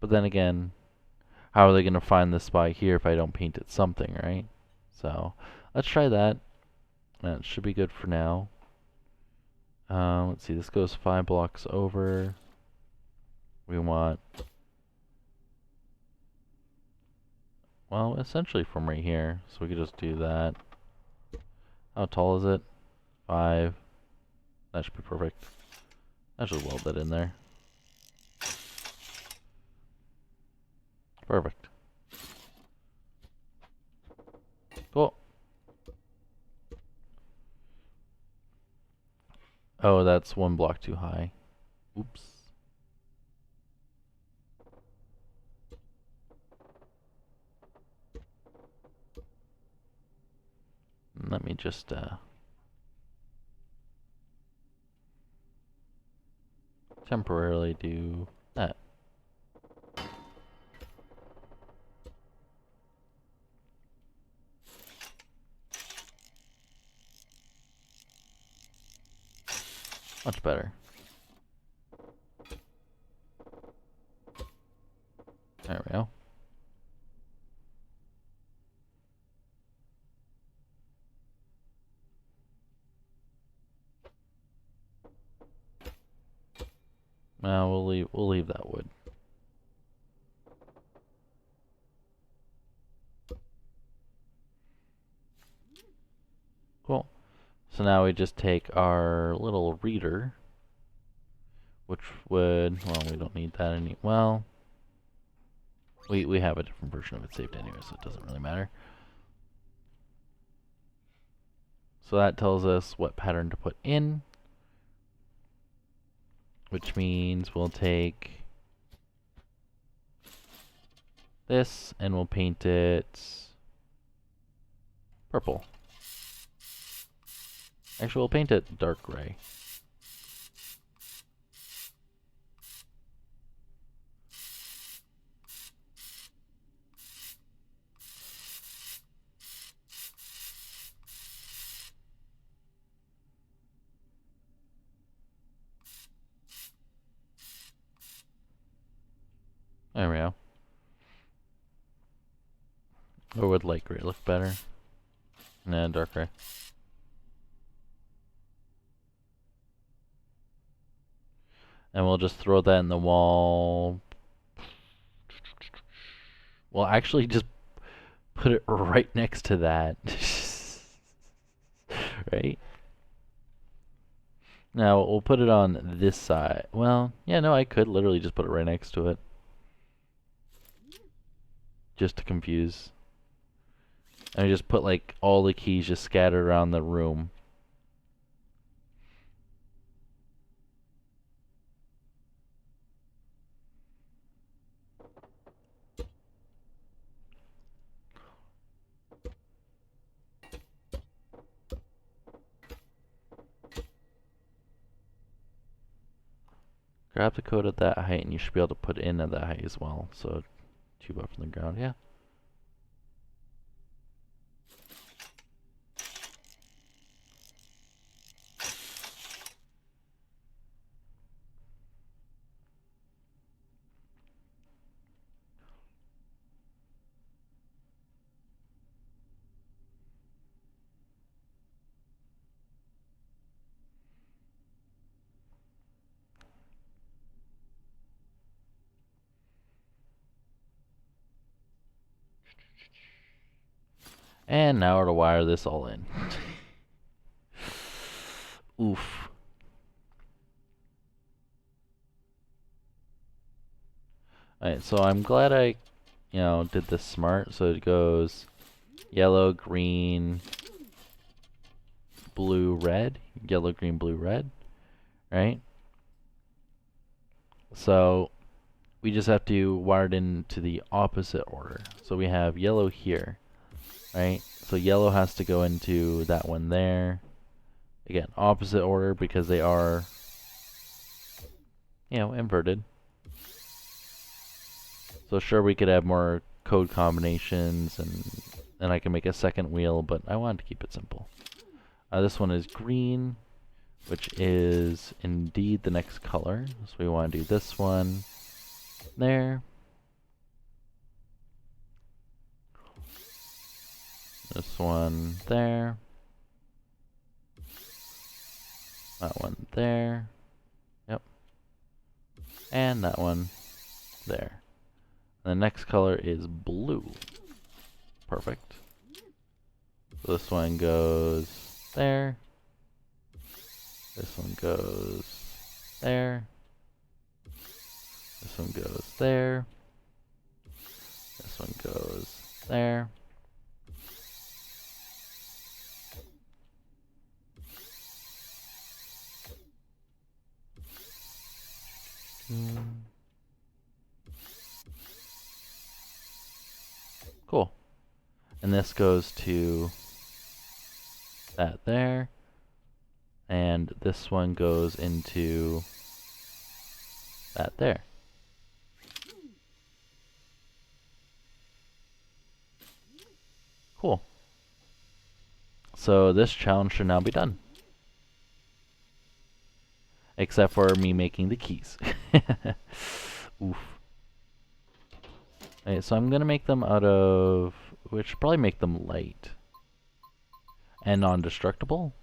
But then again, how are they going to find this spot here if I don't paint it something, right? So, let's try that. That should be good for now. Let's see, this goes 5 blocks over. We want... Well, essentially from right here. So we could just do that. How tall is it? 5. That should be perfect. I should weld that in there. Perfect. Cool. Oh, that's 1 block too high. Oops. Let me just temporarily do that. Much better. There we go. Now we'll leave that wood. Cool. So now we just take our little reader, which would, well, we don't need that any, well, we have a different version of it saved anyway, so it doesn't really matter. So that tells us what pattern to put in, which means we'll take this and we'll paint it purple. Actually, we'll paint it dark gray. There we go. Or would light gray look better? Nah, dark gray. And we'll just throw that in the wall. Well, actually, just put it right next to that. Right? Now, we'll put it on this side. Well, yeah, no, I could literally just put it right next to it. Just to confuse. And I just put, like, all the keys just scattered around the room. Grab the code at that height and you should be able to put it in at that height as well. So 2 up from the ground, yeah. And now we're to wire this all in. Oof. Alright, so I'm glad I, did this smart. So it goes yellow, green, blue, red. Yellow, green, blue, red. Right? So we just have to wire it into the opposite order. So we have yellow here. Right? So yellow has to go into that one there. Again, opposite order because they are, inverted. So sure, we could have more code combinations and I can make a second wheel, but I wanted to keep it simple. This one is green, which is indeed the next color. So we want to do this one there. This one there. That one there. Yep. And that one there. The next color is blue. Perfect. So this one goes there. This one goes there. This one goes there. This one goes there. Cool. And this goes to that there. And this one goes into that there. Cool. So this challenge should now be done. Except for me making the keys. Oof. Alright, so I'm gonna make them out of... we should probably make them light. And non-destructible?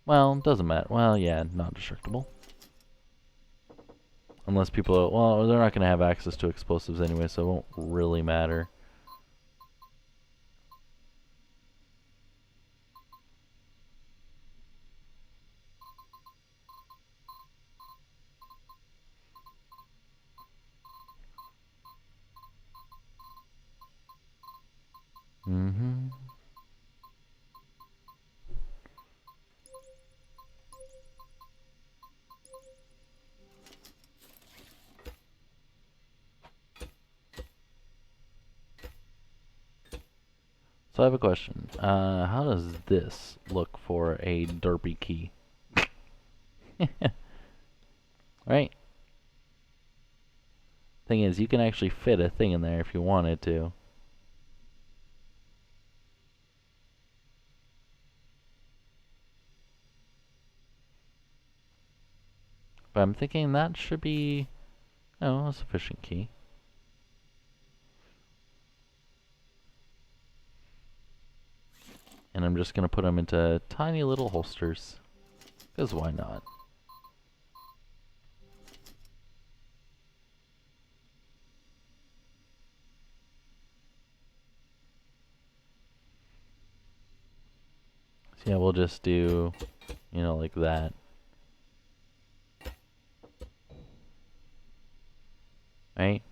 Well, doesn't matter. Well, yeah, non-destructible. Unless people are... well, they're not gonna have access to explosives anyway, so it won't really matter. Mm-hmm. So I have a question. How does this look for a derpy key? Right? Thing is, you can actually fit a thing in there if you wanted to. But I'm thinking that should be, a sufficient key. And I'm just going to put them into tiny little holsters. Because why not? So yeah, we'll just do, like that. Right?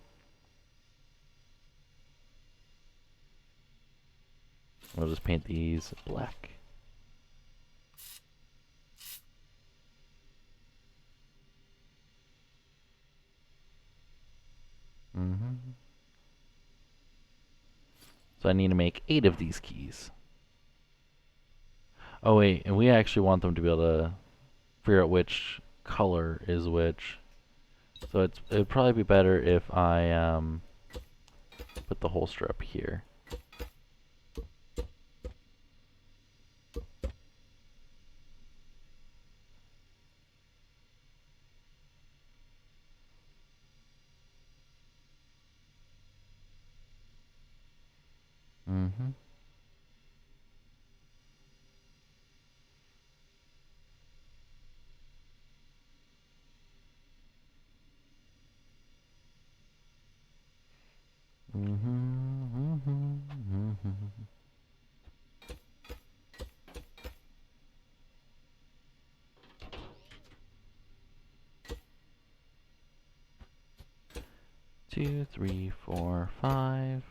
We'll just paint these black. So I need to make 8 of these keys. Oh wait, and we actually want them to be able to figure out which color is which. So it would probably be better if I put the holster up here. Mm-hmm. Mm-hmm. Mm-hmm. Mm-hmm. 2, 3, 4, 5.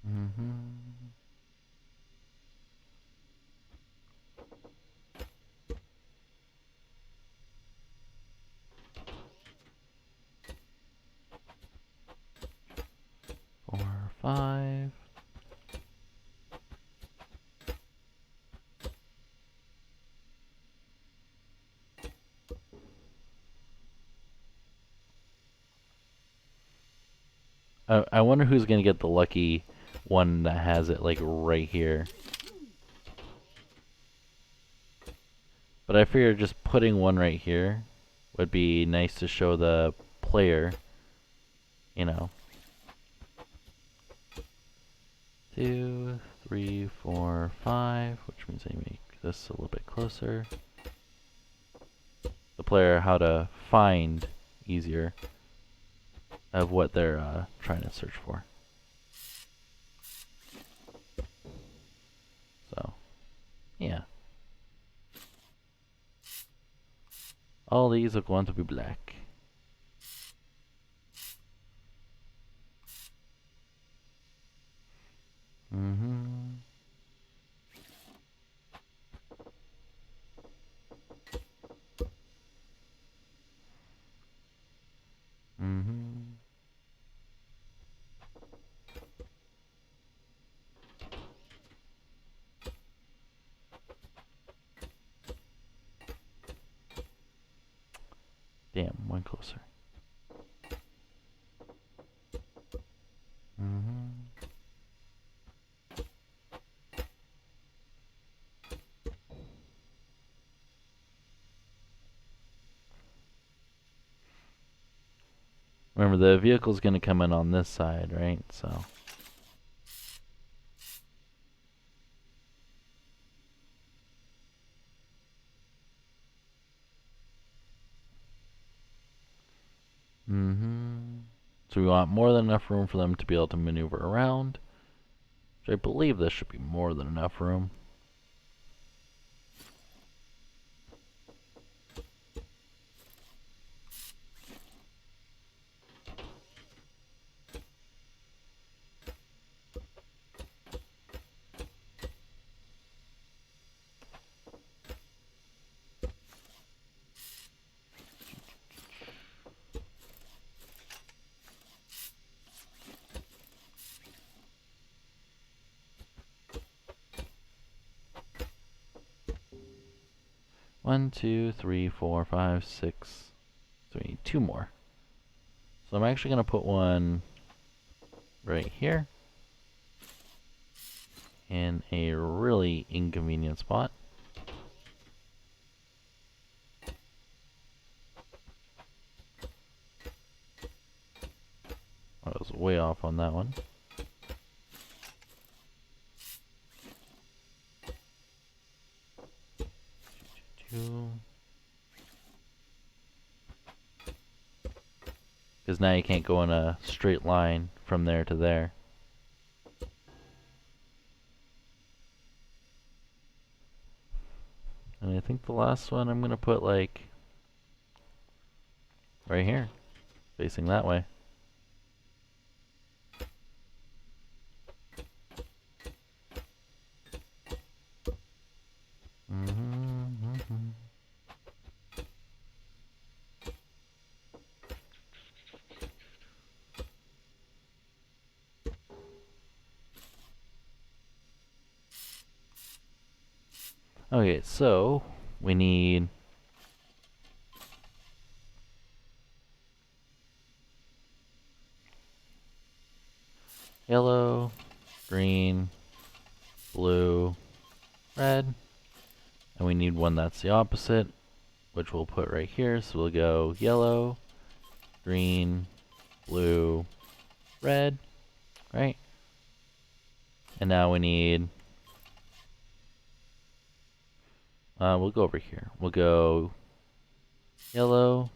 Mm-hmm. 4, 5. I wonder who's gonna get the lucky one that has it like right here. But I figure just putting one right here would be nice to show the player, you know. 2, 3, 4, 5, which means I make this a little bit closer. The player how to find easier of what they're trying to search for. So, yeah. All these are going to be black. Mm-hmm. Mm-hmm. Damn, one closer. Mm-hmm. Remember, the vehicle's going to come in on this side, right? So. Mm-hmm. So we want more than enough room for them to be able to maneuver around. Which I believe this should be more than enough room. One, two, three, 4, 5, 6. So we need 2 more. So I'm actually going to put one right here in a really inconvenient spot. I was way off on that one. Because now you can't go in a straight line from there to there. And I think the last one I'm going to put like right here, facing that way. Mm-hmm, mm-hmm. Okay, so we need yellow, green, blue, red, and we need one that's the opposite, which we'll put right here. So we'll go yellow, green, blue, red, right? And now we need, we'll go over here. We'll go yellow,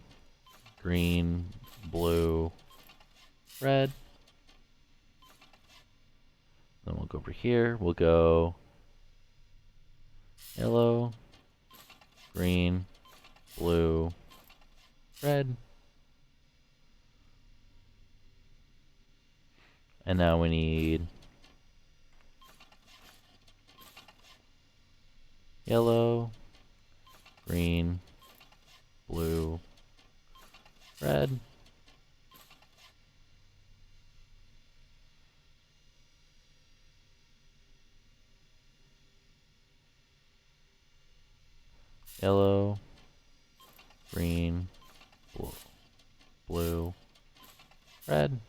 green, blue, red. Then we'll go over here. We'll go yellow, green, blue, red. And now we need yellow, green, blue, red. Yellow, green, blue, red.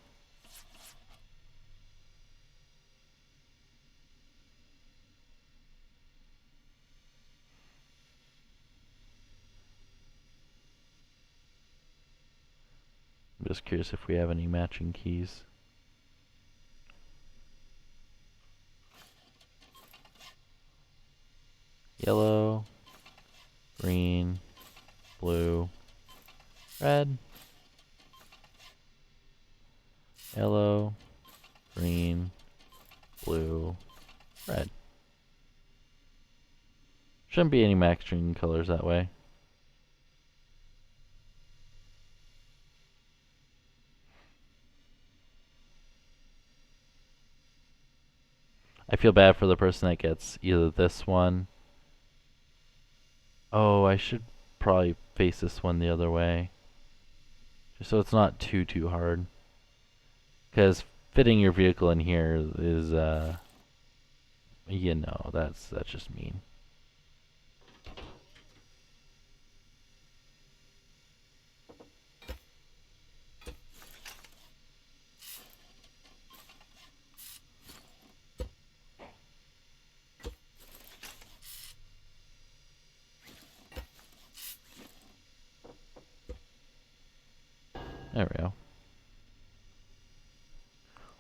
I'm just curious if we have any matching keys. Yellow, green, blue, red. Yellow, green, blue, red. Shouldn't be any matching colors that way. I feel bad for the person that gets either this one. Oh, I should probably face this one the other way. Just so it's not too hard. Because fitting your vehicle in here is, you know, that's just mean. There we go.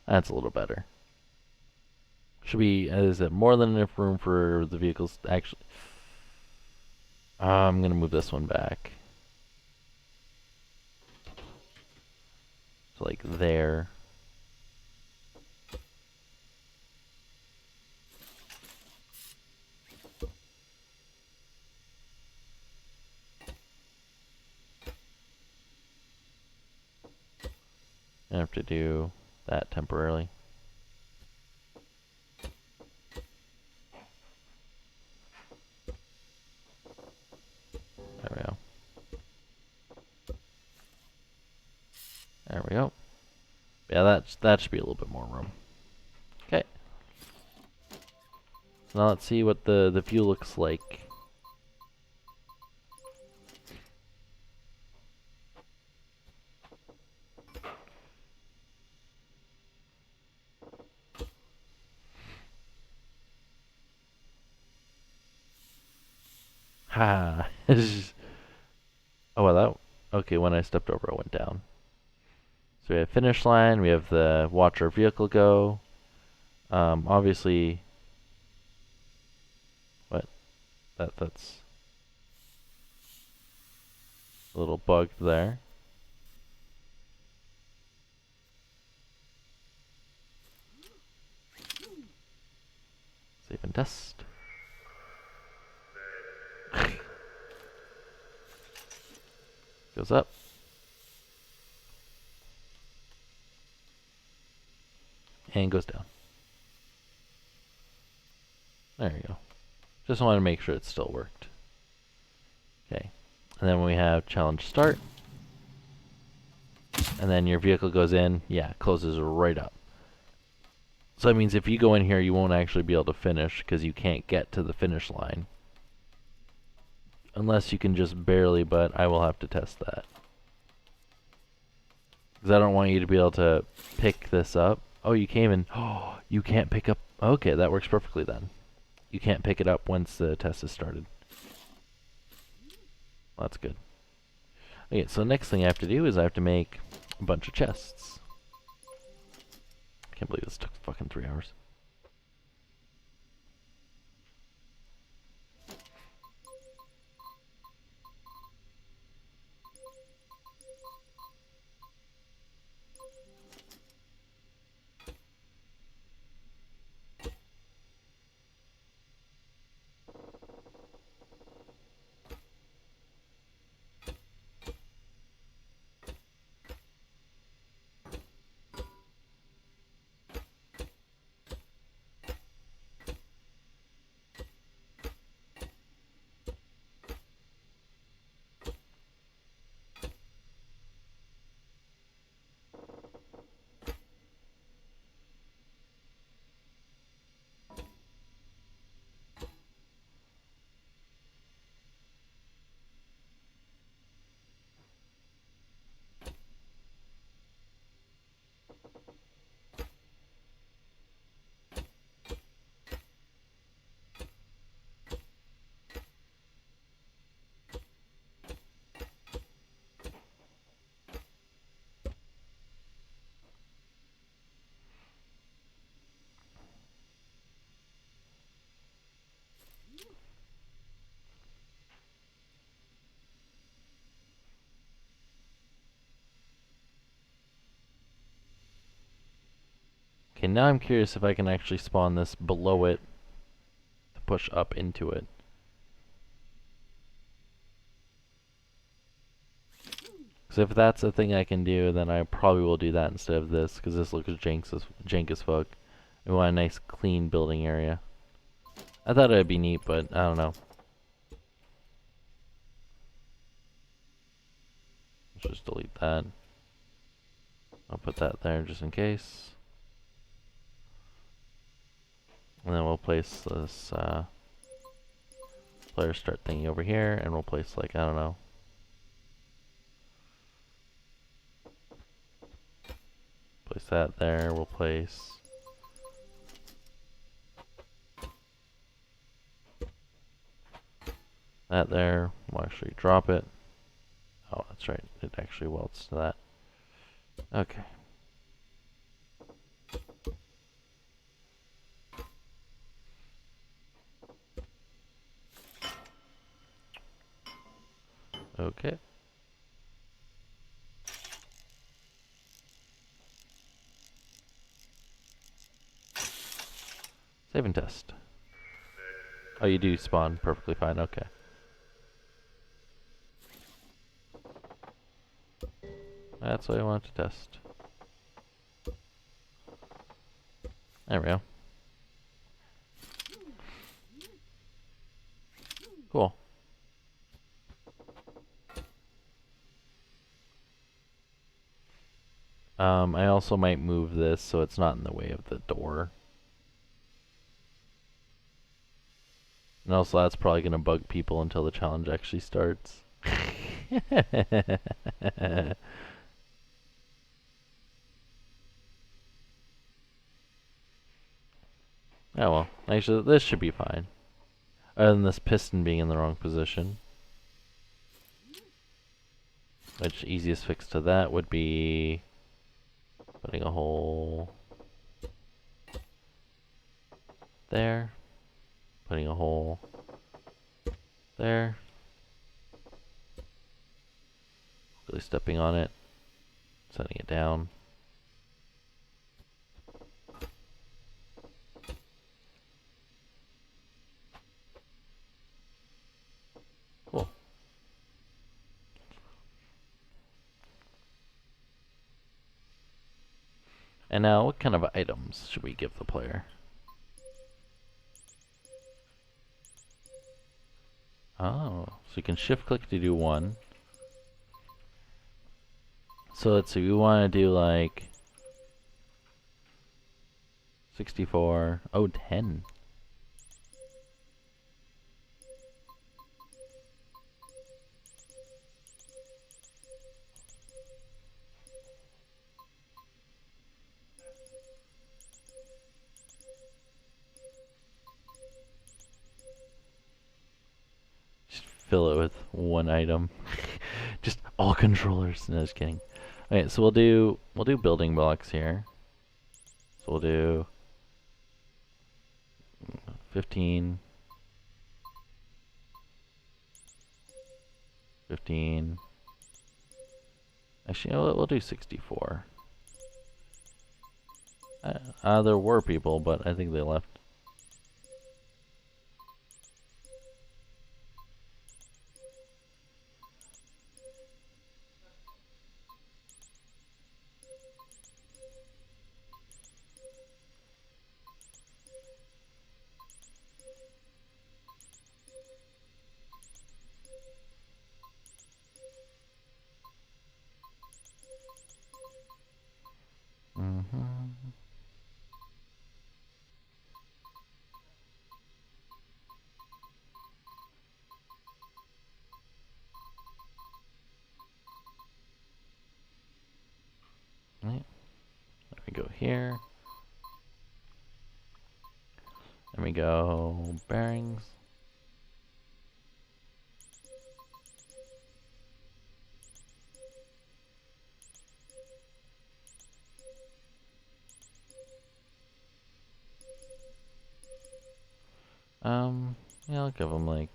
That's a little better. Should be, is it more than enough room for the vehicles to actually... I'm gonna move this one back. So like there. I have to do that temporarily. There we go. There we go. Yeah, that should be a little bit more room. Okay. So now let's see what the view looks like. Ha! Oh, well, that... Okay, when I stepped over, it went down. So we have finish line, we have the watch our vehicle go. Obviously... What? That's... a little bugged there. Save and test. Goes up. And goes down. There you go. Just wanted to make sure it still worked. Okay. And then we have challenge start. And then your vehicle goes in. Yeah, it closes right up. So that means if you go in here, you won't actually be able to finish because you can't get to the finish line. Unless you can just barely, but I will have to test that. Because I don't want you to be able to pick this up. Oh, you came in. Oh, you can't pick up. Okay, that works perfectly then. You can't pick it up once the test is started. Well, that's good. Okay, so the next thing I have to do is I have to make a bunch of chests. I can't believe this took fucking 3 hours. Okay, now I'm curious if I can actually spawn this below it to push up into it. Because if that's a thing I can do, then I probably will do that instead of this, because this looks jank as fuck. We want a nice clean building area. I thought it'd be neat, but I don't know. Let's just delete that. I'll put that there just in case. And then we'll place this player start thingy over here, and we'll place, like, I don't know. Place that there, we'll place that there. We'll actually drop it. Oh, that's right, it actually welds to that. Okay. Okay. Save and test. Oh, you do spawn perfectly fine, okay. That's what I wanted to test. There we go. Cool. I also might move this so it's not in the way of the door. And also that's probably gonna bug people until the challenge actually starts. Oh well, actually this should be fine. Other than this piston being in the wrong position. Which easiest fix to that would be putting a hole there, putting a hole there, really stepping on it, setting it down. Cool. And now, what kind of items should we give the player? Oh, so you can shift click to do one. So let's see, we want to do like 64, oh 10. Just fill it with one item. Just all controllers. No, just kidding. Okay, so we'll do building blocks here. So we'll do 15, 15. Actually, we'll do 64. There were people, but I think they left. Right. There we go here. There we go bearings. Yeah, I'll give them like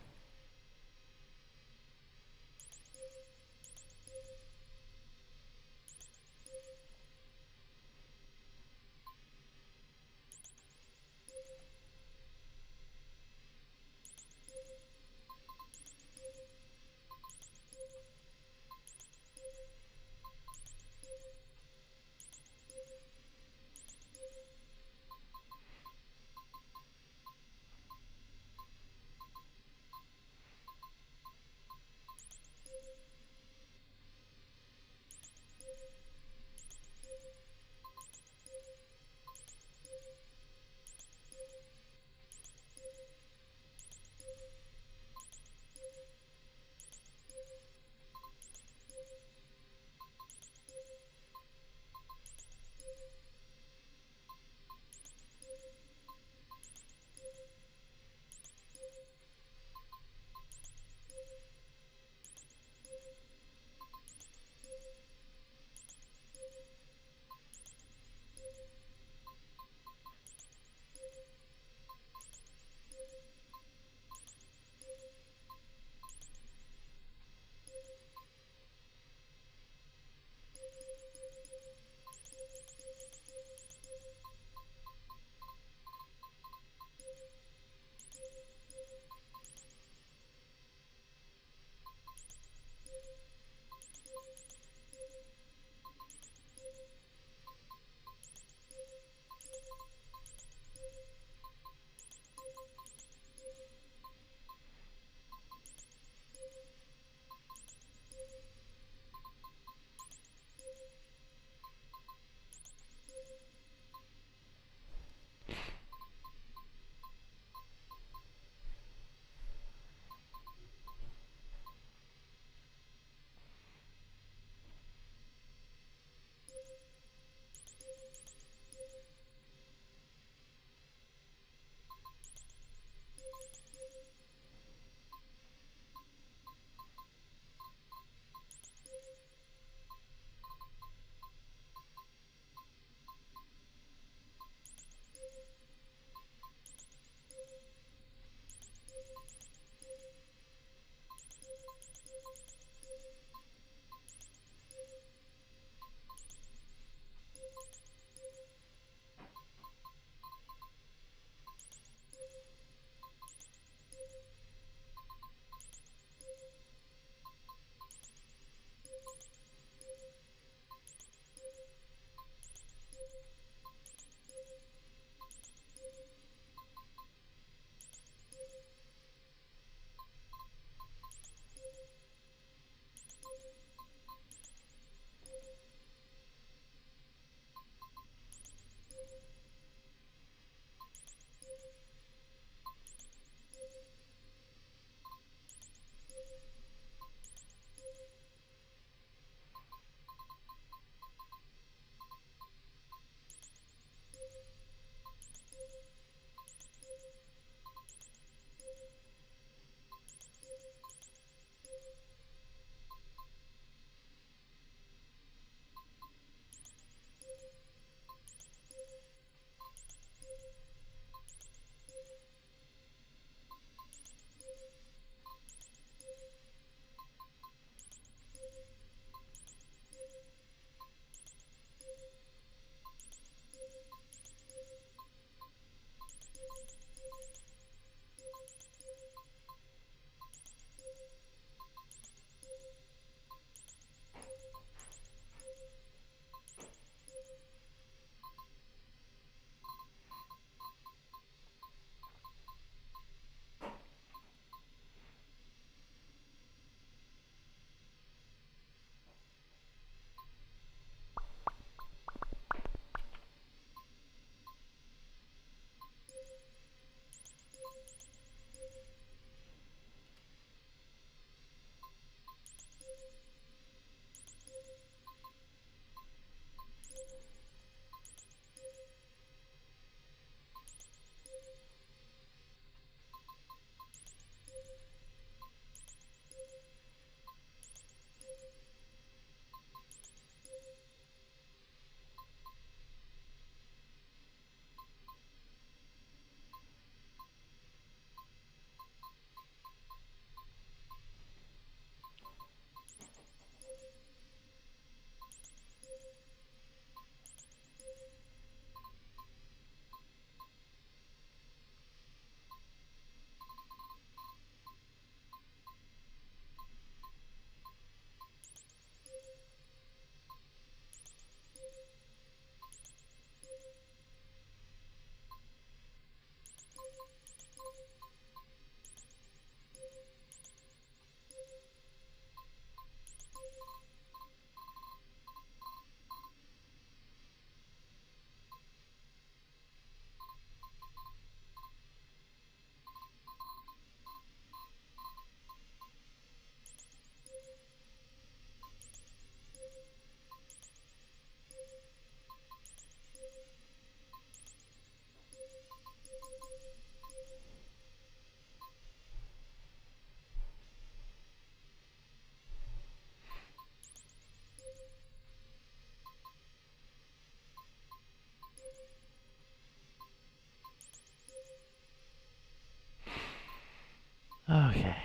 Okay.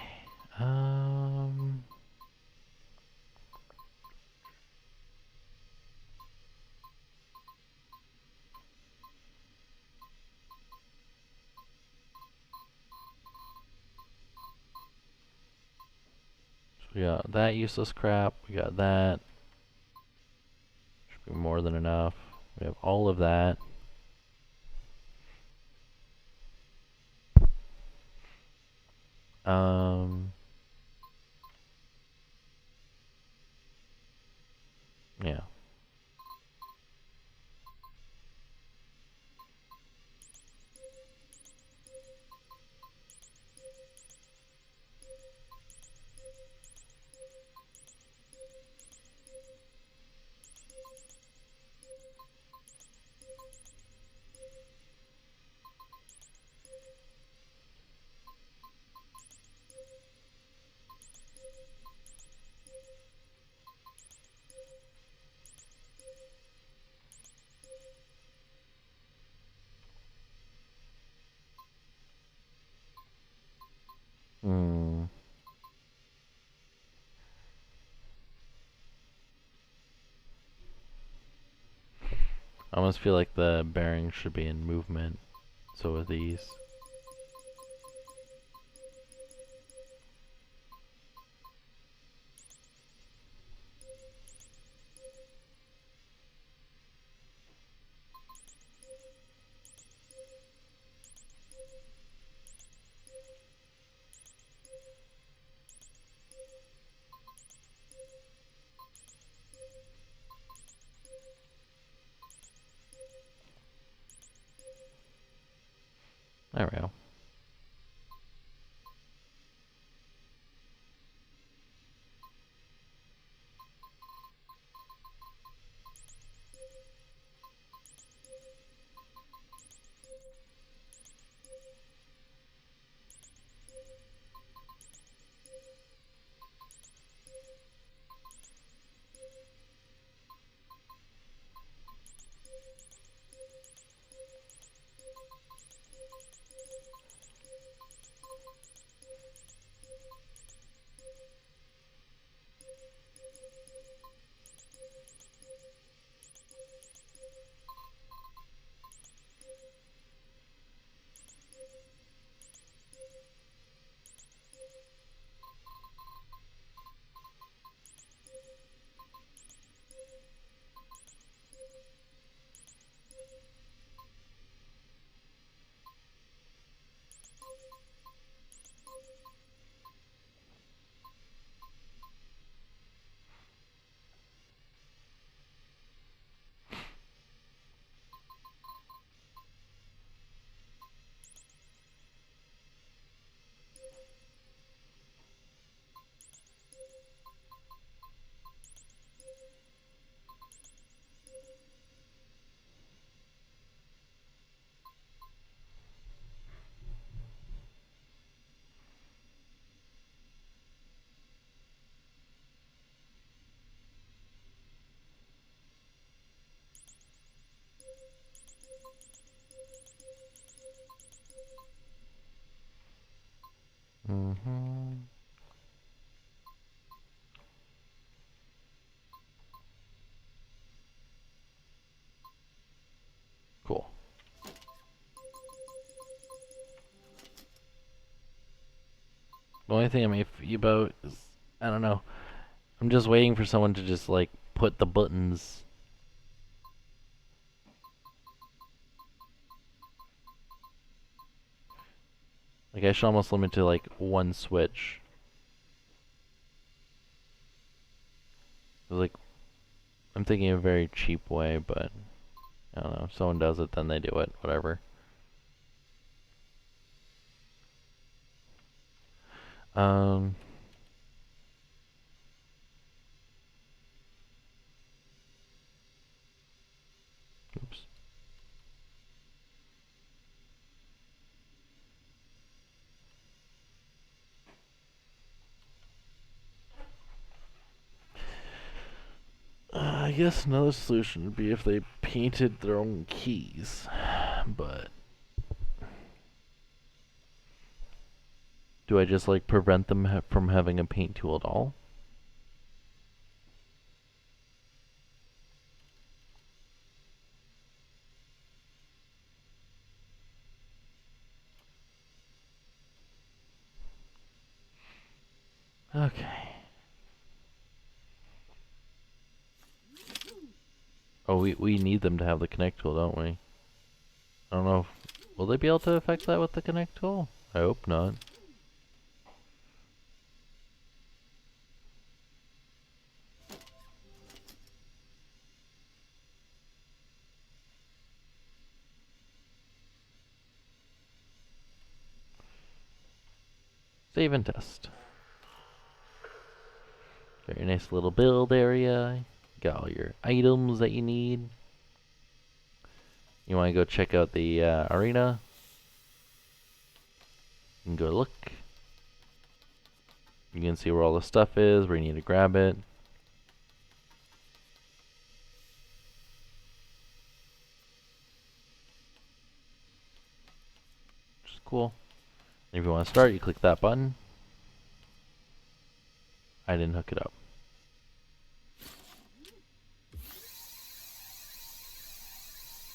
So we got that useless crap. We got that. Should be more than enough. We have all of that. Yeah. Hmm. I almost feel like the bearing should be in movement. So are these. There we go. Mm-hmm. Cool. The only thing I'm iffy about is, I don't know. I'm just waiting for someone to just, like, put the buttons. Like, I should almost limit to, like, one switch. Like, I'm thinking a very cheap way, but I don't know. If someone does it, then they do it. Whatever. Um. Oops. I guess another solution would be if they painted their own keys, but do I just like prevent them from having a paint tool at all? Okay. Oh, we need them to have the connect tool, don't we? I don't know. Will they be able to affect that with the connect tool? I hope not. Save and test. Very nice little build area. Got all your items that you need. You want to go check out the arena? You can go look. You can see where all the stuff is, where you need to grab it. Which is cool. And if you want to start, you click that button. I didn't hook it up.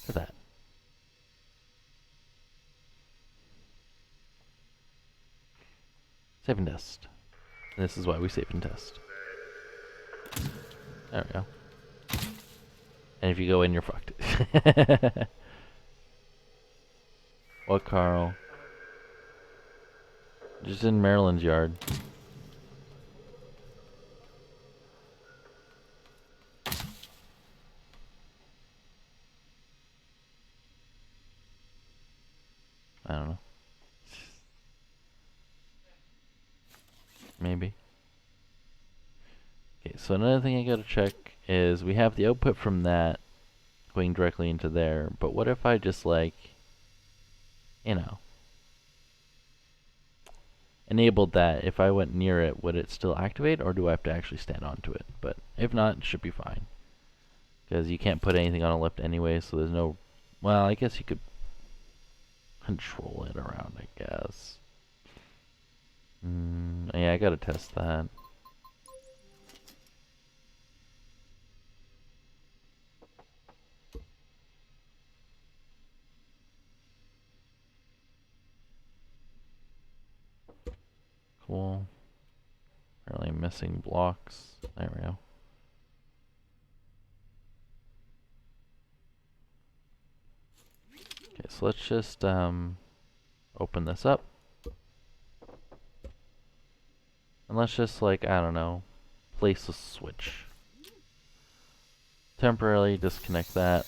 Look at that. Save and test. And this is why we save and test. There we go. And if you go in, you're fucked. What, Carl? Just in Maryland's yard. I don't know. Maybe. Okay, so another thing I gotta check is we have the output from that going directly into there, but what if I just like, you know, enabled that? If I went near it, would it still activate, or do I have to actually stand onto it? But if not, it should be fine. Because you can't put anything on a lift anyway, so there's no... Well, I guess you could control it around, I guess. Yeah, I gotta test that. Cool. Apparently missing blocks. There we go. Okay, so let's just open this up. And let's just, like, I don't know, place a switch. Temporarily disconnect that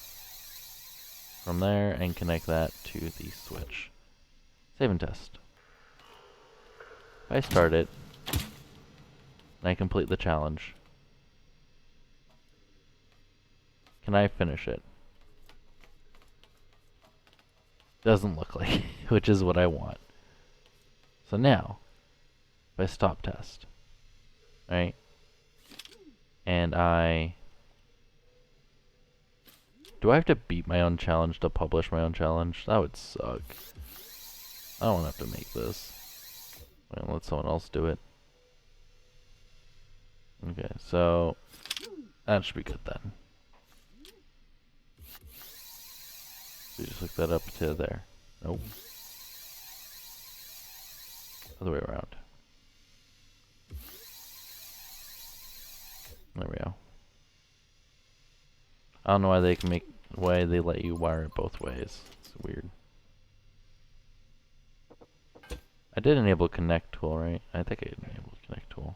from there and connect that to the switch. Save and test. If I start it, and I complete the challenge, can I finish it? Doesn't look like it, which is what I want. So now, if I stop test, right, and do I have to beat my own challenge to publish my own challenge? That would suck. I don't have to make this. I'll let someone else do it. Okay, so that should be good then. So you just hook that up to there. Nope. Other way around. There we go. I don't know why they let you wire it both ways. It's weird. I did enable connect tool, right? I think I enabled connect tool.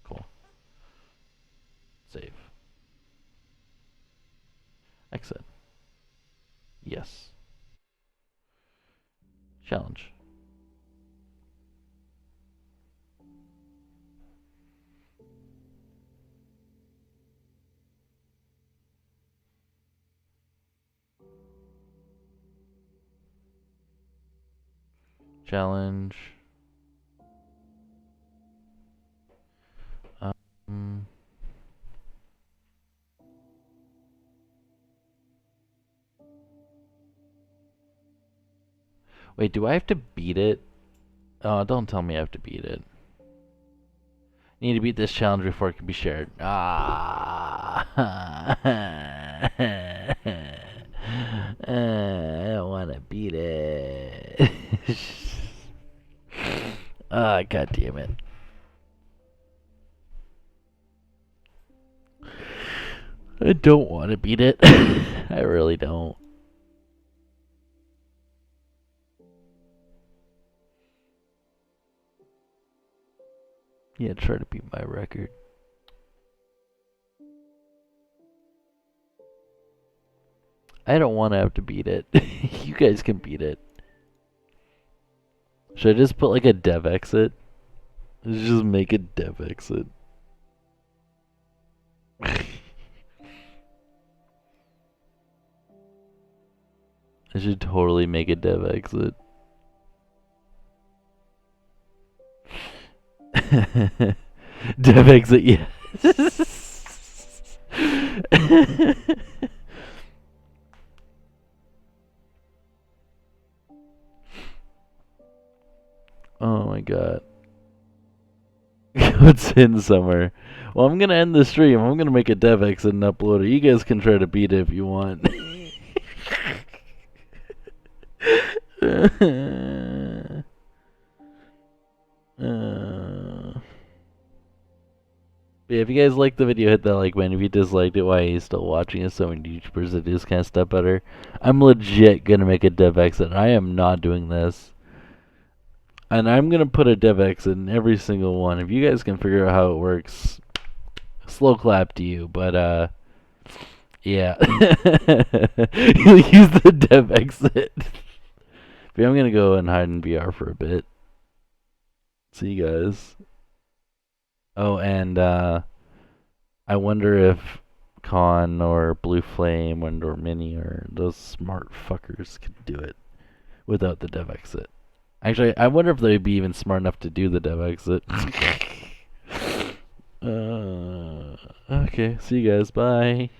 Cool. Save. Exit. Yes. Challenge. Challenge. Wait, do I have to beat it? Oh, don't tell me I have to beat it. You need to beat this challenge before it can be shared. Ah. I don't want to beat it. Ah, god damn it. I don't want to beat it. I really don't. Yeah, try to beat my record. I don't want to have to beat it. You guys can beat it. Should I just put like a dev exit? Let's just make a dev exit. I should totally make a dev exit. Dev exit, yeah. Oh my god. What's in somewhere? Well, I'm gonna end the stream. I'm gonna make a dev exit and upload it. You guys can try to beat it if you want. Yeah, if you guys liked the video, hit that like button. If you disliked it, why are you still watching? There's so many YouTubers that do this kind of stuff better. I'm legit gonna make a dev exit. I am not doing this. And I'm gonna put a dev exit in every single one. If you guys can figure out how it works, slow clap to you. But yeah. You'll use the dev exit. But I'm gonna go and hide in VR for a bit. See you guys. Oh, and I wonder if Con or Blue Flame or Mini or those smart fuckers could do it without the dev exit. Actually, I wonder if they'd be even smart enough to do the dev exit. Okay, see you guys. Bye.